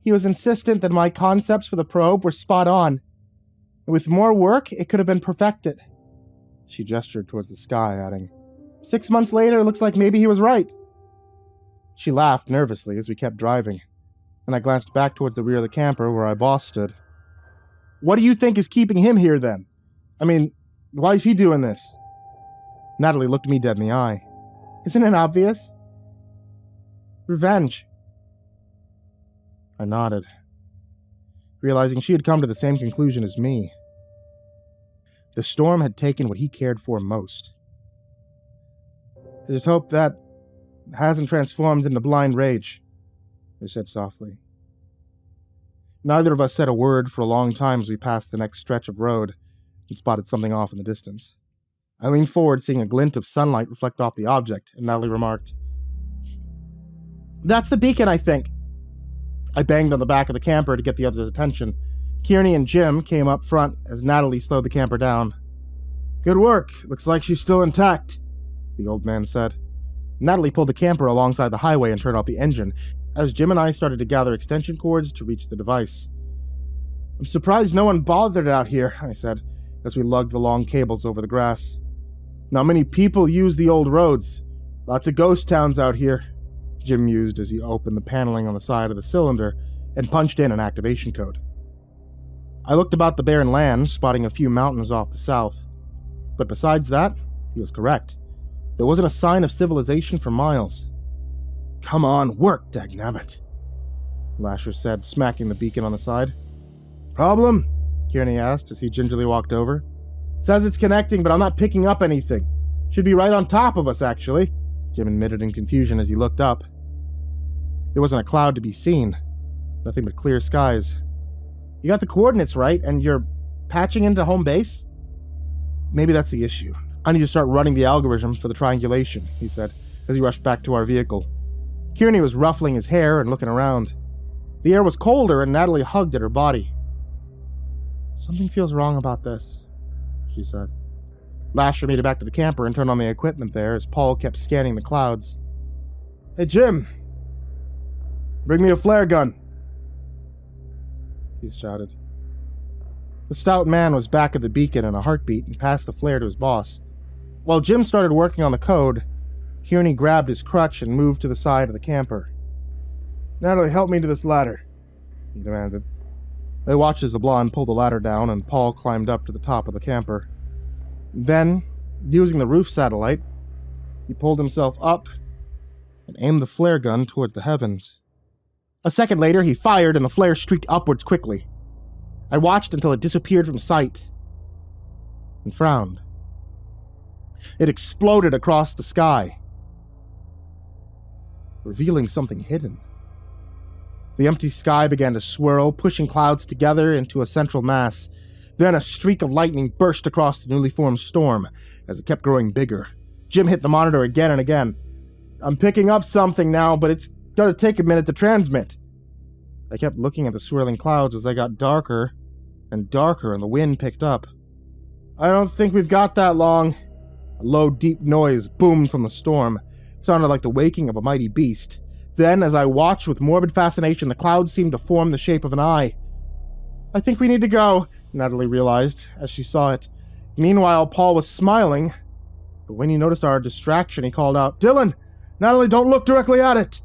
He was insistent that my concepts for the probe were spot on. With more work, it could have been perfected. She gestured towards the sky, adding, 6 months later, it looks like maybe he was right. She laughed nervously as we kept driving, and I glanced back towards the rear of the camper where our boss stood. What do you think is keeping him here, then? I mean, why is he doing this? Natalie looked me dead in the eye. Isn't it obvious? Revenge. I nodded, realizing she had come to the same conclusion as me. The storm had taken what he cared for most. I just hope that hasn't transformed into blind rage, I said softly. Neither of us said a word for a long time as we passed the next stretch of road and spotted something off in the distance. I leaned forward, seeing a glint of sunlight reflect off the object, and Natalie remarked, That's the beacon, I think. I banged on the back of the camper to get the others' attention. Kearney and Jim came up front as Natalie slowed the camper down. Good work. Looks like she's still intact, the old man said. Natalie pulled the camper alongside the highway and turned off the engine, as Jim and I started to gather extension cords to reach the device. I'm surprised no one bothered out here, I said, as we lugged the long cables over the grass. Not many people use the old roads. Lots of ghost towns out here, Jim mused as he opened the paneling on the side of the cylinder and punched in an activation code. I looked about the barren land, spotting a few mountains off the south. But besides that, he was correct. There wasn't a sign of civilization for miles. Come on, work, dagnabbit, Lasher said, smacking the beacon on the side. Problem? Kearney asked as he gingerly walked over. Says it's connecting, but I'm not picking up anything. Should be right on top of us, actually, Jim admitted in confusion as he looked up. There wasn't a cloud to be seen. Nothing but clear skies. You got the coordinates right, and you're patching into home base? Maybe that's the issue. I need to start running the algorithm for the triangulation, he said, as he rushed back to our vehicle. Kearney was ruffling his hair and looking around. The air was colder, and Natalie hugged at her body. Something feels wrong about this, she said. Lasher made it back to the camper and turned on the equipment there as Paul kept scanning the clouds. Hey, Jim! Bring me a flare gun, he shouted. The stout man was back at the beacon in a heartbeat and passed the flare to his boss. While Jim started working on the code, Kearney grabbed his crutch and moved to the side of the camper. Natalie, help me to this ladder, he demanded. They watched as the blonde pulled the ladder down and Paul climbed up to the top of the camper. Then, using the roof satellite, he pulled himself up and aimed the flare gun towards the heavens. A second later, he fired and the flare streaked upwards quickly. I watched until it disappeared from sight, and frowned. It exploded across the sky, revealing something hidden. The empty sky began to swirl, pushing clouds together into a central mass. Then a streak of lightning burst across the newly formed storm as it kept growing bigger. Jim hit the monitor again and again. "I'm picking up something now, but it's gonna take a minute to transmit." I kept looking at the swirling clouds as they got darker and darker and the wind picked up. "I don't think we've got that long." A low, deep noise boomed from the storm. It sounded like the waking of a mighty beast. Then, as I watched with morbid fascination, the clouds seemed to form the shape of an eye. "I think we need to go," Natalie realized as she saw it. Meanwhile, Paul was smiling, but when he noticed our distraction, he called out, "Dylan! Natalie, don't look directly at it!"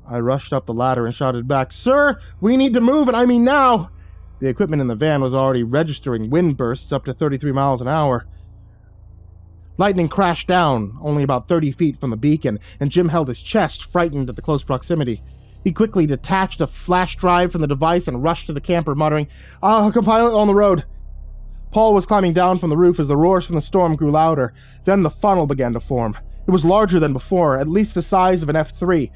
I rushed up the ladder and shouted back, "Sir, we need to move, and I mean now!" The equipment in the van was already registering wind bursts up to 33 miles an hour. Lightning crashed down, only about 30 feet from the beacon, and Jim held his chest, frightened at the close proximity. He quickly detached a flash drive from the device and rushed to the camper, muttering, "I'll compile it on the road." Paul was climbing down from the roof as the roars from the storm grew louder. Then the funnel began to form. It was larger than before, at least the size of an F3.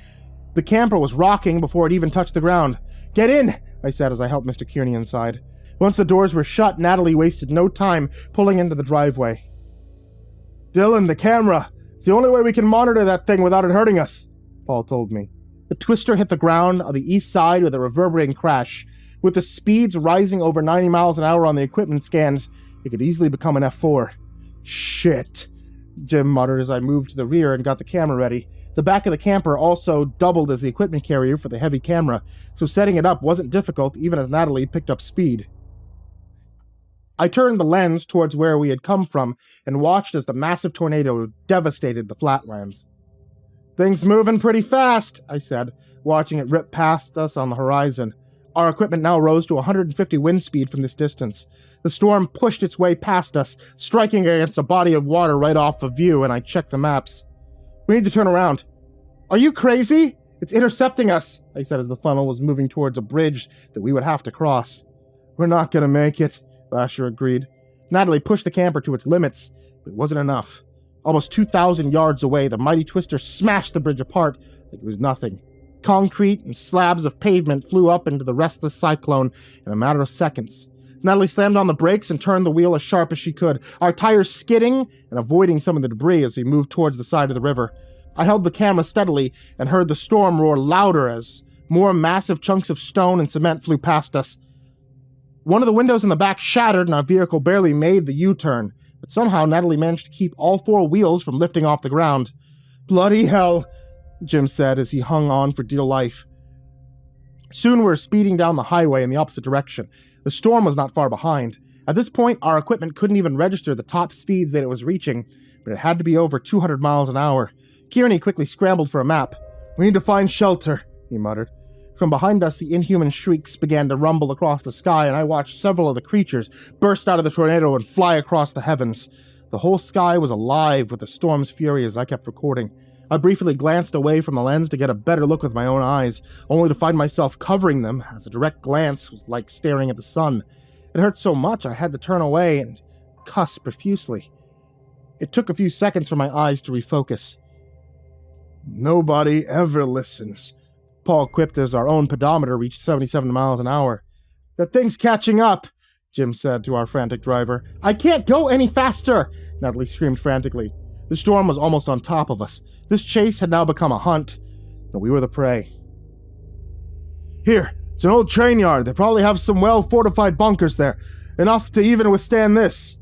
The camper was rocking before it even touched the ground. "Get in," I said as I helped Mr. Kearney inside. Once the doors were shut, Natalie wasted no time pulling into the driveway. "Dylan, the camera. It's the only way we can monitor that thing without it hurting us," Paul told me. The twister hit the ground on the east side with a reverberating crash. With the speeds rising over 90 miles an hour on the equipment scans, it could easily become an F4. "Shit," Jim muttered as I moved to the rear and got the camera ready. The back of the camper also doubled as the equipment carrier for the heavy camera, so setting it up wasn't difficult even as Natalie picked up speed. I turned the lens towards where we had come from and watched as the massive tornado devastated the flatlands. "Things moving pretty fast," I said, watching it rip past us on the horizon. Our equipment now rose to 150 wind speed from this distance. The storm pushed its way past us, striking against a body of water right off of view, and I checked the maps. "We need to turn around." "Are you crazy? It's intercepting us," I said as the funnel was moving towards a bridge that we would have to cross. "We're not gonna make it," Lasher agreed. Natalie pushed the camper to its limits, but it wasn't enough. Almost 2,000 yards away, the mighty twister smashed the bridge apart like it was nothing. Concrete and slabs of pavement flew up into the restless cyclone in a matter of seconds. Natalie slammed on the brakes and turned the wheel as sharp as she could, our tires skidding and avoiding some of the debris as we moved towards the side of the river. I held the camera steadily and heard the storm roar louder as more massive chunks of stone and cement flew past us. One of the windows in the back shattered and our vehicle barely made the U-turn, but somehow Natalie managed to keep all four wheels from lifting off the ground. "Bloody hell," Jim said as he hung on for dear life. Soon we were speeding down the highway in the opposite direction. The storm was not far behind. At this point, our equipment couldn't even register the top speeds that it was reaching, but it had to be over 200 miles an hour. Kearney quickly scrambled for a map. "We need to find shelter," he muttered. From behind us, the inhuman shrieks began to rumble across the sky, and I watched several of the creatures burst out of the tornado and fly across the heavens. The whole sky was alive with the storm's fury as I kept recording. I briefly glanced away from the lens to get a better look with my own eyes, only to find myself covering them, as a direct glance was like staring at the sun. It hurt so much I had to turn away and cuss profusely. It took a few seconds for my eyes to refocus. "Nobody ever listens," Paul quipped as our own pedometer reached 77 miles an hour. "That thing's catching up," Jim said to our frantic driver. "I can't go any faster," Natalie screamed frantically. The storm was almost on top of us. This chase had now become a hunt, and we were the prey. "Here, it's an old train yard. They probably have some well-fortified bunkers there, enough to even withstand this,"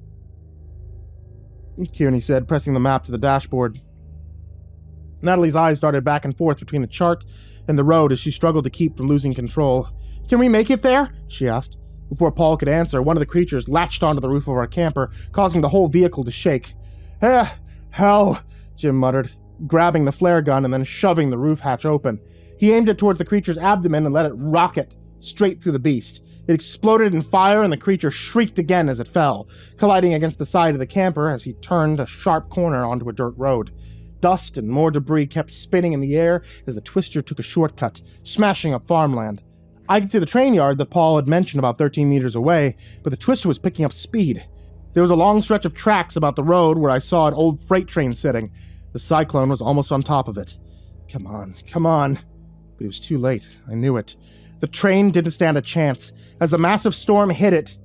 Kearney said, pressing the map to the dashboard. Natalie's eyes darted back and forth between the chart and the road as she struggled to keep from losing control. "Can we make it there?" she asked. Before Paul could answer, one of the creatures latched onto the roof of our camper, causing the whole vehicle to shake. Hell," Jim muttered, grabbing the flare gun and then shoving the roof hatch open. He aimed it towards the creature's abdomen and let it rocket straight through the beast. It exploded in fire and the creature shrieked again as it fell, colliding against the side of the camper as he turned a sharp corner onto a dirt road. Dust and more debris kept spinning in the air as the twister took a shortcut, smashing up farmland. I could see the train yard that Paul had mentioned about 13 meters away, but the twister was picking up speed. There was a long stretch of tracks about the road where I saw an old freight train sitting. The cyclone was almost on top of it. Come on, come on. But it was too late. I knew it. The train didn't stand a chance. As the massive storm hit it,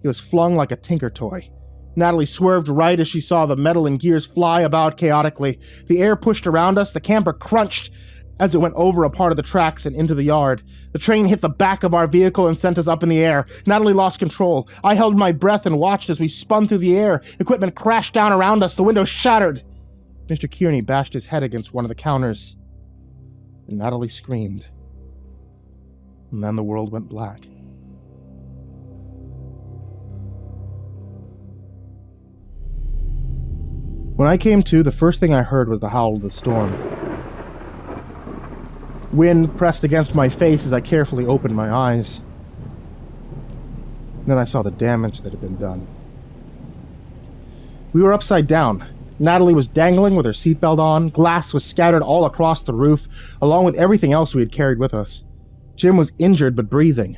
it was flung like a tinker toy. Natalie swerved right as she saw the metal and gears fly about chaotically. The air pushed around us. The camper crunched as it went over a part of the tracks and into the yard. The train hit the back of our vehicle and sent us up in the air. Natalie lost control. I held my breath and watched as we spun through the air. Equipment crashed down around us. The window shattered. Mr. Kearney bashed his head against one of the counters. And Natalie screamed. And then the world went black. When I came to, the first thing I heard was the howl of the storm. Wind pressed against my face as I carefully opened my eyes. Then I saw the damage that had been done. We were upside down. Natalie was dangling with her seatbelt on. Glass was scattered all across the roof, along with everything else we had carried with us. Jim was injured but breathing,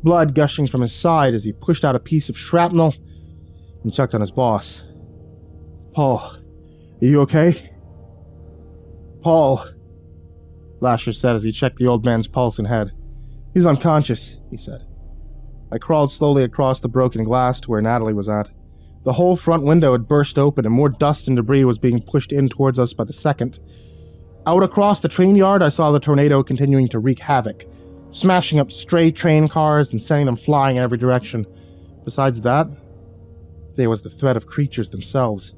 blood gushing from his side as he pushed out a piece of shrapnel and checked on his boss. "Paul, are you okay?" "Paul," Lasher said as he checked the old man's pulse and head. "He's unconscious," he said. I crawled slowly across the broken glass to where Natalie was at. The whole front window had burst open and more dust and debris was being pushed in towards us by the second. Out across the train yard, I saw the tornado continuing to wreak havoc, smashing up stray train cars and sending them flying in every direction. Besides that, there was the threat of creatures themselves.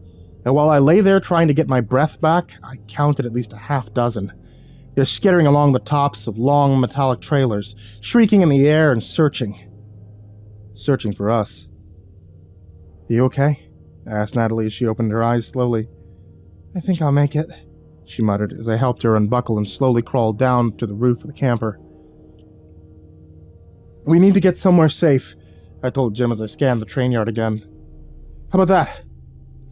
And while I lay there trying to get my breath back, I counted at least a half dozen. They're skittering along the tops of long metallic trailers, shrieking in the air and searching. Searching for us. "Are you okay?" asked Natalie as she opened her eyes slowly. "I think I'll make it," she muttered as I helped her unbuckle and slowly crawled down to the roof of the camper. "We need to get somewhere safe," I told Jim as I scanned the train yard again. "How about that?"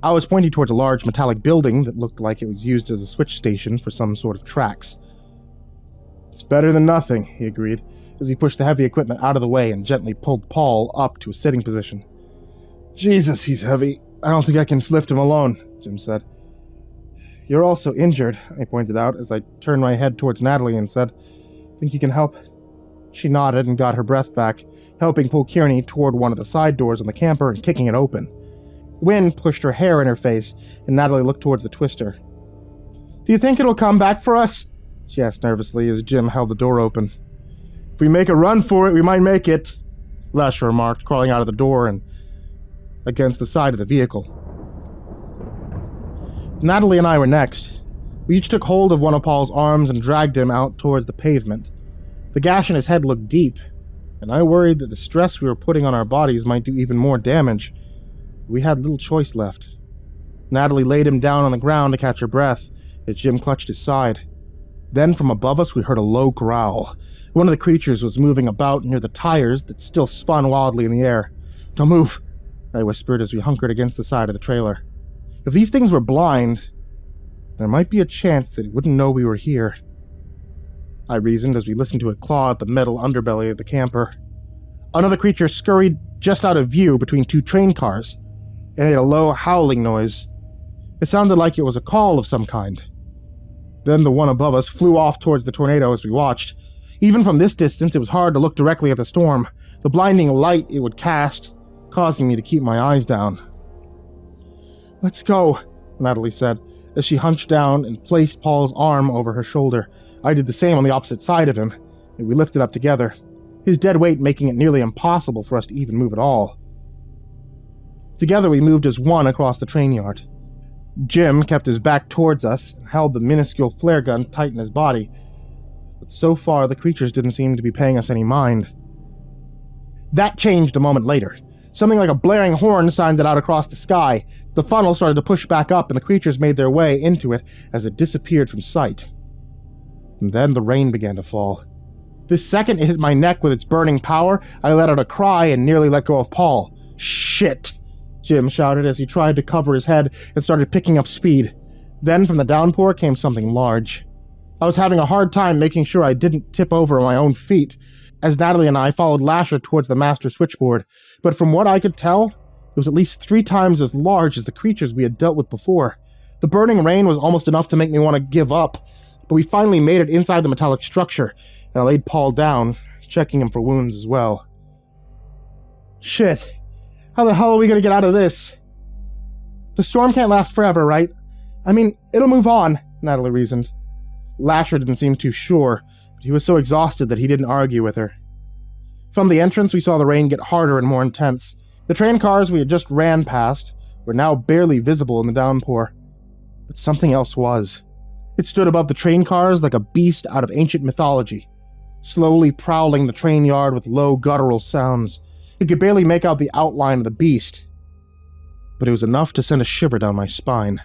I was pointing towards a large metallic building that looked like it was used as a switch station for some sort of tracks. "It's better than nothing," he agreed, as he pushed the heavy equipment out of the way and gently pulled Paul up to a sitting position. "Jesus, he's heavy. I don't think I can lift him alone," Jim said. "You're also injured," I pointed out as I turned my head towards Natalie and said, "Think you can help?" She nodded and got her breath back, helping pull Kearney toward one of the side doors on the camper and kicking it open. Wind pushed her hair in her face, and Natalie looked towards the twister. "Do you think it'll come back for us?" she asked nervously as Jim held the door open. "If we make a run for it, we might make it," Lasher remarked, crawling out of the door and against the side of the vehicle. Natalie and I were next. We each took hold of one of Paul's arms and dragged him out towards the pavement. The gash in his head looked deep, and I worried that the stress we were putting on our bodies might do even more damage. We had little choice left. Natalie laid him down on the ground to catch her breath as Jim clutched his side. Then from above us we heard a low growl. One of the creatures was moving about near the tires that still spun wildly in the air. "Don't move," I whispered as we hunkered against the side of the trailer. If these things were blind, there might be a chance that it wouldn't know we were here. I reasoned as we listened to it claw at the metal underbelly of the camper. Another creature scurried just out of view between two train cars. It made a low howling noise. It sounded like it was a call of some kind. Then the one above us flew off towards the tornado as we watched. Even from this distance, it was hard to look directly at the storm, the blinding light it would cast, causing me to keep my eyes down. "Let's go," Natalie said, as she hunched down and placed Paul's arm over her shoulder. I did the same on the opposite side of him, and we lifted up together, his dead weight making it nearly impossible for us to even move at all. Together we moved as one across the train yard. Jim kept his back towards us and held the minuscule flare gun tight in his body, but so far the creatures didn't seem to be paying us any mind. That changed a moment later. Something like a blaring horn sounded out across the sky. The funnel started to push back up and the creatures made their way into it as it disappeared from sight. And then the rain began to fall. The second it hit my neck with its burning power, I let out a cry and nearly let go of Paul. "Shit!" Jim shouted as he tried to cover his head and started picking up speed. Then from the downpour came something large. I was having a hard time making sure I didn't tip over on my own feet, as Natalie and I followed Lasher towards the master switchboard, but from what I could tell, it was at least 3 times as large as the creatures we had dealt with before. The burning rain was almost enough to make me want to give up, but we finally made it inside the metallic structure, and I laid Paul down, checking him for wounds as well. Shit. How the hell are we gonna get out of this? The storm can't last forever, right? I mean, it'll move on, Natalie reasoned. Lasher didn't seem too sure, but he was so exhausted that he didn't argue with her. From the entrance, we saw the rain get harder and more intense. The train cars we had just ran past were now barely visible in the downpour. But something else was. It stood above the train cars like a beast out of ancient mythology, slowly prowling the train yard with low guttural sounds. You could barely make out the outline of the beast, but it was enough to send a shiver down my spine.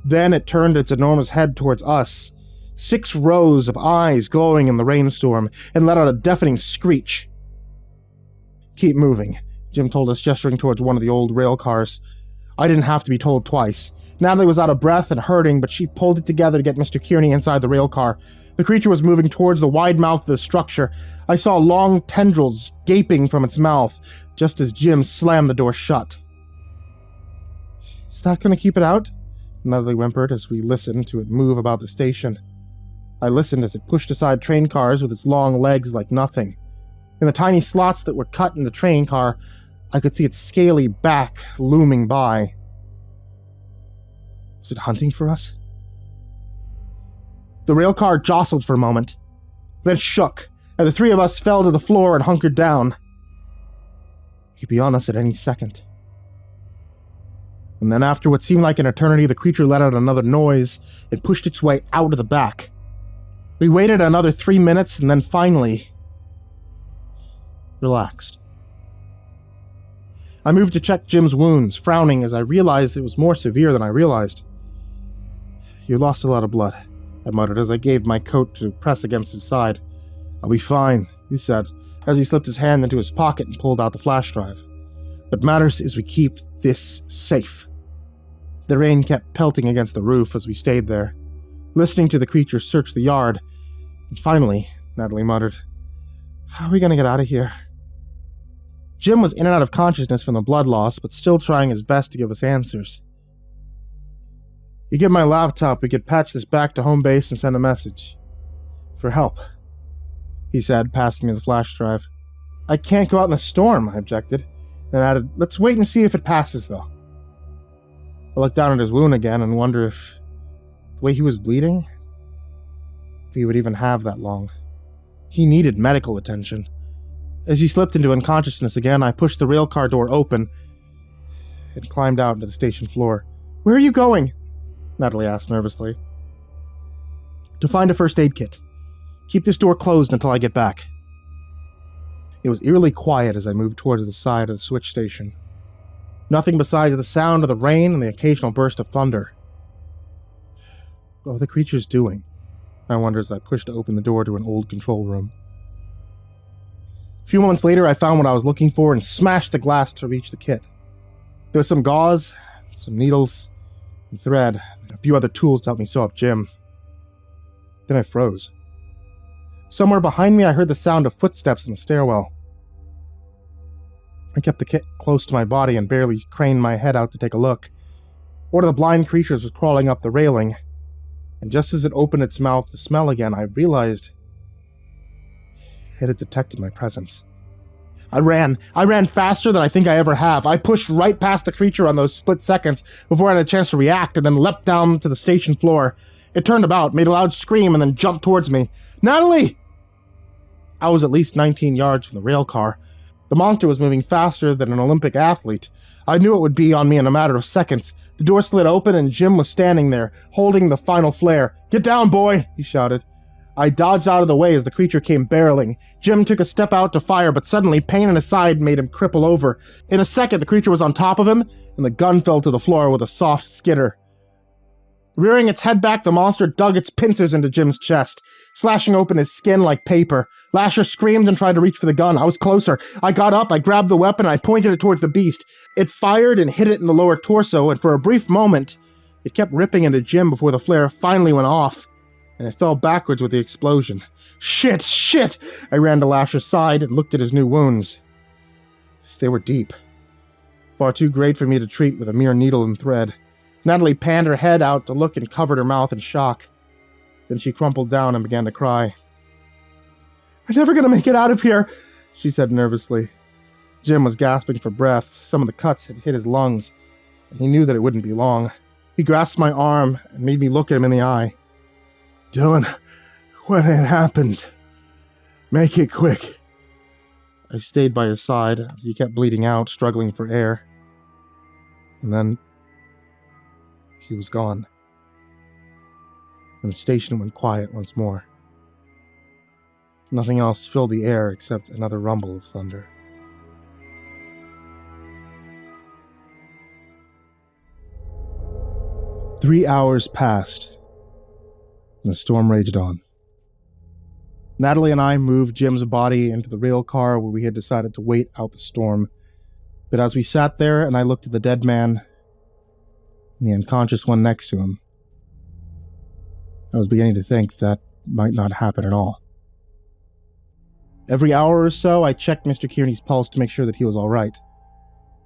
Then it turned its enormous head towards us, 6 rows of eyes glowing in the rainstorm, and let out a deafening screech. Keep moving, Jim told us, gesturing towards one of the old rail cars. I didn't have to be told twice. Natalie was out of breath and hurting, but she pulled it together to get Mr. Kearney inside the rail car. The creature was moving towards the wide mouth of the structure. I saw long tendrils gaping from its mouth, just as Jim slammed the door shut. Is that going to keep it out? Natalie whimpered as we listened to it move about the station. I listened as it pushed aside train cars with its long legs like nothing. In the tiny slots that were cut in the train car, I could see its scaly back looming by. Was it hunting for us? The rail car jostled for a moment, then shook, and the 3 of us fell to the floor and hunkered down. It could be on us at any second. And then after what seemed like an eternity, the creature let out another noise and pushed its way out of the back. We waited another 3 minutes and then finally relaxed. I moved to check Jim's wounds, frowning as I realized it was more severe than I realized. You lost a lot of blood, I muttered as I gave my coat to press against his side. I'll be fine, he said, as he slipped his hand into his pocket and pulled out the flash drive. What matters is we keep this safe. The rain kept pelting against the roof as we stayed there, listening to the creature search the yard. And finally, Natalie muttered, How are we going to get out of here? Jim was in and out of consciousness from the blood loss, but still trying his best to give us answers. You get my laptop, we could patch this back to home base and send a message. For help, he said, passing me the flash drive. I can't go out in the storm, I objected, and added, Let's wait and see if it passes, though. I looked down at his wound again and wondered if the way he was bleeding, if he would even have that long. He needed medical attention. As he slipped into unconsciousness again, I pushed the railcar door open and climbed out into the station floor. Where are you going? Natalie asked nervously. To find a first aid kit. Keep this door closed until I get back. It was eerily quiet as I moved towards the side of the switch station. Nothing besides the sound of the rain and the occasional burst of thunder. What were the creatures doing? I wondered as I pushed open the door to an old control room. A few moments later, I found what I was looking for and smashed the glass to reach the kit. There was some gauze, some needles, and thread, and a few other tools to help me sew up Jim. Then I froze. Somewhere behind me, I heard the sound of footsteps in the stairwell. I kept the kit close to my body and barely craned my head out to take a look. One of the blind creatures was crawling up the railing, and just as it opened its mouth to smell again, I realized it had detected my presence. I ran faster than I think I ever have. I pushed right past the creature on those split seconds before I had a chance to react, and then leapt down to the station floor. It turned about, made a loud scream, and then jumped towards me. Natalie! I was at least 19 yards from the rail car. The monster was moving faster than an Olympic athlete. I knew it would be on me in a matter of seconds. The door slid open and Jim was standing there, holding the final flare. Get down, boy, he shouted. I dodged out of the way as the creature came barreling. Jim took a step out to fire, but suddenly pain in his side made him cripple over. In a second, the creature was on top of him, and the gun fell to the floor with a soft skitter. Rearing its head back, the monster dug its pincers into Jim's chest, slashing open his skin like paper. Lasher screamed and tried to reach for the gun. I was closer. I got up, I grabbed the weapon, and I pointed it towards the beast. It fired and hit it in the lower torso, and for a brief moment, It kept ripping into Jim before the flare finally went off, and it fell backwards with the explosion. Shit! I ran to Lasher's side and looked at his new wounds. They were deep. Far too great for me to treat with a mere needle and thread. Natalie panned her head out to look and covered her mouth in shock. Then she crumpled down and began to cry. "We're never gonna make it out of here," she said nervously. Jim was gasping for breath. Some of the cuts had hit his lungs, and he knew that it wouldn't be long. He grasped my arm and made me look at him in the eye. "Dylan, when it happens, make it quick." I stayed by his side as he kept bleeding out, struggling for air. And then he was gone. And the station went quiet once more. Nothing else filled the air except another rumble of thunder. "3 hours passed, and the storm raged on. Natalie and I moved Jim's body into the rail car where we had decided to wait out the storm. But as we sat there and I looked at the dead man and the unconscious one next to him, I was beginning to think that might not happen at all. Every hour or so, I checked Mr. Kearney's pulse to make sure that he was all right.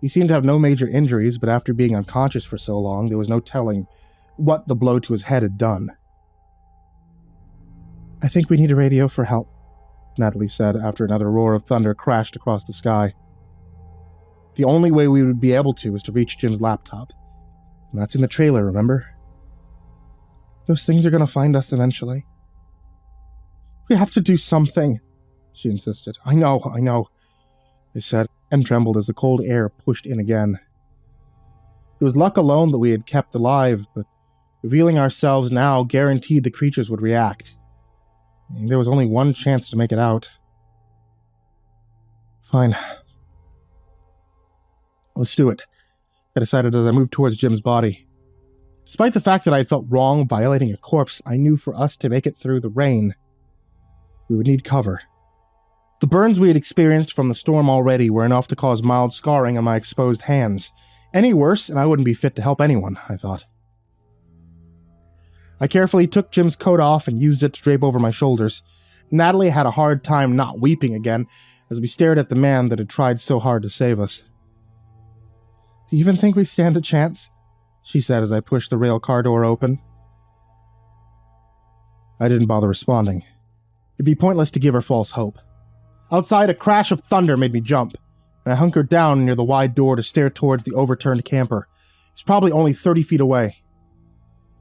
He seemed to have no major injuries, but after being unconscious for so long, there was no telling what the blow to his head had done. "I think we need a radio for help," Natalie said after another roar of thunder crashed across the sky. The only way we would be able to was to reach Jim's laptop. And that's in the trailer, remember? "Those things are going to find us eventually." "We have to do something," she insisted. I know, I said, and trembled as the cold air pushed in again. It was luck alone that we had kept alive, but revealing ourselves now guaranteed the creatures would react. There was only one chance to make it out. "Fine. Let's do it," I decided as I moved towards Jim's body. Despite the fact that I felt wrong violating a corpse, I knew for us to make it through the rain, we would need cover. The burns we had experienced from the storm already were enough to cause mild scarring on my exposed hands. Any worse, and I wouldn't be fit to help anyone, I thought. I carefully took Jim's coat off and used it to drape over my shoulders. Natalie had a hard time not weeping again as we stared at the man that had tried so hard to save us. "Do you even think we stand a chance?" she said as I pushed the rail car door open. I didn't bother responding. It'd be pointless to give her false hope. Outside, a crash of thunder made me jump, and I hunkered down near the wide door to stare towards the overturned camper. It was probably only 30 feet away.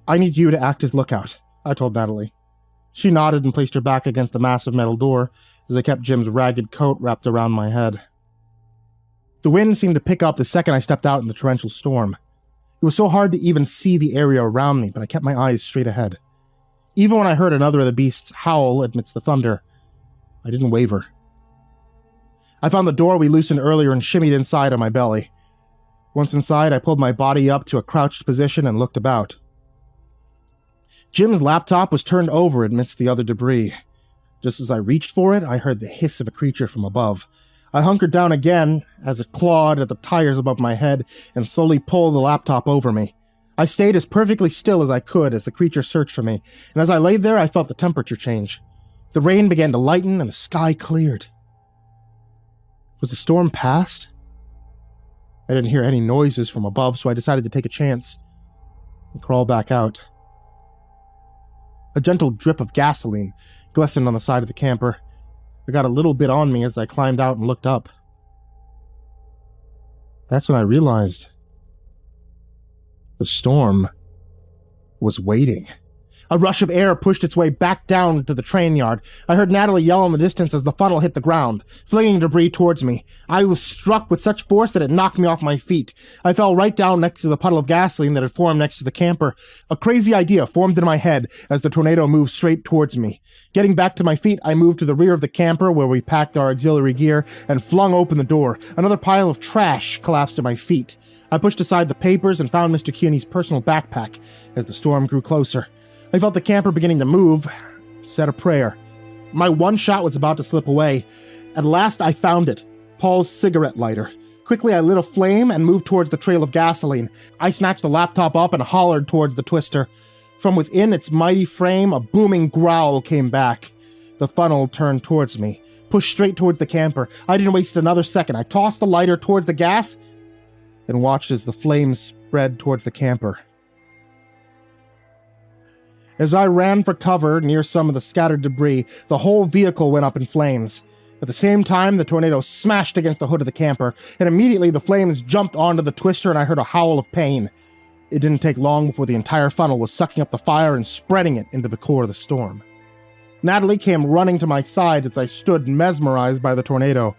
"I need you to act as lookout," I told Natalie. She nodded and placed her back against the massive metal door as I kept Jim's ragged coat wrapped around my head. The wind seemed to pick up the second I stepped out in the torrential storm. It was so hard to even see the area around me, but I kept my eyes straight ahead. Even when I heard another of the beasts howl amidst the thunder, I didn't waver. I found the door we loosened earlier and shimmied inside on my belly. Once inside, I pulled my body up to a crouched position and looked about. Jim's laptop was turned over amidst the other debris. Just as I reached for it, I heard the hiss of a creature from above. I hunkered down again as it clawed at the tires above my head and slowly pulled the laptop over me. I stayed as perfectly still as I could as the creature searched for me, and as I lay there, I felt the temperature change. The rain began to lighten and the sky cleared. Was the storm past? I didn't hear any noises from above, so I decided to take a chance and crawl back out. A gentle drip of gasoline glistened on the side of the camper. It got a little bit on me as I climbed out and looked up. That's when I realized the storm was waiting. A rush of air pushed its way back down to the train yard. I heard Natalie yell in the distance as the funnel hit the ground, flinging debris towards me. I was struck with such force that it knocked me off my feet. I fell right down next to the puddle of gasoline that had formed next to the camper. A crazy idea formed in my head as the tornado moved straight towards me. Getting back to my feet, I moved to the rear of the camper where we packed our auxiliary gear and flung open the door. Another pile of trash collapsed at my feet. I pushed aside the papers and found Mr. Kearney's personal backpack as the storm grew closer. I felt the camper beginning to move, said a prayer. My one shot was about to slip away. At last I found it. Paul's cigarette lighter. Quickly, I lit a flame and moved towards the trail of gasoline. I snatched the laptop up and hollered towards the twister. From within its mighty frame, a booming growl came back. The funnel turned towards me, pushed straight towards the camper. I didn't waste another second. I tossed the lighter towards the gas and watched as the flames spread towards the camper. As I ran for cover near some of the scattered debris, the whole vehicle went up in flames. At the same time, the tornado smashed against the hood of the camper, and immediately the flames jumped onto the twister and I heard a howl of pain. It didn't take long before the entire funnel was sucking up the fire and spreading it into the core of the storm. Natalie came running to my side as I stood mesmerized by the tornado.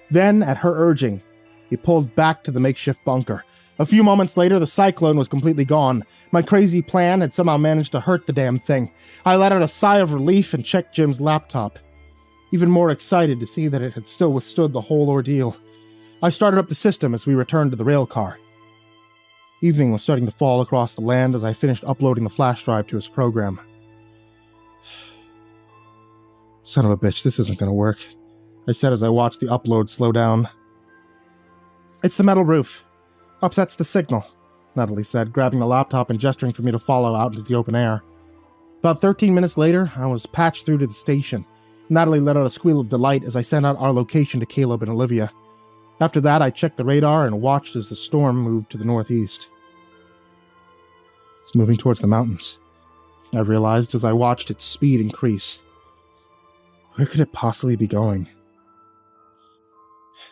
Then, at her urging, we pulled back to the makeshift bunker. A few moments later, the cyclone was completely gone. My crazy plan had somehow managed to hurt the damn thing. I let out a sigh of relief and checked Jim's laptop, even more excited to see that it had still withstood the whole ordeal. I started up the system as we returned to the rail car. Evening was starting to fall across the land as I finished uploading the flash drive to his program. Son of a bitch, this isn't going to work, I said as I watched the upload slow down. It's the metal roof. Upsets the signal, Natalie said, grabbing the laptop and gesturing for me to follow out into the open air. About 13 minutes later, I was patched through to the station. Natalie let out a squeal of delight as I sent out our location to Caleb and Olivia. After that, I checked the radar and watched as the storm moved to the northeast. It's moving towards the mountains, I realized as I watched its speed increase. Where could it possibly be going?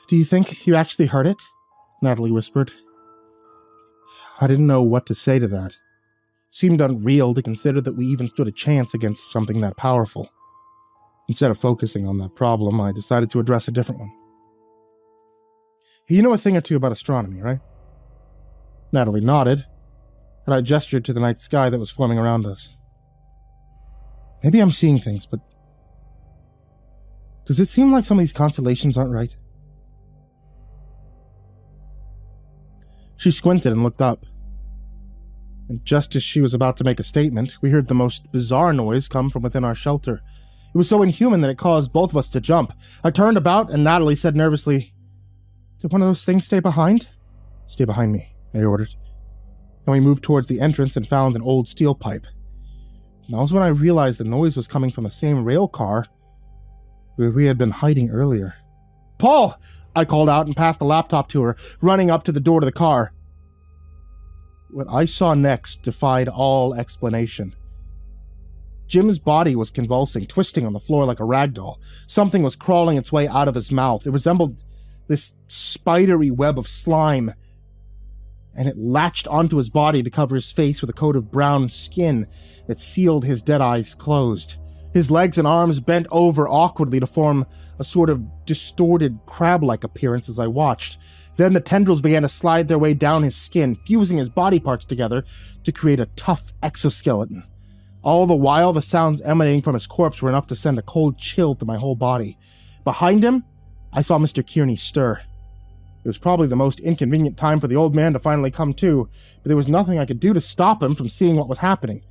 Do you think you actually heard it? Natalie whispered. I didn't know what to say to that. It seemed unreal to consider that we even stood a chance against something that powerful. Instead of focusing on that problem, I decided to address a different one. You know a thing or two about astronomy, right? Natalie nodded, and I gestured to the night sky that was forming around us. Maybe I'm seeing things, but does it seem like some of these constellations aren't right? She squinted and looked up. And just as she was about to make a statement, we heard the most bizarre noise come from within our shelter. It was so inhuman that it caused both of us to jump. I turned about, and Natalie said nervously, "Did one of those things stay behind?" "Stay behind me," I ordered. And we moved towards the entrance and found an old steel pipe. And that was when I realized the noise was coming from the same rail car where we had been hiding earlier. "Paul!" I called out and passed the laptop to her, running up to the door to the car. What I saw next defied all explanation. Jim's body was convulsing, twisting on the floor like a rag doll. Something was crawling its way out of his mouth. It resembled this spidery web of slime, and it latched onto his body to cover his face with a coat of brown skin that sealed his dead eyes closed. His legs and arms bent over awkwardly to form a sort of distorted crab-like appearance as I watched. Then the tendrils began to slide their way down his skin, fusing his body parts together to create a tough exoskeleton. All the while, the sounds emanating from his corpse were enough to send a cold chill through my whole body. Behind him, I saw Mr. Kearney stir. It was probably the most inconvenient time for the old man to finally come to, but there was nothing I could do to stop him from seeing what was happening.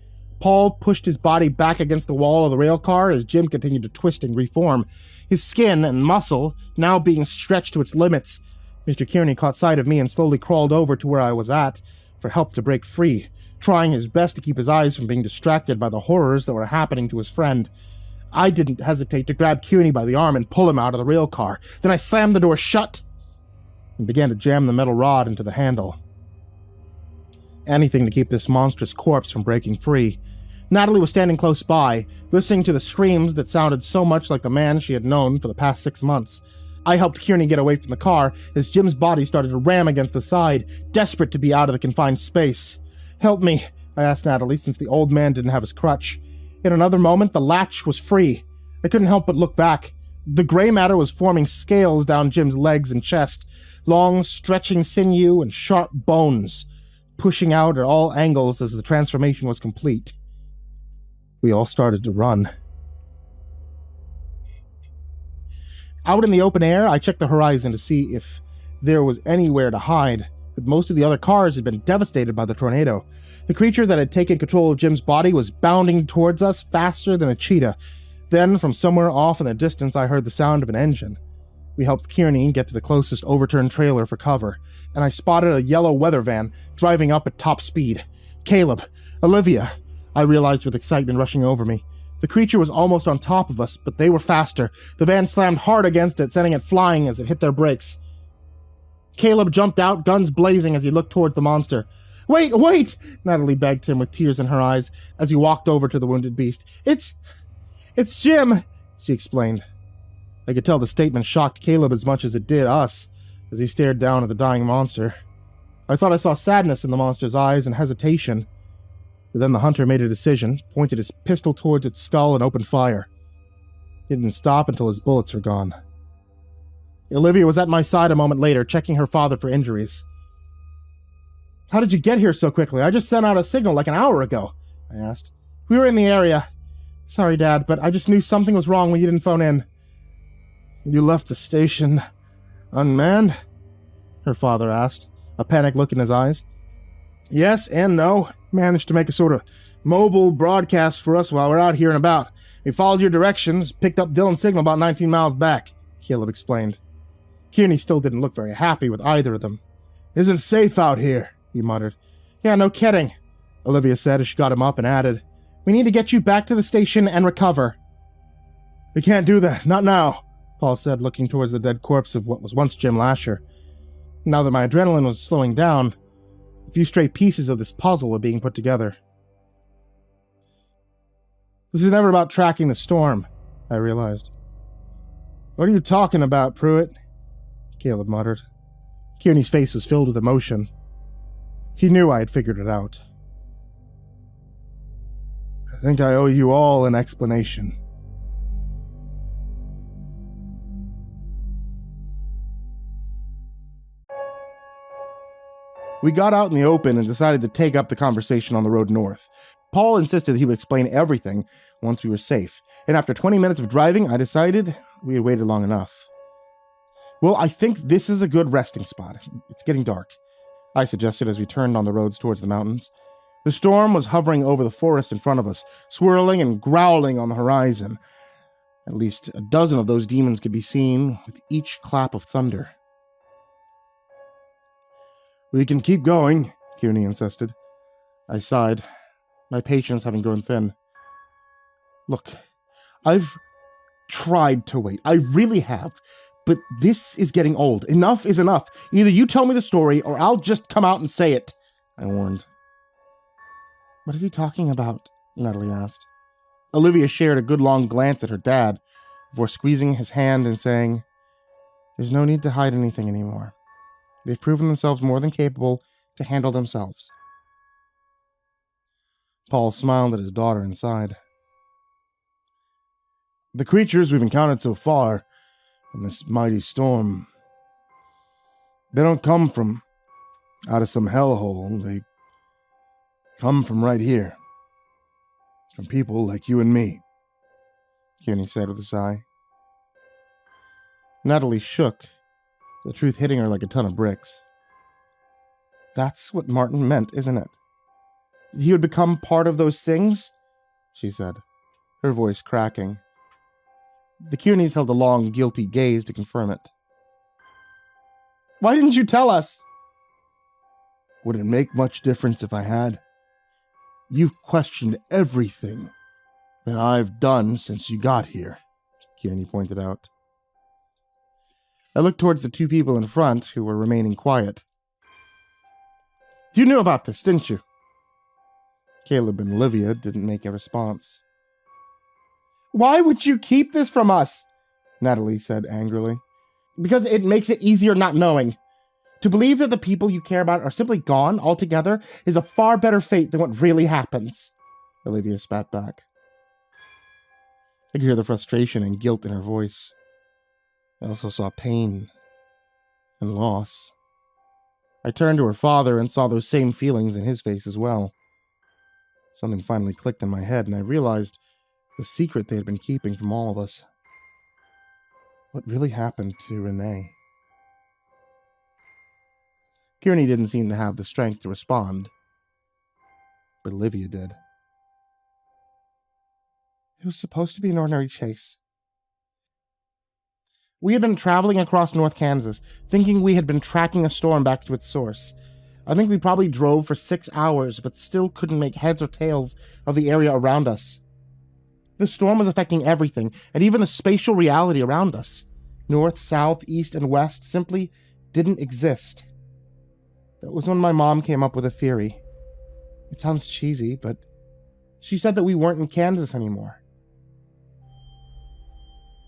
Paul pushed his body back against the wall of the rail car as Jim continued to twist and reform. His skin and muscle now being stretched to its limits. Mr. Kearney caught sight of me and slowly crawled over to where I was at for help to break free, trying his best to keep his eyes from being distracted by the horrors that were happening to his friend. I didn't hesitate to grab Kearney by the arm and pull him out of the rail car. Then I slammed the door shut and began to jam the metal rod into the handle. Anything to keep this monstrous corpse from breaking free. Natalie was standing close by, listening to the screams that sounded so much like the man she had known for the past 6 months. I helped Kearney get away from the car as Jim's body started to ram against the side, desperate to be out of the confined space. "Help me," I asked Natalie, since the old man didn't have his crutch. In another moment, the latch was free. I couldn't help but look back. The gray matter was forming scales down Jim's legs and chest, long, stretching sinew and sharp bones, pushing out at all angles as the transformation was complete. We all started to run. Out in the open air, I checked the horizon to see if there was anywhere to hide, but most of the other cars had been devastated by the tornado. The creature that had taken control of Jim's body was bounding towards us faster than a cheetah. Then, from somewhere off in the distance, I heard the sound of an engine. We helped Kearney get to the closest overturned trailer for cover, and I spotted a yellow weather van driving up at top speed. Caleb! Olivia! I realized with excitement rushing over me. The creature was almost on top of us, but they were faster. The van slammed hard against it, sending it flying as it hit their brakes. Caleb jumped out, guns blazing, as he looked towards the monster. Wait, wait! Natalie begged him with tears in her eyes as he walked over to the wounded beast. It's Jim, she explained. I could tell the statement shocked Caleb as much as it did us, as he stared down at the dying monster. I thought I saw sadness in the monster's eyes and hesitation. But then the hunter made a decision, pointed his pistol towards its skull and opened fire. He didn't stop until his bullets were gone. Olivia was at my side a moment later, checking her father for injuries. How did you get here so quickly? I just sent out a signal like an hour ago, I asked. We were in the area. Sorry, Dad, but I just knew something was wrong when you didn't phone in. You left the station unmanned? Her father asked, a panic look in his eyes. Yes and no. Managed to make a sort of mobile broadcast for us while we're out here and about. We followed your directions, picked up Dylan's signal about 19 miles back, Caleb explained. Kearney still didn't look very happy with either of them. Isn't safe out here, he muttered. Yeah, no kidding, Olivia said as she got him up and added. We need to get you back to the station and recover. We can't do that, not now, Paul said, looking towards the dead corpse of what was once Jim Lasher. Now that my adrenaline was slowing down, a few stray pieces of this puzzle were being put together. This is never about tracking the storm, I realized. What are you talking about, Pruitt? Caleb muttered. Kearney's face was filled with emotion. He knew I had figured it out. I think I owe you all an explanation. We got out in the open and decided to take up the conversation on the road north. Paul insisted that he would explain everything once we were safe, and after 20 minutes of driving, I decided we had waited long enough. Well, I think this is a good resting spot. It's getting dark, I suggested as we turned on the roads towards the mountains. The storm was hovering over the forest in front of us, swirling and growling on the horizon. At least a dozen of those demons could be seen with each clap of thunder. We can keep going, Kearney insisted. I sighed, my patience having grown thin. Look, I've tried to wait. I really have. But this is getting old. Enough is enough. Either you tell me the story, or I'll just come out and say it, I warned. What is he talking about? Natalie asked. Olivia shared a good long glance at her dad before squeezing his hand and saying, There's no need to hide anything anymore. They've proven themselves more than capable to handle themselves. Paul smiled at his daughter and sighed. The creatures we've encountered so far in this mighty storm, they don't come from out of some hellhole. They come from right here. From people like you and me, Kearney said with a sigh. Natalie shook, the truth hitting her like a ton of bricks. That's what Martin meant, isn't it? He would become part of those things? She said, her voice cracking. The Kearneys held a long, guilty gaze to confirm it. Why didn't you tell us? Would it make much difference if I had? You've questioned everything that I've done since you got here, Kearney pointed out. I looked towards the two people in front who were remaining quiet. You knew about this, didn't you? Caleb and Olivia didn't make a response. Why would you keep this from us? Natalie said angrily. Because it makes it easier not knowing. To believe that the people you care about are simply gone altogether is a far better fate than what really happens, Olivia spat back. I could hear the frustration and guilt in her voice. I also saw pain and loss. I turned to her father and saw those same feelings in his face as well. Something finally clicked in my head, and I realized the secret they had been keeping from all of us. What really happened to Renee? Kearney didn't seem to have the strength to respond, but Olivia did. It was supposed to be an ordinary chase. We had been traveling across North Kansas, thinking we had been tracking a storm back to its source. I think we probably drove for 6 hours, but still couldn't make heads or tails of the area around us. The storm was affecting everything, and even the spatial reality around us. North, south, east, and west simply didn't exist. That was when my mom came up with a theory. It sounds cheesy, but she said that we weren't in Kansas anymore.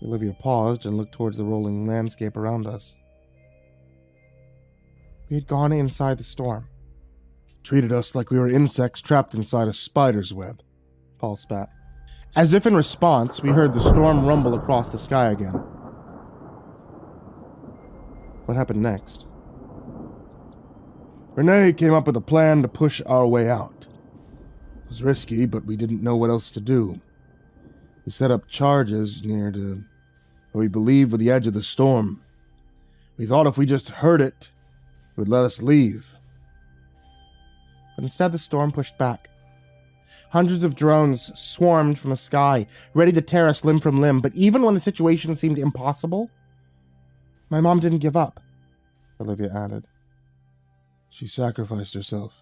Olivia paused and looked towards the rolling landscape around us. We had gone inside the storm. Treated us like we were insects trapped inside a spider's web, Paul spat. As if in response, we heard the storm rumble across the sky again. What happened next? Renee came up with a plan to push our way out. It was risky, but we didn't know what else to do. We set up charges near to what we believed were the edge of the storm. We thought if we just heard it, it would let us leave. But instead the storm pushed back. Hundreds of drones swarmed from the sky, ready to tear us limb from limb, but even when the situation seemed impossible, my mom didn't give up, Olivia added. She sacrificed herself.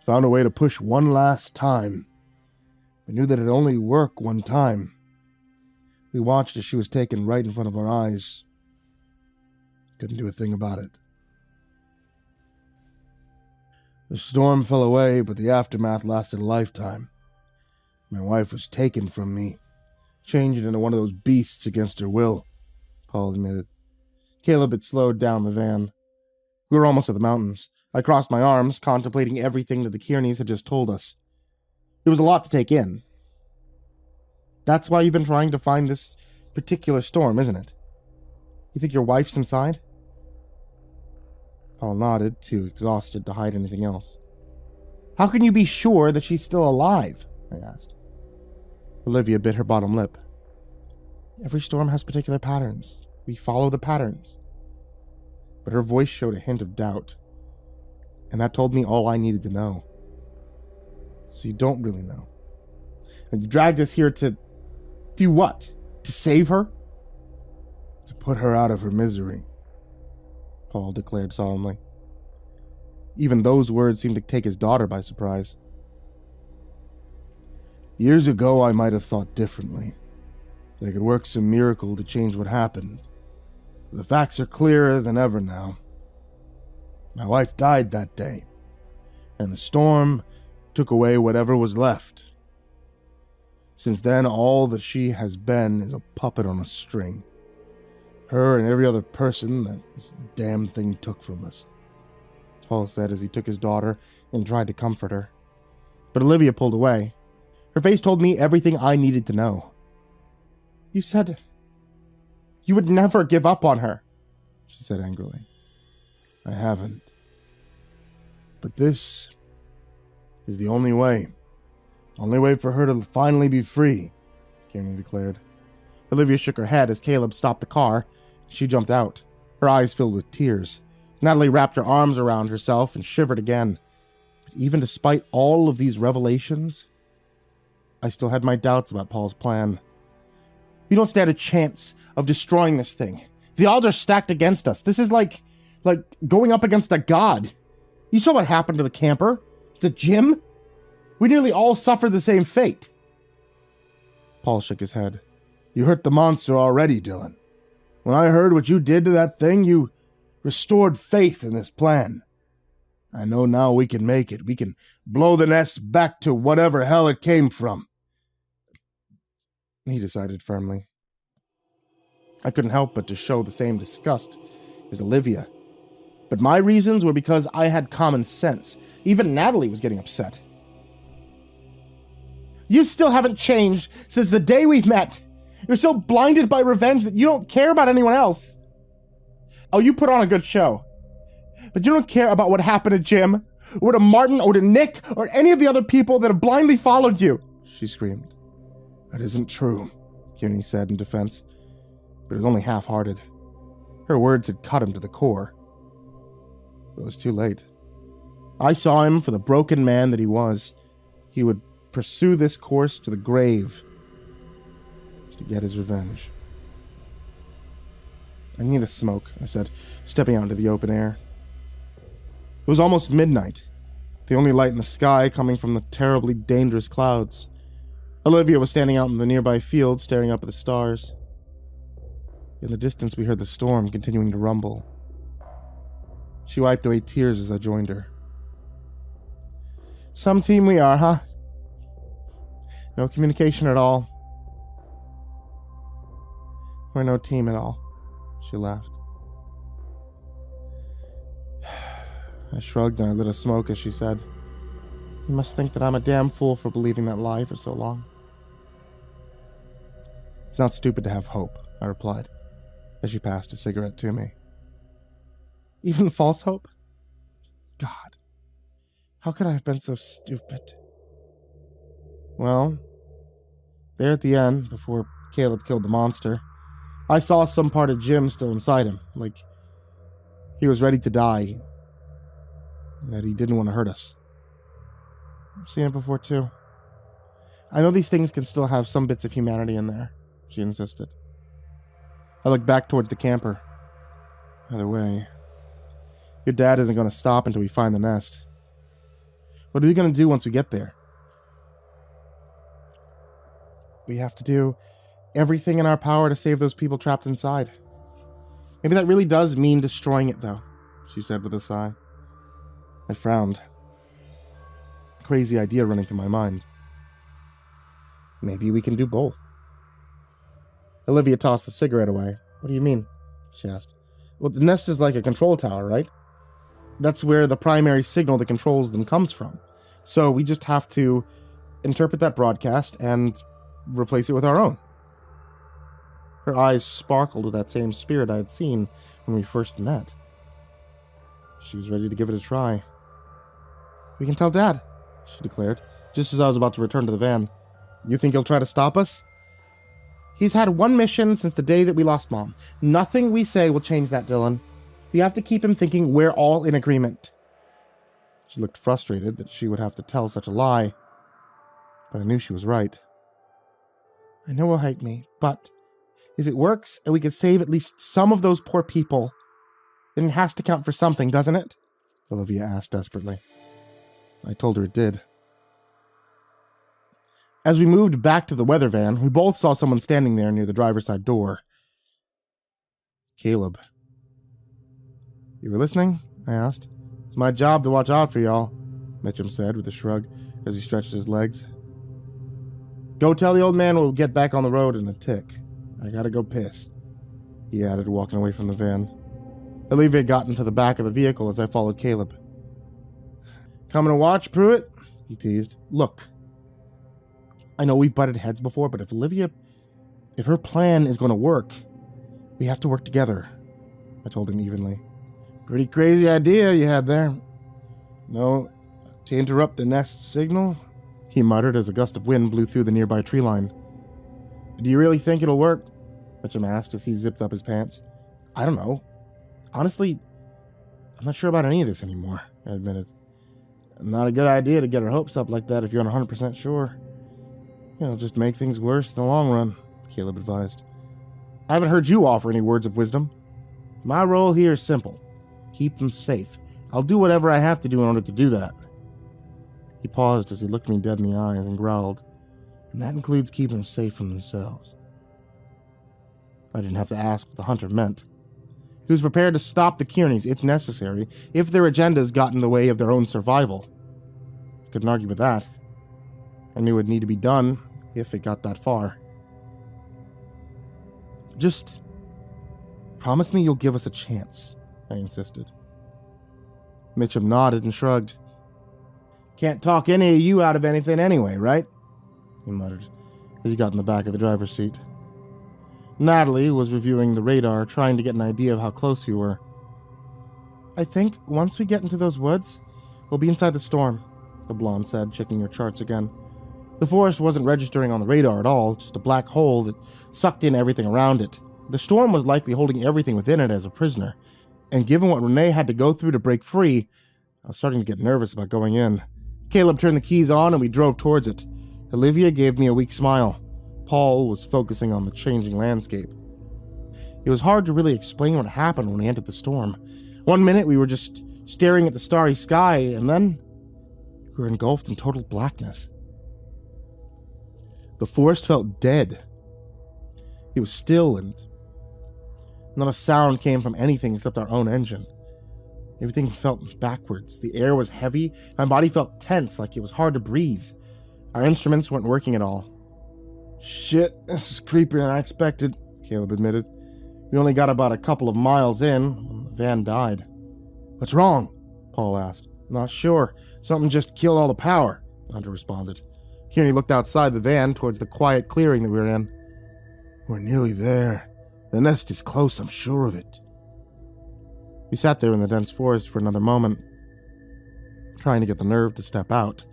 Found a way to push one last time. We knew that it'd only work one time. We watched as she was taken right in front of our eyes. Couldn't do a thing about it. The storm fell away, but the aftermath lasted a lifetime. My wife was taken from me, changed into one of those beasts against her will, Paul admitted. Caleb had slowed down the van. We were almost at the mountains. I crossed my arms, contemplating everything that the Kearneys had just told us. It was a lot to take in. That's why you've been trying to find this particular storm, isn't it? You think your wife's inside? Paul nodded, too exhausted to hide anything else. How can you be sure that she's still alive? I asked. Olivia bit her bottom lip. Every storm has particular patterns. We follow the patterns. But her voice showed a hint of doubt. And that told me all I needed to know. So you don't really know. And you dragged us here to do what? To save her? To put her out of her misery, Paul declared solemnly. Even those words seemed to take his daughter by surprise. Years ago, I might have thought differently. They could work some miracle to change what happened. The facts are clearer than ever now. My wife died that day, and the storm took away whatever was left. Since then, all that she has been is a puppet on a string. Her and every other person that this damn thing took from us, Paul said as he took his daughter and tried to comfort her. But Olivia pulled away. Her face told me everything I needed to know. You said you would never give up on her, she said angrily. I haven't. But this is the only way. Only way for her to finally be free, Kearney declared. Olivia shook her head as Caleb stopped the car. She jumped out, her eyes filled with tears. Natalie wrapped her arms around herself and shivered again. But even despite all of these revelations, I still had my doubts about Paul's plan. We don't stand a chance of destroying this thing. The odds are stacked against us. This is like going up against a god. You saw what happened to the camper, to Jim. We nearly all suffered the same fate. Paul shook his head. You hurt the monster already, Dylan. When I heard what you did to that thing, you restored faith in this plan. I know now we can make it. We can blow the nest back to whatever hell it came from, he decided firmly. I couldn't help but to show the same disgust as Olivia. But my reasons were because I had common sense. Even Natalie was getting upset. You still haven't changed since the day we've met. You're so blinded by revenge that you don't care about anyone else. Oh, you put on a good show. But you don't care about what happened to Jim, or to Martin, or to Nick, or any of the other people that have blindly followed you, she screamed. That isn't true, Kearney said in defense, but it was only half-hearted. Her words had cut him to the core. It was too late. I saw him for the broken man that he was. He would pursue this course to the grave to get his revenge. I need a smoke, I said, stepping out into the open air. It was almost midnight, the only light in the sky coming from the terribly dangerous clouds. Olivia was standing out in the nearby field, staring up at the stars. In the distance, we heard the storm continuing to rumble. She wiped away tears as I joined her. Some team we are, huh? No communication at all. We're no team at all, she laughed. I shrugged and I lit a smoke as she said, You must think that I'm a damn fool for believing that lie for so long. It's not stupid to have hope, I replied, as she passed a cigarette to me. Even false hope? God, how could I have been so stupid? Well, there at the end, before Caleb killed the monster, I saw some part of Jim still inside him, like he was ready to die, and that he didn't want to hurt us. I've seen it before, too. I know these things can still have some bits of humanity in there, she insisted. I looked back towards the camper. Either way, your dad isn't going to stop until we find the nest. What are we going to do once we get there? We have to do everything in our power to save those people trapped inside. Maybe that really does mean destroying it, though, she said with a sigh. I frowned. A crazy idea running through my mind. Maybe we can do both. Olivia tossed the cigarette away. What do you mean? She asked. Well, the nest is like a control tower, right? That's where the primary signal that controls them comes from. So we just have to interpret that broadcast and replace it with our own. Her eyes sparkled with that same spirit I had seen when we first met. She was ready to give it a try. We can tell Dad, she declared, just as I was about to return to the van. You think he'll try to stop us? He's had one mission since the day that we lost Mom. Nothing we say will change that, Dylan. We have to keep him thinking we're all in agreement. She looked frustrated that she would have to tell such a lie, but I knew she was right. I know he'll hate me, but if it works and we can save at least some of those poor people, then it has to count for something, doesn't it? Olivia asked desperately. I told her it did. As we moved back to the weather van, we both saw someone standing there near the driver's side door. Caleb. You were listening? I asked. It's my job to watch out for y'all, Mitchum said with a shrug as he stretched his legs. Go tell the old man we'll get back on the road in a tick. I gotta go piss, he added, walking away from the van. Olivia got into the back of the vehicle as I followed Caleb. Coming to watch, Pruitt? He teased. Look, I know we've butted heads before, but if her plan is going to work, we have to work together, I told him evenly. Pretty crazy idea you had there. No, to interrupt the nest signal? He muttered as a gust of wind blew through the nearby tree line. Do you really think it'll work? Mitchum asked as he zipped up his pants. I don't know. Honestly, I'm not sure about any of this anymore, I admitted. Not a good idea to get our hopes up like that if you're not 100% sure. Just make things worse in the long run, Caleb advised. I haven't heard you offer any words of wisdom. My role here is simple. Keep them safe. I'll do whatever I have to do in order to do that. He paused as he looked me dead in the eyes and growled, and that includes keeping them safe from themselves. I didn't have to ask what the hunter meant. He was prepared to stop the Kearneys if necessary, if their agendas got in the way of their own survival. I couldn't argue with that. I knew it would need to be done if it got that far. Just promise me you'll give us a chance, I insisted. Mitchum nodded and shrugged. Can't talk any of you out of anything anyway, right? He muttered as he got in the back of the driver's seat. Natalie was reviewing the radar, trying to get an idea of how close we were. I think once we get into those woods, we'll be inside the storm, the blonde said, checking her charts again. The forest wasn't registering on the radar at all, just a black hole that sucked in everything around it. The storm was likely holding everything within it as a prisoner, and given what Renee had to go through to break free, I was starting to get nervous about going in. Caleb turned the keys on and we drove towards it. Olivia gave me a weak smile. Paul was focusing on the changing landscape. It was hard to really explain what happened when we entered the storm. One minute we were just staring at the starry sky, and then we were engulfed in total blackness. The forest felt dead. It was still, and not a sound came from anything except our own engine. Everything felt backwards. The air was heavy. My body felt tense, like it was hard to breathe. Our instruments weren't working at all. Shit, this is creepier than I expected, Caleb admitted. We only got about a couple of miles in when the van died. What's wrong? Paul asked. Not sure. Something just killed all the power, Hunter responded. Kearney looked outside the van towards the quiet clearing that we were in. We're nearly there. The nest is close, I'm sure of it. We sat there in the dense forest for another moment, trying to get the nerve to step out.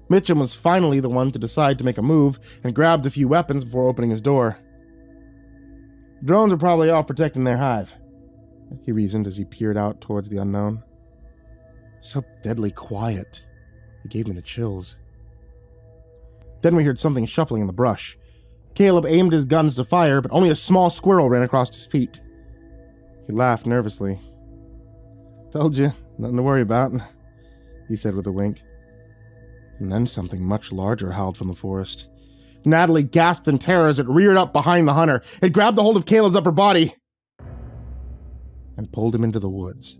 Mitchum was finally the one to decide to make a move and grabbed a few weapons before opening his door. Drones are probably off protecting their hive, he reasoned as he peered out towards the unknown. So deadly quiet. It gave me the chills. Then we heard something shuffling in the brush. Caleb aimed his guns to fire, but only a small squirrel ran across his feet. He laughed nervously. Told you, nothing to worry about, he said with a wink. And then something much larger howled from the forest. Natalie gasped in terror as it reared up behind the hunter. It grabbed a hold of Caleb's upper body and pulled him into the woods.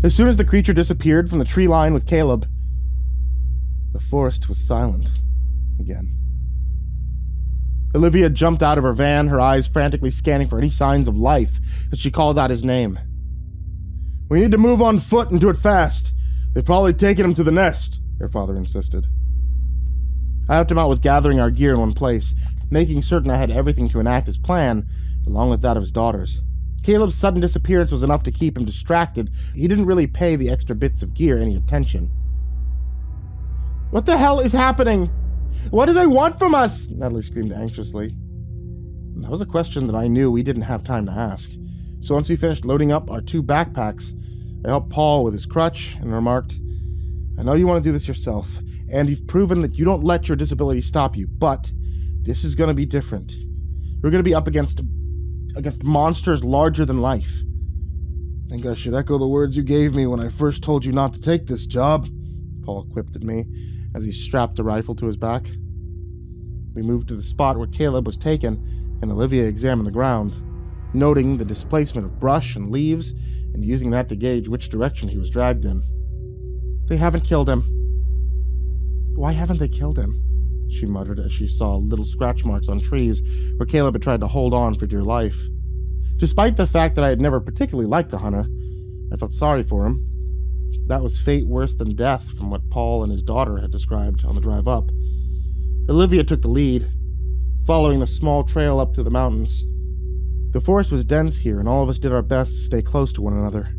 As soon as the creature disappeared from the tree line with Caleb, the forest was silent again. Olivia jumped out of her van, her eyes frantically scanning for any signs of life, as she called out his name. We need to move on foot and do it fast. They've probably taken him to the nest, her father insisted. I helped him out with gathering our gear in one place, making certain I had everything to enact his plan, along with that of his daughters. Caleb's sudden disappearance was enough to keep him distracted. He didn't really pay the extra bits of gear any attention. What the hell is happening? What do they want from us? Natalie screamed anxiously. That was a question that I knew we didn't have time to ask. So once we finished loading up our 2 backpacks, I helped Paul with his crutch and remarked, I know you want to do this yourself, and you've proven that you don't let your disability stop you, but this is going to be different. We're going to be up against monsters larger than life. Think I should echo the words you gave me when I first told you not to take this job, Paul quipped at me as he strapped the rifle to his back. We moved to the spot where Caleb was taken, and Olivia examined the ground, noting the displacement of brush and leaves, and using that to gauge which direction he was dragged in. They haven't killed him. Why haven't they killed him? She muttered as she saw little scratch marks on trees where Caleb had tried to hold on for dear life. Despite the fact that I had never particularly liked the hunter, I felt sorry for him. That was fate worse than death from what Paul and his daughter had described on the drive up. Olivia took the lead, following the small trail up through the mountains. The forest was dense here, and all of us did our best to stay close to one another.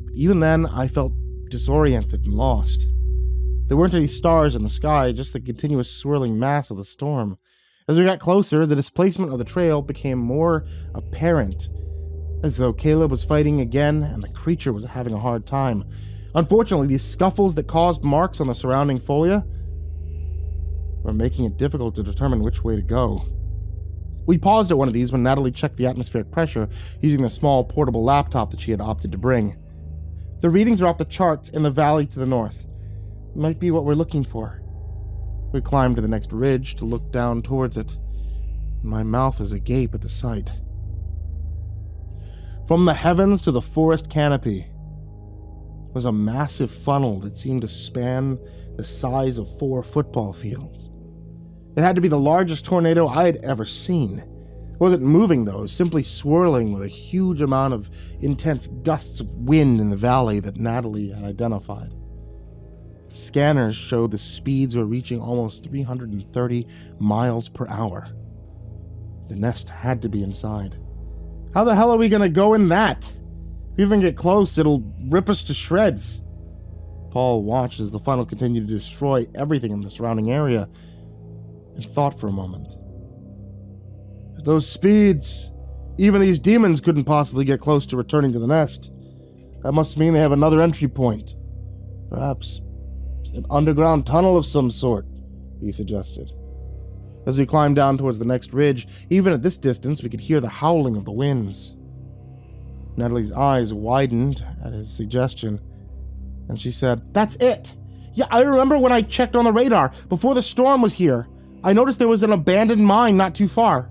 But even then, I felt disoriented and lost. There weren't any stars in the sky, just the continuous swirling mass of the storm. As we got closer, the displacement of the trail became more apparent, as though Caleb was fighting again and the creature was having a hard time. Unfortunately, these scuffles that caused marks on the surrounding foliage were making it difficult to determine which way to go. We paused at one of these when Natalie checked the atmospheric pressure using the small portable laptop that she had opted to bring. The readings are off the charts in the valley to the north. Might be what we're looking for. We climbed to the next ridge to look down towards it. My mouth was agape at the sight. From the heavens to the forest canopy was a massive funnel that seemed to span the size of 4 football fields. It had to be the largest tornado I had ever seen. It wasn't moving, though. It was simply swirling with a huge amount of intense gusts of wind in the valley that Natalie had identified. Scanners showed the speeds were reaching almost 330 miles per hour. The nest had to be inside. How the hell are we going to go in that? If we even get close, it'll rip us to shreds. Paul watched as the funnel continued to destroy everything in the surrounding area and thought for a moment. At those speeds, even these demons couldn't possibly get close to returning to the nest. That must mean they have another entry point. Perhaps An underground tunnel of some sort, he suggested. As we climbed down towards the next ridge, even at this distance, we could hear the howling of the winds. Natalie's eyes widened at his suggestion, and she said, "That's it! Yeah, I remember when I checked on the radar, before the storm was here. I noticed there was an abandoned mine not too far."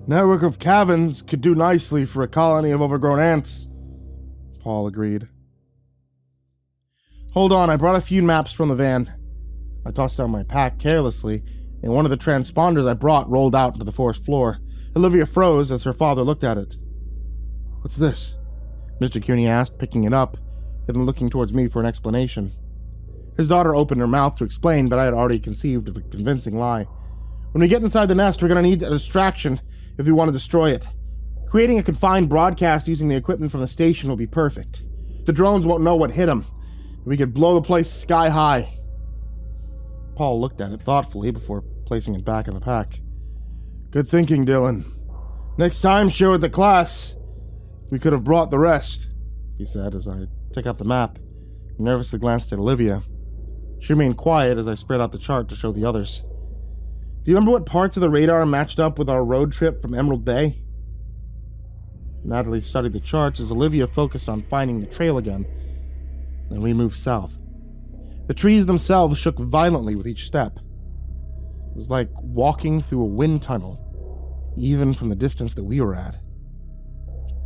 Network of caverns could do nicely for a colony of overgrown ants, Paul agreed. Hold on, I brought a few maps from the van. I tossed down my pack carelessly, and one of the transponders I brought rolled out into the forest floor. Olivia froze as her father looked at it. "What's this?" Mr. Kearney asked, picking it up, and then looking towards me for an explanation. His daughter opened her mouth to explain, but I had already conceived of a convincing lie. "When we get inside the nest, we're going to need a distraction if we want to destroy it. Creating a confined broadcast using the equipment from the station will be perfect. The drones won't know what hit them. We could blow the place sky high." Paul looked at it thoughtfully before placing it back in the pack. "Good thinking, Dylan. Next time, show it to class. We could have brought the rest," he said as I took out the map and nervously glanced at Olivia. She remained quiet as I spread out the chart to show the others. "Do you remember what parts of the radar matched up with our road trip from Emerald Bay?" Natalie studied the charts as Olivia focused on finding the trail again. Then we moved south. The trees themselves shook violently with each step. It was like walking through a wind tunnel, even from the distance that we were at.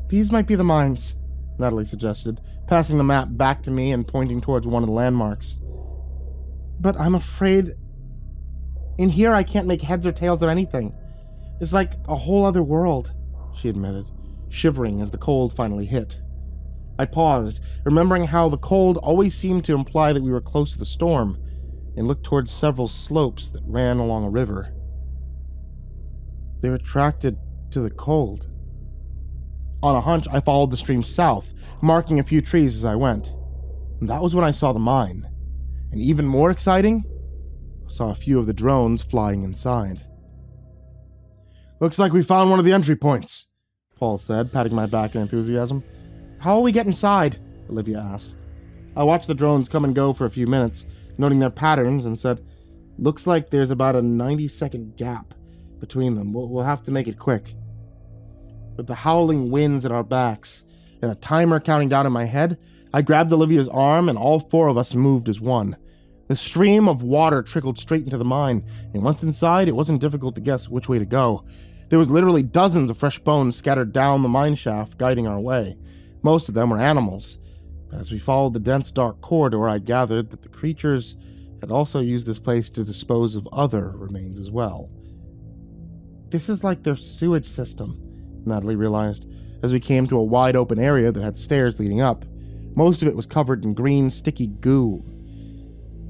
"These might be the mines," Natalie suggested, passing the map back to me and pointing towards one of the landmarks. "But I'm afraid in here I can't make heads or tails of anything. It's like a whole other world," she admitted, shivering as the cold finally hit. I paused, remembering how the cold always seemed to imply that we were close to the storm, and looked towards several slopes that ran along a river. They're attracted to the cold. On a hunch, I followed the stream south, marking a few trees as I went. And that was when I saw the mine. And even more exciting, I saw a few of the drones flying inside. "Looks like we found one of the entry points," Paul said, patting my back in enthusiasm. "How will we get inside?" Olivia asked. I watched the drones come and go for a few minutes, noting their patterns, and said, "Looks like there's about a 90-second gap between them. We'll have to make it quick." With the howling winds at our backs and a timer counting down in my head, I grabbed Olivia's arm and all four of us moved as one. The stream of water trickled straight into the mine, and once inside, it wasn't difficult to guess which way to go. There was literally dozens of fresh bones scattered down the mine shaft, guiding our way. Most of them were animals. But as we followed the dense, dark corridor, I gathered that the creatures had also used this place to dispose of other remains as well. "This is like their sewage system," Natalie realized, as we came to a wide-open area that had stairs leading up. Most of it was covered in green, sticky goo.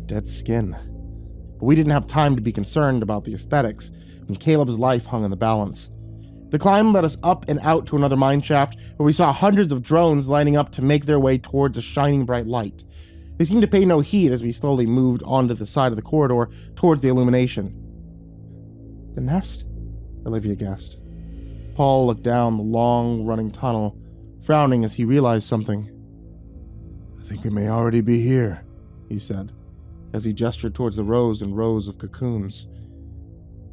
Dead skin. But we didn't have time to be concerned about the aesthetics when Caleb's life hung in the balance. The climb led us up and out to another mine shaft, where we saw hundreds of drones lining up to make their way towards a shining bright light. They seemed to pay no heed as we slowly moved onto the side of the corridor towards the illumination. "The nest?" Olivia guessed. Paul looked down the long, running tunnel, frowning as he realized something. "I think we may already be here," he said, as he gestured towards the rows and rows of cocoons.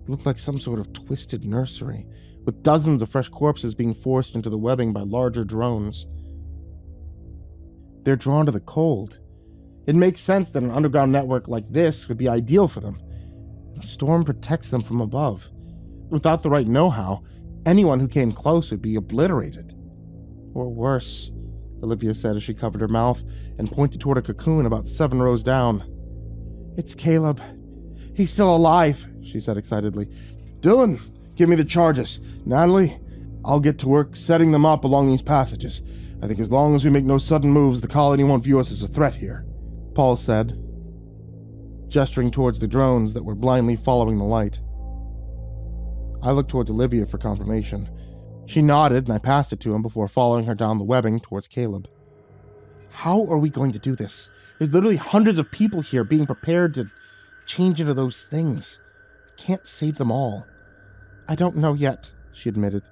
It looked like some sort of twisted nursery, with dozens of fresh corpses being forced into the webbing by larger drones. They're drawn to the cold. It makes sense that an underground network like this would be ideal for them. The storm protects them from above. Without the right know-how, anyone who came close would be obliterated. Or worse, Olivia said as she covered her mouth and pointed toward a cocoon about 7 rows down. "It's Caleb. He's still alive," she said excitedly. "Dylan, give me the charges. Natalie, I'll get to work setting them up along these passages. I think as long as we make no sudden moves, the colony won't view us as a threat here," Paul said, gesturing towards the drones that were blindly following the light. I looked towards Olivia for confirmation. She nodded, and I passed it to him before following her down the webbing towards Caleb. "How are we going to do this? There's literally hundreds of people here being prepared to change into those things. We can't save them all." "I don't know yet," she admitted,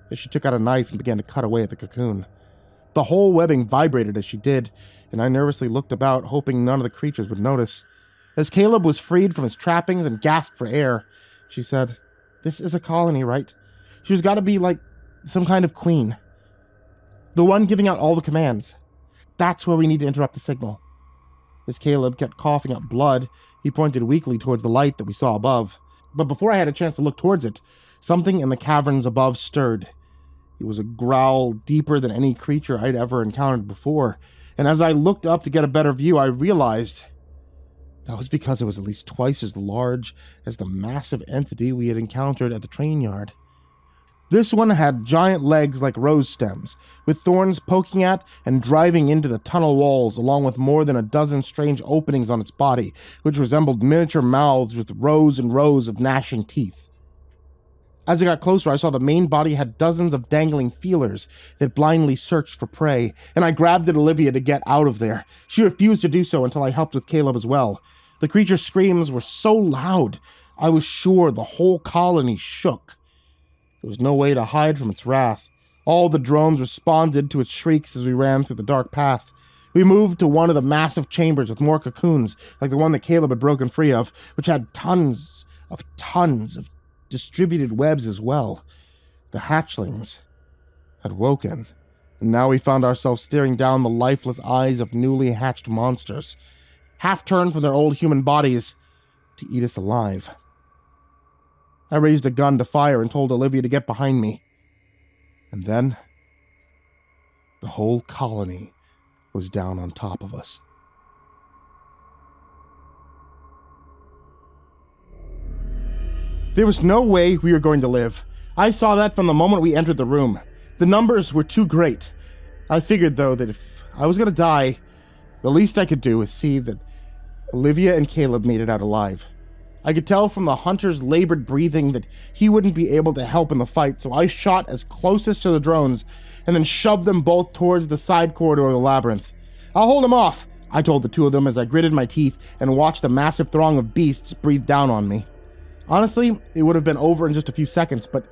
as she took out a knife and began to cut away at the cocoon. The whole webbing vibrated as she did, and I nervously looked about, hoping none of the creatures would notice. As Caleb was freed from his trappings and gasped for air, she said, "This is a colony, right? She's got to be like some kind of queen. The one giving out all the commands. That's where we need to interrupt the signal." As Caleb kept coughing up blood, he pointed weakly towards the light that we saw above. But before I had a chance to look towards it, something in the caverns above stirred. It was a growl deeper than any creature I'd ever encountered before, and as I looked up to get a better view, I realized that was because it was at least twice as large as the massive entity we had encountered at the train yard. This one had giant legs like rose stems, with thorns poking at and driving into the tunnel walls, along with more than a dozen strange openings on its body, which resembled miniature mouths with rows and rows of gnashing teeth. As I got closer, I saw the main body had dozens of dangling feelers that blindly searched for prey, and I grabbed at Olivia to get out of there. She refused to do so until I helped with Caleb as well. The creature's screams were so loud, I was sure the whole colony shook. There was no way to hide from its wrath. All the drones responded to its shrieks as we ran through the dark path. We moved to one of the massive chambers with more cocoons, like the one that Caleb had broken free of, which had tons of distributed webs as well. The hatchlings had woken, and now we found ourselves staring down the lifeless eyes of newly hatched monsters, half-turned from their old human bodies to eat us alive. I raised a gun to fire and told Olivia to get behind me. And then, the whole colony was down on top of us. There was no way we were going to live. I saw that from the moment we entered the room. The numbers were too great. I figured, though, that if I was going to die, the least I could do is see that Olivia and Caleb made it out alive. I could tell from the hunter's labored breathing that he wouldn't be able to help in the fight, so I shot as closest to the drones and then shoved them both towards the side corridor of the labyrinth. "I'll hold them off," I told the two of them as I gritted my teeth and watched the massive throng of beasts breathe down on me. Honestly, it would have been over in just a few seconds, but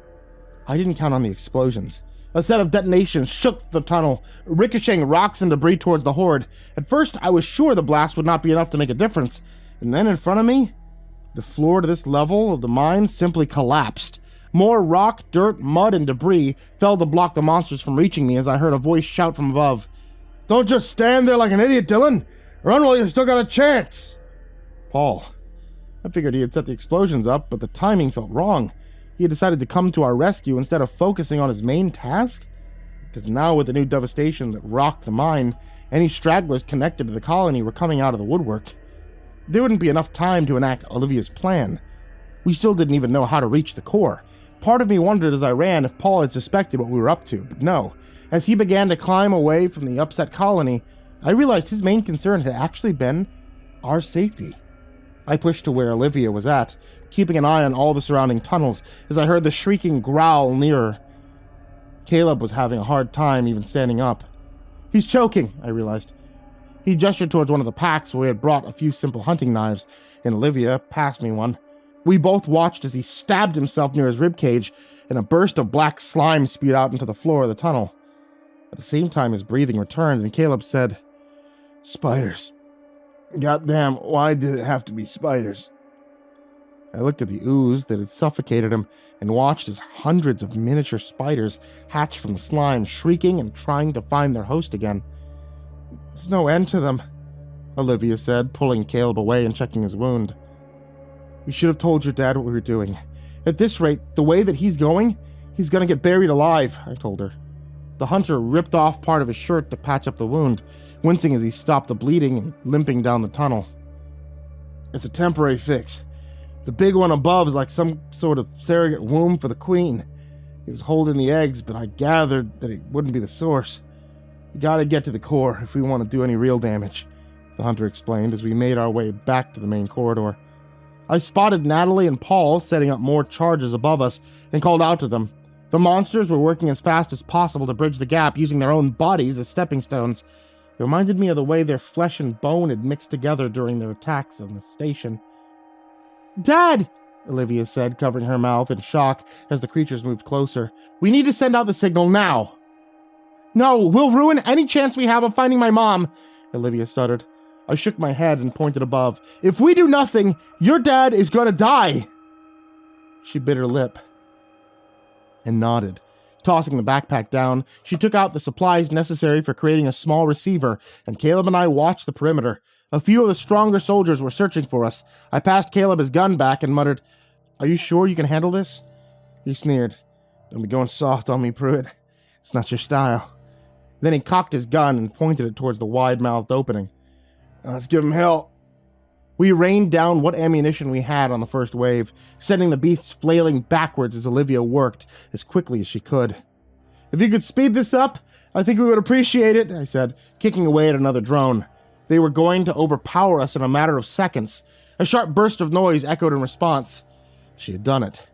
I didn't count on the explosions. A set of detonations shook the tunnel, ricocheting rocks and debris towards the horde. At first, I was sure the blast would not be enough to make a difference, and then in front of me, the floor to this level of the mine simply collapsed. More rock, dirt, mud, and debris fell to block the monsters from reaching me as I heard a voice shout from above. "Don't just stand there like an idiot, Dylan. Run while you still got a chance." Paul. I figured he had set the explosions up, but the timing felt wrong. He had decided to come to our rescue instead of focusing on his main task? Because now with the new devastation that rocked the mine, any stragglers connected to the colony were coming out of the woodwork. There wouldn't be enough time to enact Olivia's plan. We still didn't even know how to reach the core. Part of me wondered as I ran if Paul had suspected what we were up to, but no. As he began to climb away from the upset colony, I realized his main concern had actually been our safety. I pushed to where Olivia was at, keeping an eye on all the surrounding tunnels as I heard the shrieking growl nearer. Caleb was having a hard time even standing up. "He's choking," I realized. He gestured towards one of the packs where we had brought a few simple hunting knives, and Olivia passed me one. We both watched as he stabbed himself near his ribcage, and a burst of black slime spewed out into the floor of the tunnel. At the same time, his breathing returned, and Caleb said, "Spiders. Goddamn, why did it have to be spiders?" I looked at the ooze that had suffocated him and watched as hundreds of miniature spiders hatched from the slime, shrieking and trying to find their host again. "There's no end to them," Olivia said, pulling Caleb away and checking his wound. "We should have told your dad what we were doing. At this rate, the way that he's going to get buried alive," I told her. The hunter ripped off part of his shirt to patch up the wound, wincing as he stopped the bleeding and limping down the tunnel. "It's a temporary fix. The big one above is like some sort of surrogate womb for the queen. He was holding the eggs, but I gathered that it wouldn't be the source. You gotta get to the core if we want to do any real damage," the hunter explained as we made our way back to the main corridor. I spotted Natalie and Paul setting up more charges above us and called out to them. The monsters were working as fast as possible to bridge the gap using their own bodies as stepping stones. It reminded me of the way their flesh and bone had mixed together during their attacks on the station. "Dad!" Olivia said, covering her mouth in shock as the creatures moved closer. "We need to send out the signal now." No, we'll ruin any chance we have of finding my mom, Olivia stuttered. I shook my head and pointed above. If we do nothing, your dad is gonna die. She bit her lip and nodded. Tossing the backpack down, she took out the supplies necessary for creating a small receiver, and Caleb and I watched the perimeter. A few of the stronger soldiers were searching for us. I passed Caleb his gun back and muttered, "Are you sure you can handle this?" He sneered. "Don't be going soft on me, Pruitt. It's not your style." Then he cocked his gun and pointed it towards the wide-mouthed opening. "Let's give him hell." We rained down what ammunition we had on the first wave, sending the beasts flailing backwards as Olivia worked as quickly as she could. "If you could speed this up, I think we would appreciate it," I said, kicking away at another drone. They were going to overpower us in a matter of seconds. A sharp burst of noise echoed in response. She had done it.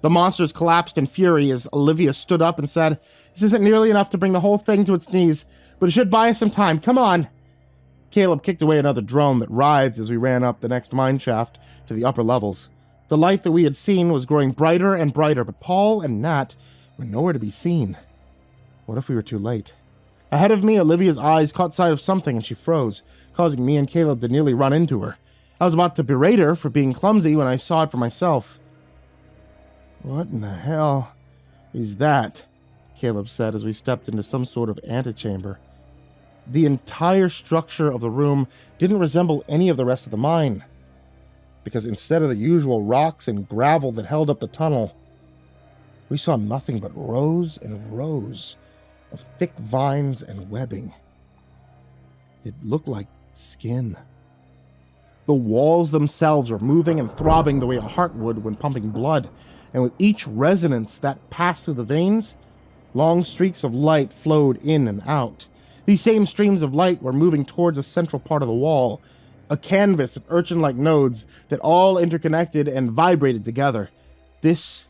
The monsters collapsed in fury as Olivia stood up and said, "This isn't nearly enough to bring the whole thing to its knees, but it should buy us some time. Come on." Caleb kicked away another drone that writhed as we ran up the next mine shaft to the upper levels. The light that we had seen was growing brighter and brighter, but Paul and Nat were nowhere to be seen. What if we were too late? Ahead of me, Olivia's eyes caught sight of something and she froze, causing me and Caleb to nearly run into her. I was about to berate her for being clumsy when I saw it for myself. "What in the hell is that?" Caleb said as we stepped into some sort of antechamber. The entire structure of the room didn't resemble any of the rest of the mine, because instead of the usual rocks and gravel that held up the tunnel, we saw nothing but rows and rows of thick vines and webbing. It looked like skin. The walls themselves were moving and throbbing the way a heart would when pumping blood, and with each resonance that passed through the veins, long streaks of light flowed in and out. These same streams of light were moving towards a central part of the wall, a canvas of urchin-like nodes that all interconnected and vibrated together. This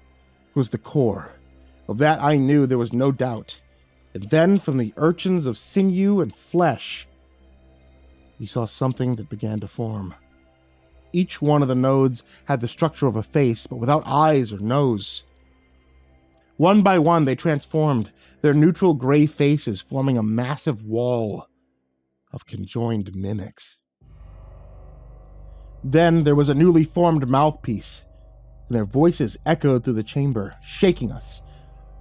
was the core. Of that I knew there was no doubt. And then from the urchins of sinew and flesh, we saw something that began to form. Each one of the nodes had the structure of a face, but without eyes or nose. One by one, they transformed, their neutral gray faces forming a massive wall of conjoined mimics. Then there was a newly formed mouthpiece, and their voices echoed through the chamber, shaking us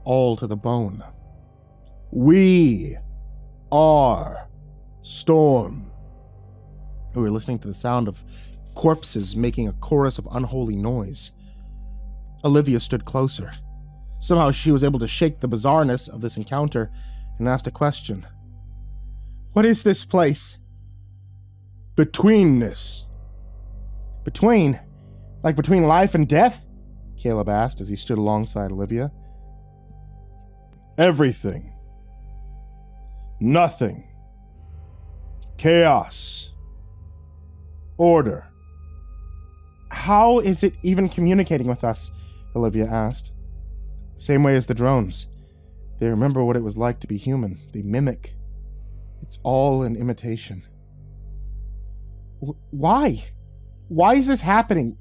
all to the bone. "We are Storm." We were listening to the sound of corpses making a chorus of unholy noise. Olivia stood closer. Somehow she was able to shake the bizarreness of this encounter and asked a question. "What is this place?" "Betweenness." "Between? Like between life and death?" Caleb asked as he stood alongside Olivia. "Everything. Nothing. Chaos. Order." "How is it even communicating with us?" Olivia asked. "Same way as the drones. They remember what it was like to be human. They mimic. It's all an imitation." Why? Why is this happening?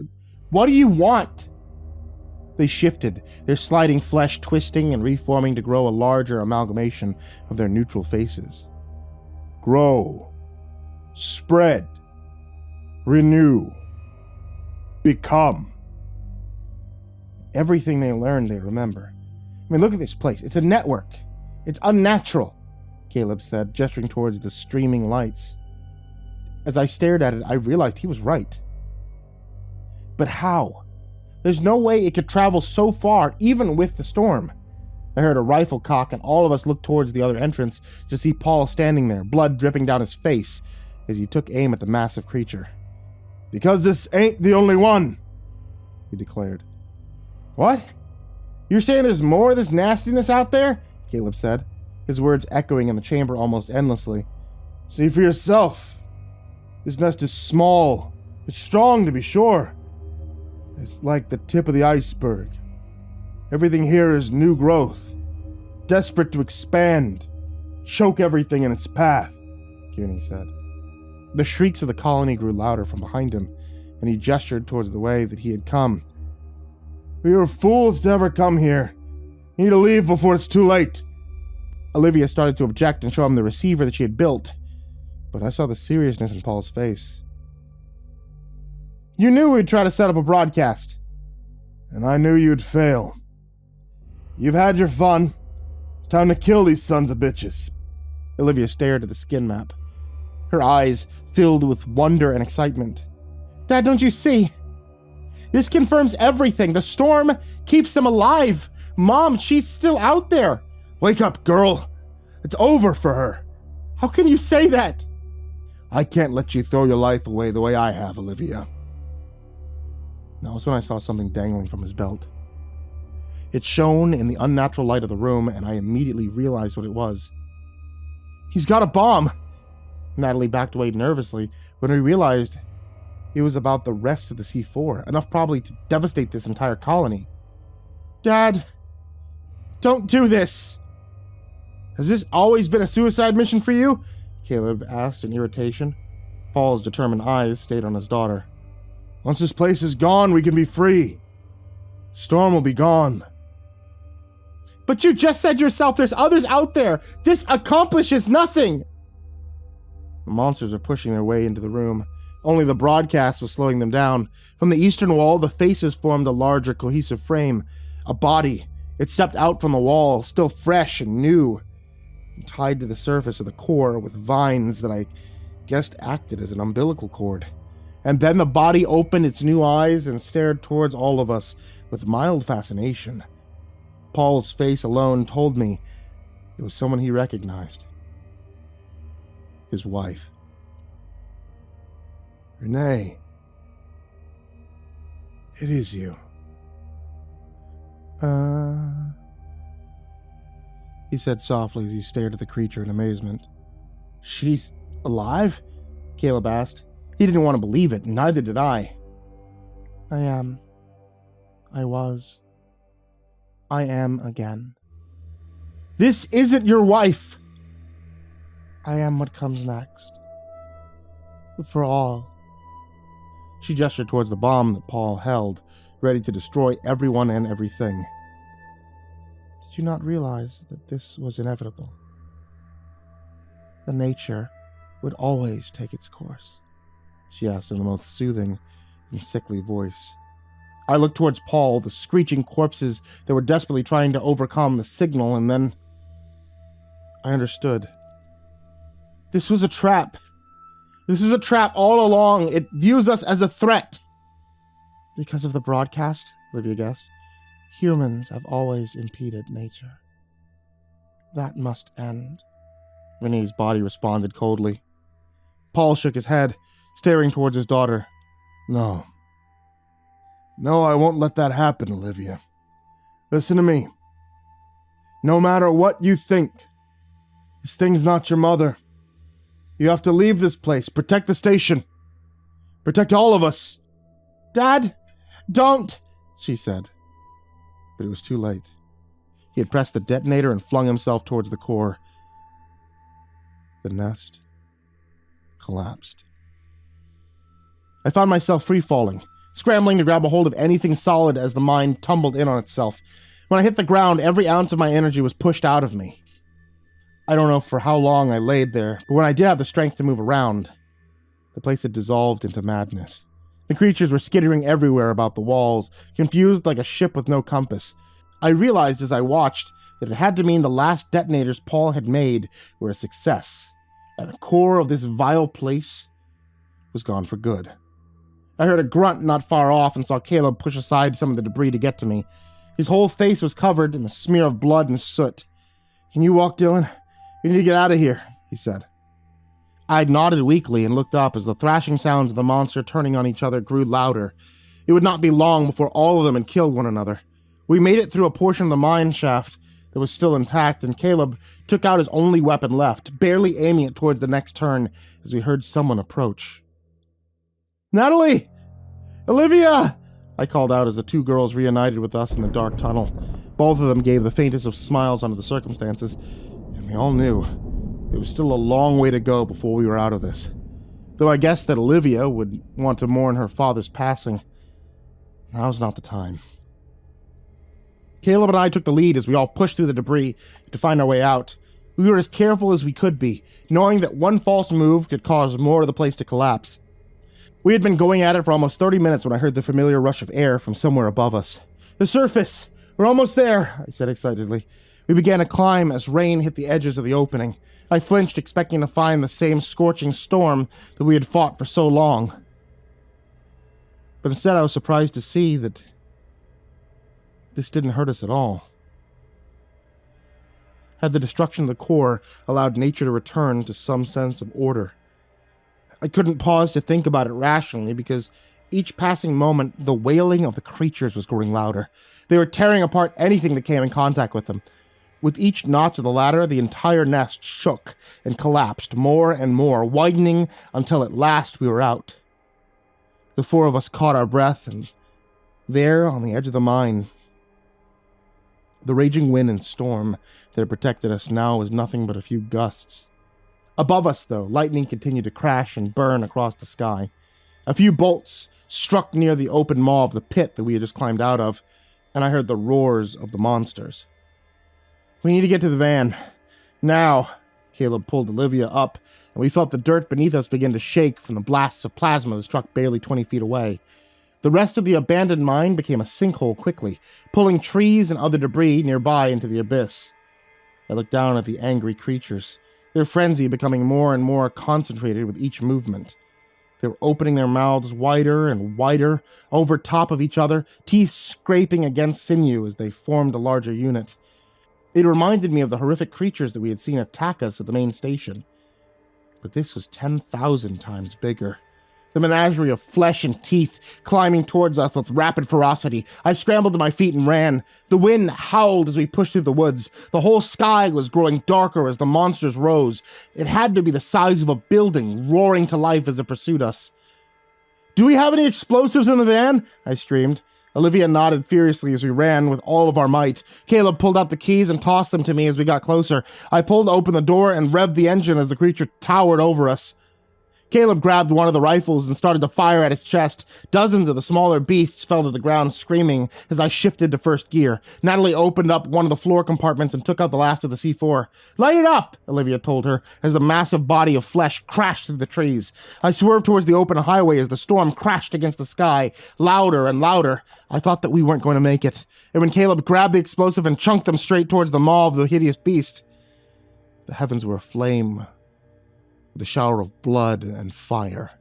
What do you want?" They shifted, their sliding flesh twisting and reforming to grow a larger amalgamation of their neutral faces. Grow. Spread. Renew. Become. Everything they learned, they remember. I mean, look at this place. It's a network. It's unnatural, Caleb said, gesturing towards the streaming lights. As I stared at it, I realized he was right. But how? There's no way it could travel so far, even with the storm. I heard a rifle cock, and all of us looked towards the other entrance to see Paul standing there, blood dripping down his face, as he took aim at the massive creature. "Because this ain't the only one," he declared. "What? You're saying there's more of this nastiness out there?" Caleb said, his words echoing in the chamber almost endlessly. "See for yourself. This nest is small. It's strong, to be sure. It's like the tip of the iceberg. Everything here is new growth, desperate to expand, choke everything in its path," Kearney said. The shrieks of the colony grew louder from behind him, and he gestured towards the way that he had come. "We were fools to ever come here. You need to leave before it's too late." Olivia started to object and show him the receiver that she had built, but I saw the seriousness in Paul's face. You knew we'd try to set up a broadcast. And I knew you'd fail. You've had your fun. It's time to kill these sons of bitches. Olivia stared at the skin map, her eyes filled with wonder and excitement. Dad, don't you see? This confirms everything. The storm keeps them alive. Mom, she's still out there. Wake up, girl. It's over for her. How can you say that? I can't let you throw your life away the way I have, Olivia. That was when I saw something dangling from his belt. It shone in the unnatural light of the room, and I immediately realized what it was. He's got a bomb! Natalie backed away nervously when we realized it was about the rest of the C4, enough probably to devastate this entire colony. Dad, don't do this! Has this always been a suicide mission for you? Caleb asked in irritation. Paul's determined eyes stayed on his daughter. Once this place is gone, we can be free. Storm will be gone. But you just said yourself there's others out there. This accomplishes nothing. The monsters are pushing their way into the room. Only the broadcast was slowing them down. From the eastern wall, the faces formed a larger, cohesive frame. A body. It stepped out from the wall, still fresh and new, and tied to the surface of the core with vines that I guessed acted as an umbilical cord. And then the body opened its new eyes and stared towards all of us with mild fascination. Paul's face alone told me it was someone he recognized. His wife. Renee. It is you. He said softly as he stared at the creature in amazement. She's alive? Caleb asked. He didn't want to believe it, and neither did I. I am. I was. I am again. This isn't your wife! I am what comes next. For all. She gestured towards the bomb that Paul held, ready to destroy everyone and everything. Did you not realize that this was inevitable? The nature would always take its course, she asked in the most soothing and sickly voice. I looked towards Paul, the screeching corpses that were desperately trying to overcome the signal, and then I understood. This was a trap. This is a trap all along. It views us as a threat. Because of the broadcast, Olivia guessed, humans have always impeded nature. That must end. Renee's body responded coldly. Paul shook his head, staring towards his daughter. No. No, I won't let that happen, Olivia. Listen to me. No matter what you think, this thing's not your mother. You have to leave this place. Protect the station. Protect all of us. Dad, don't, she said. But it was too late. He had pressed the detonator and flung himself towards the core. The nest collapsed. I found myself free-falling, scrambling to grab a hold of anything solid as the mine tumbled in on itself. When I hit the ground, every ounce of my energy was pushed out of me. I don't know for how long I laid there, but when I did have the strength to move around, the place had dissolved into madness. The creatures were skittering everywhere about the walls, confused like a ship with no compass. I realized as I watched that it had to mean the last detonators Paul had made were a success, and the core of this vile place was gone for good. I heard a grunt not far off and saw Caleb push aside some of the debris to get to me. His whole face was covered in a smear of blood and soot. "Can you walk, Dylan? We need to get out of here," he said. I nodded weakly and looked up as the thrashing sounds of the monster turning on each other grew louder. It would not be long before all of them had killed one another. We made it through a portion of the mine shaft that was still intact, and Caleb took out his only weapon left, barely aiming it towards the next turn as we heard someone approach. "Natalie! Olivia!" I called out as the two girls reunited with us in the dark tunnel. Both of them gave the faintest of smiles under the circumstances, and we all knew it was still a long way to go before we were out of this. Though I guessed that Olivia would want to mourn her father's passing, now's not the time. Caleb and I took the lead as we all pushed through the debris to find our way out. We were as careful as we could be, knowing that one false move could cause more of the place to collapse. We had been going at it for almost 30 minutes when I heard the familiar rush of air from somewhere above us. "The surface! We're almost there," I said excitedly. We began to climb as rain hit the edges of the opening. I flinched, expecting to find the same scorching storm that we had fought for so long. But instead I was surprised to see that this didn't hurt us at all. Had the destruction of the core allowed nature to return to some sense of order? I couldn't pause to think about it rationally because each passing moment, the wailing of the creatures was growing louder. They were tearing apart anything that came in contact with them. With each notch of the ladder, the entire nest shook and collapsed more and more, widening until at last we were out. The four of us caught our breath, and there, on the edge of the mine, the raging wind and storm that had protected us now was nothing but a few gusts. Above us, though, lightning continued to crash and burn across the sky. A few bolts struck near the open maw of the pit that we had just climbed out of, and I heard the roars of the monsters. "We need to get to the van. Now." Caleb pulled Olivia up, and we felt the dirt beneath us begin to shake from the blasts of plasma that struck barely 20 feet away. The rest of the abandoned mine became a sinkhole quickly, pulling trees and other debris nearby into the abyss. I looked down at the angry creatures, their frenzy becoming more and more concentrated with each movement. They were opening their mouths wider and wider, over top of each other, teeth scraping against sinew as they formed a larger unit. It reminded me of the horrific creatures that we had seen attack us at the main station. But this was 10,000 times bigger. The menagerie of flesh and teeth climbing towards us with rapid ferocity. I scrambled to my feet and ran. The wind howled as we pushed through the woods. The whole sky was growing darker as the monsters rose. It had to be the size of a building, roaring to life as it pursued us. "Do we have any explosives in the van?" I screamed. Olivia nodded furiously as we ran with all of our might. Caleb pulled out the keys and tossed them to me as we got closer. I pulled open the door and revved the engine as the creature towered over us. Caleb grabbed one of the rifles and started to fire at its chest. Dozens of the smaller beasts fell to the ground screaming as I shifted to first gear. Natalie opened up one of the floor compartments and took out the last of the C4. "Light it up," Olivia told her, as the massive body of flesh crashed through the trees. I swerved towards the open highway as the storm crashed against the sky, louder and louder. I thought that we weren't going to make it. And when Caleb grabbed the explosive and chunked them straight towards the maw of the hideous beast, the heavens were aflame with a shower of blood and fire.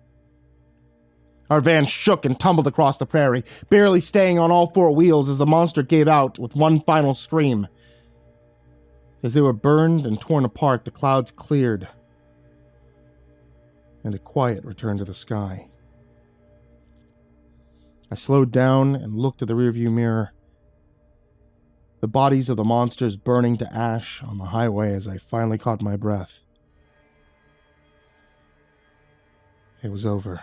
Our van shook and tumbled across the prairie, barely staying on all four wheels as the monster gave out with one final scream. As they were burned and torn apart, the clouds cleared, and a quiet returned to the sky. I slowed down and looked at the rearview mirror. The bodies of the monsters burning to ash on the highway as I finally caught my breath. It was over.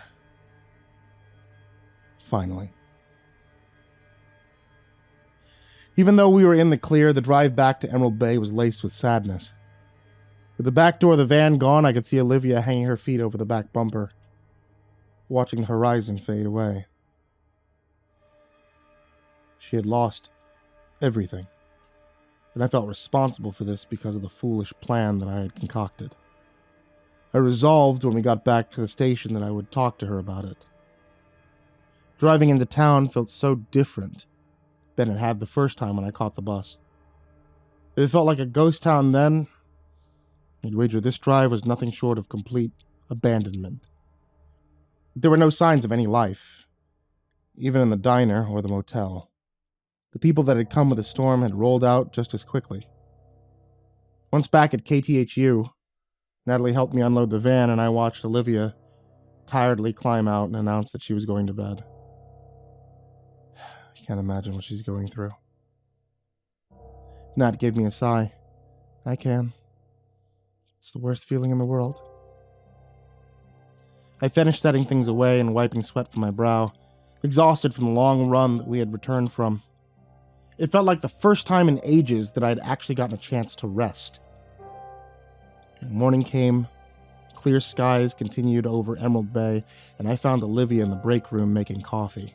Finally. Even though we were in the clear, the drive back to Emerald Bay was laced with sadness. With the back door of the van gone, I could see Olivia hanging her feet over the back bumper, watching the horizon fade away. She had lost everything, and I felt responsible for this because of the foolish plan that I had concocted. I resolved when we got back to the station that I would talk to her about it. Driving into town felt so different than it had the first time when I caught the bus. If it felt like a ghost town then, I'd wager this drive was nothing short of complete abandonment. There were no signs of any life, even in the diner or the motel. The people that had come with the storm had rolled out just as quickly. Once back at KTHU, Natalie helped me unload the van, and I watched Olivia tiredly climb out and announce that she was going to bed. I can't imagine what she's going through. Nat gave me a sigh. I can. It's the worst feeling in the world. I finished setting things away and wiping sweat from my brow, exhausted from the long run that we had returned from. It felt like the first time in ages that I had actually gotten a chance to rest. Morning came, clear skies continued over Emerald Bay, and I found Olivia in the break room making coffee.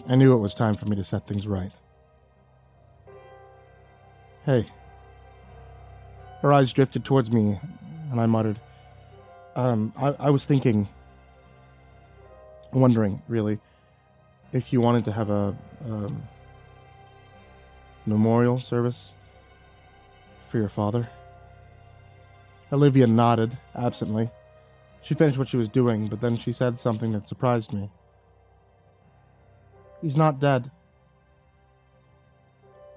I knew it was time for me to set things right. "Hey, Her eyes drifted towards me, and I muttered, I was wondering, really, if you wanted to have a memorial service for your father. Olivia nodded, absently. She finished what she was doing, but then she said something that surprised me. He's not dead.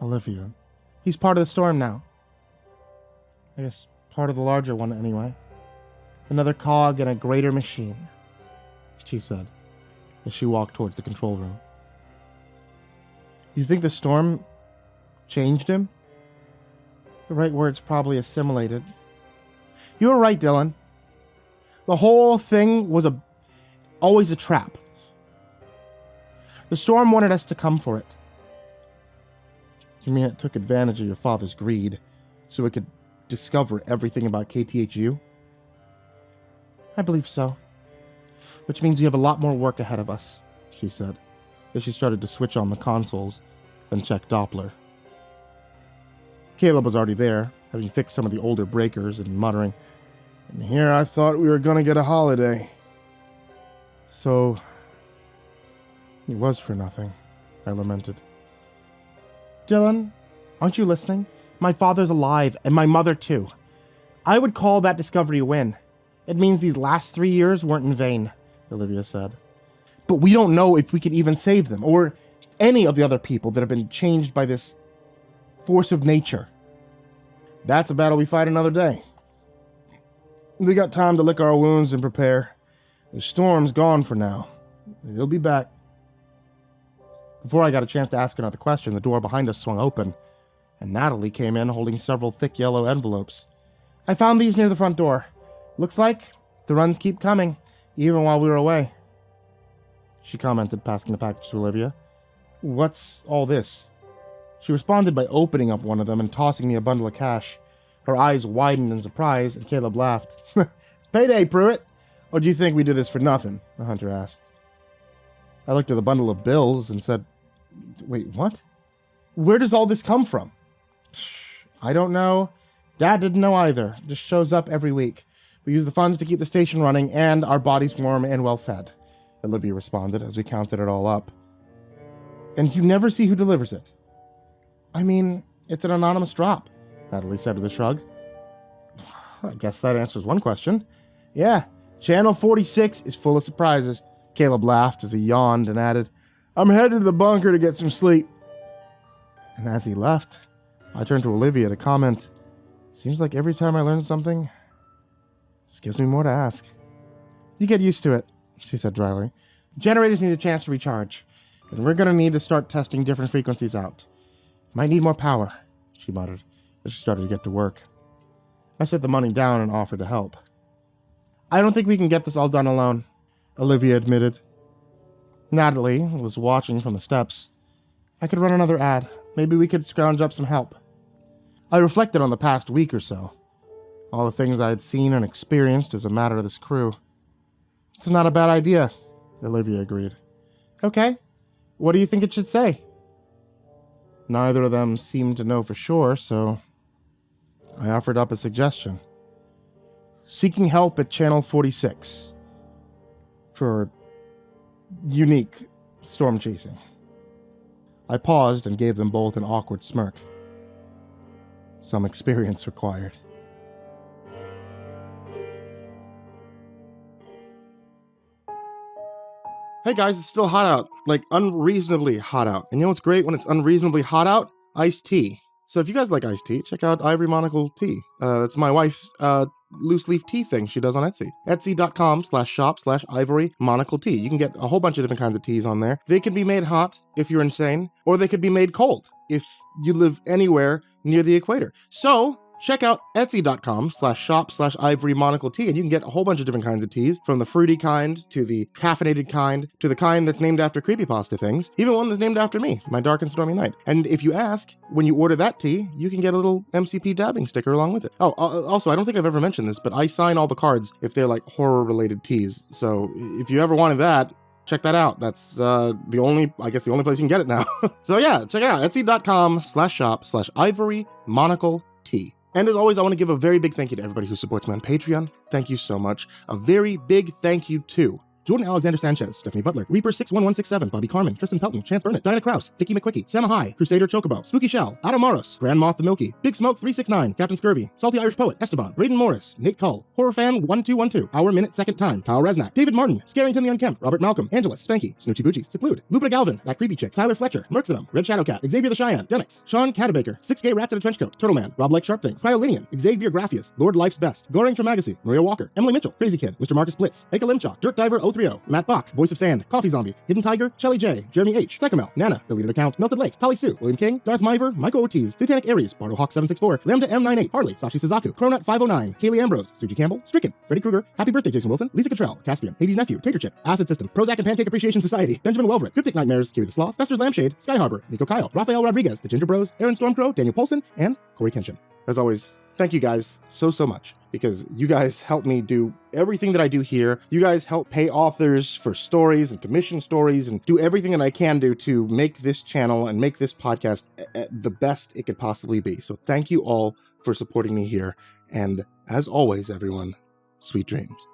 Olivia, he's part of the storm now. I guess part of the larger one, anyway. Another cog in a greater machine, she said, as she walked towards the control room. You think the storm changed him? The right word's probably assimilated. You were right, Dylan. The whole thing was always a trap. The storm wanted us to come for it. You mean it took advantage of your father's greed so it could discover everything about KTHU? I believe so. Which means we have a lot more work ahead of us, she said, as she started to switch on the consoles and check Doppler. Caleb was already there, having fixed some of the older breakers and muttering, "And here I thought we were going to get a holiday." So, it was for nothing, I lamented. Dylan, aren't you listening? My father's alive, and my mother too. I would call that discovery a win. It means these last 3 years weren't in vain, Olivia said. But we don't know if we can even save them, or any of the other people that have been changed by this force of nature. That's a battle we fight another day. We got time to lick our wounds and prepare. The storm's gone for now. He'll be back. Before I got a chance to ask another question, the door behind us swung open, and Natalie came in holding several thick yellow envelopes. I found these near the front door. Looks like the runs keep coming, even while we were away. She commented, passing the package to Olivia. What's all this? She responded by opening up one of them and tossing me a bundle of cash. Her eyes widened in surprise, and Caleb laughed. It's payday, Pruitt! Or do you think we did this for nothing? The hunter asked. I looked at the bundle of bills and said, Wait, what? Where does all this come from? I don't know. Dad didn't know either. Just shows up every week. We use the funds to keep the station running and our bodies warm and well fed, Olivia responded as we counted it all up. And you never see who delivers it. I mean, it's an anonymous drop, Natalie said with a shrug. I guess that answers one question. Yeah, Channel 46 is full of surprises. Caleb laughed as he yawned and added, I'm headed to the bunker to get some sleep. And as he left, I turned to Olivia to comment, seems like every time I learn something, it just gives me more to ask. You get used to it, she said dryly. Generators need a chance to recharge, and we're going to need to start testing different frequencies out. Might need more power, she muttered as she started to get to work. I set the money down and offered to help. I don't think we can get this all done alone, Olivia admitted. Natalie was watching from the steps. I could run another ad. Maybe we could scrounge up some help. I reflected on the past week or so. All the things I had seen and experienced as a matter of this crew. It's not a bad idea, Olivia agreed. Okay. What do you think it should say? Neither of them seemed to know for sure, so I offered up a suggestion. Seeking help at Channel 46 for unique storm chasing. I paused and gave them both an awkward smirk. Some experience required. Hey guys, it's still hot out. Like, unreasonably hot out. And you know what's great when it's unreasonably hot out? Iced tea. So if you guys like iced tea, check out Ivory Monocle Tea. That's my wife's loose leaf tea thing she does on Etsy. Etsy.com/shop/Ivory Monocle Tea. You can get a whole bunch of different kinds of teas on there. They can be made hot if you're insane, or they could be made cold if you live anywhere near the equator. So check out Etsy.com/shop/Ivory Monocle Tea, and you can get a whole bunch of different kinds of teas, from the fruity kind to the caffeinated kind to the kind that's named after Creepypasta things, even one that's named after me, my Dark and Stormy Night. And if you ask, when you order that tea, you can get a little MCP dabbing sticker along with it. Oh, also, I don't think I've ever mentioned this, but I sign all the cards if they're like horror-related teas. So if you ever wanted that, check that out. That's the only place you can get it now. So yeah, check it out. Etsy.com/shop/Ivory Monocle Tea. And as always, I want to give a very big thank you to everybody who supports me on Patreon. Thank you so much. A very big thank you to Jordan Alexander Sanchez, Stephanie Butler, Reaper61167, Bobby Karman, Tristan Pelton, Chance Burnett, Diana Kraus, Vicky McQuicky, SamaHigh, CrusaderChocobo, SpookyShel, Atomaurus, Grand Moth the Milky, Big Smoke 369, Captain Scurvy, SaltyIrishPoet, Estebean, Brayden Morris, Nate Kuhl, HorrorFan1212, Hour Minute Second Time, Kyle Reznak, David Martin, Scare-ington the Unkempt, Robert Malcolm, Angelus, Spanky, Snoochie Boochie, Seclude, Lupita Galvin, That Creepy Chick, Tyler Fletcher, Merxenum, Red Shadowcat, Xavier the Cheyenne, Demix, Sean Cadieu-baker, 6 Gay Rats in a Trenchcoat, Turtleman, Rob Like Sharp Things, Cryolinian, Xavier Graphius, Lord Life's Best, Goring Tremagacy, Maria Walker, Emily Mitchell, Crazy Kid, Mr. Marcus Blitz, Eka Limchok, Dirt Diver 030, Matt Bach, Voice of Sand, Coffee Zombie, Hidden Tiger, Shelly J, Jeremy H, Psychomel, Nana, Deleted Account, Melted Lake, Tali Sue, William King, Darth Miver, Michael Ortiz, Satanic Aries, Bardo Hawk 764, Lambda M98, Harley, Sashi Suzaku, Cronut 509, Kaylee Ambrose, Suji Campbell, Stricken, Freddy Krueger, Happy Birthday Jason Wilson, Lisa Cottrell, Caspian, Hades Nephew, Tater Chip, Acid System, Prozac and Pancake Appreciation Society, Benjamin Welverick, Cryptic Nightmares, Kiri the Sloth, Fester's Lampshade, Sky Harbor, Nico Kyle, Raphael Rodriguez, The Ginger Bros, Aaron Stormcrow, Daniel Polson, and Corey Kenshin. As always, thank you guys so much, because you guys help me do everything that I do here. You guys help pay authors for stories and commission stories and do everything that I can do to make this channel and make this podcast the best it could possibly be. So thank you all for supporting me here. And as always, everyone, sweet dreams.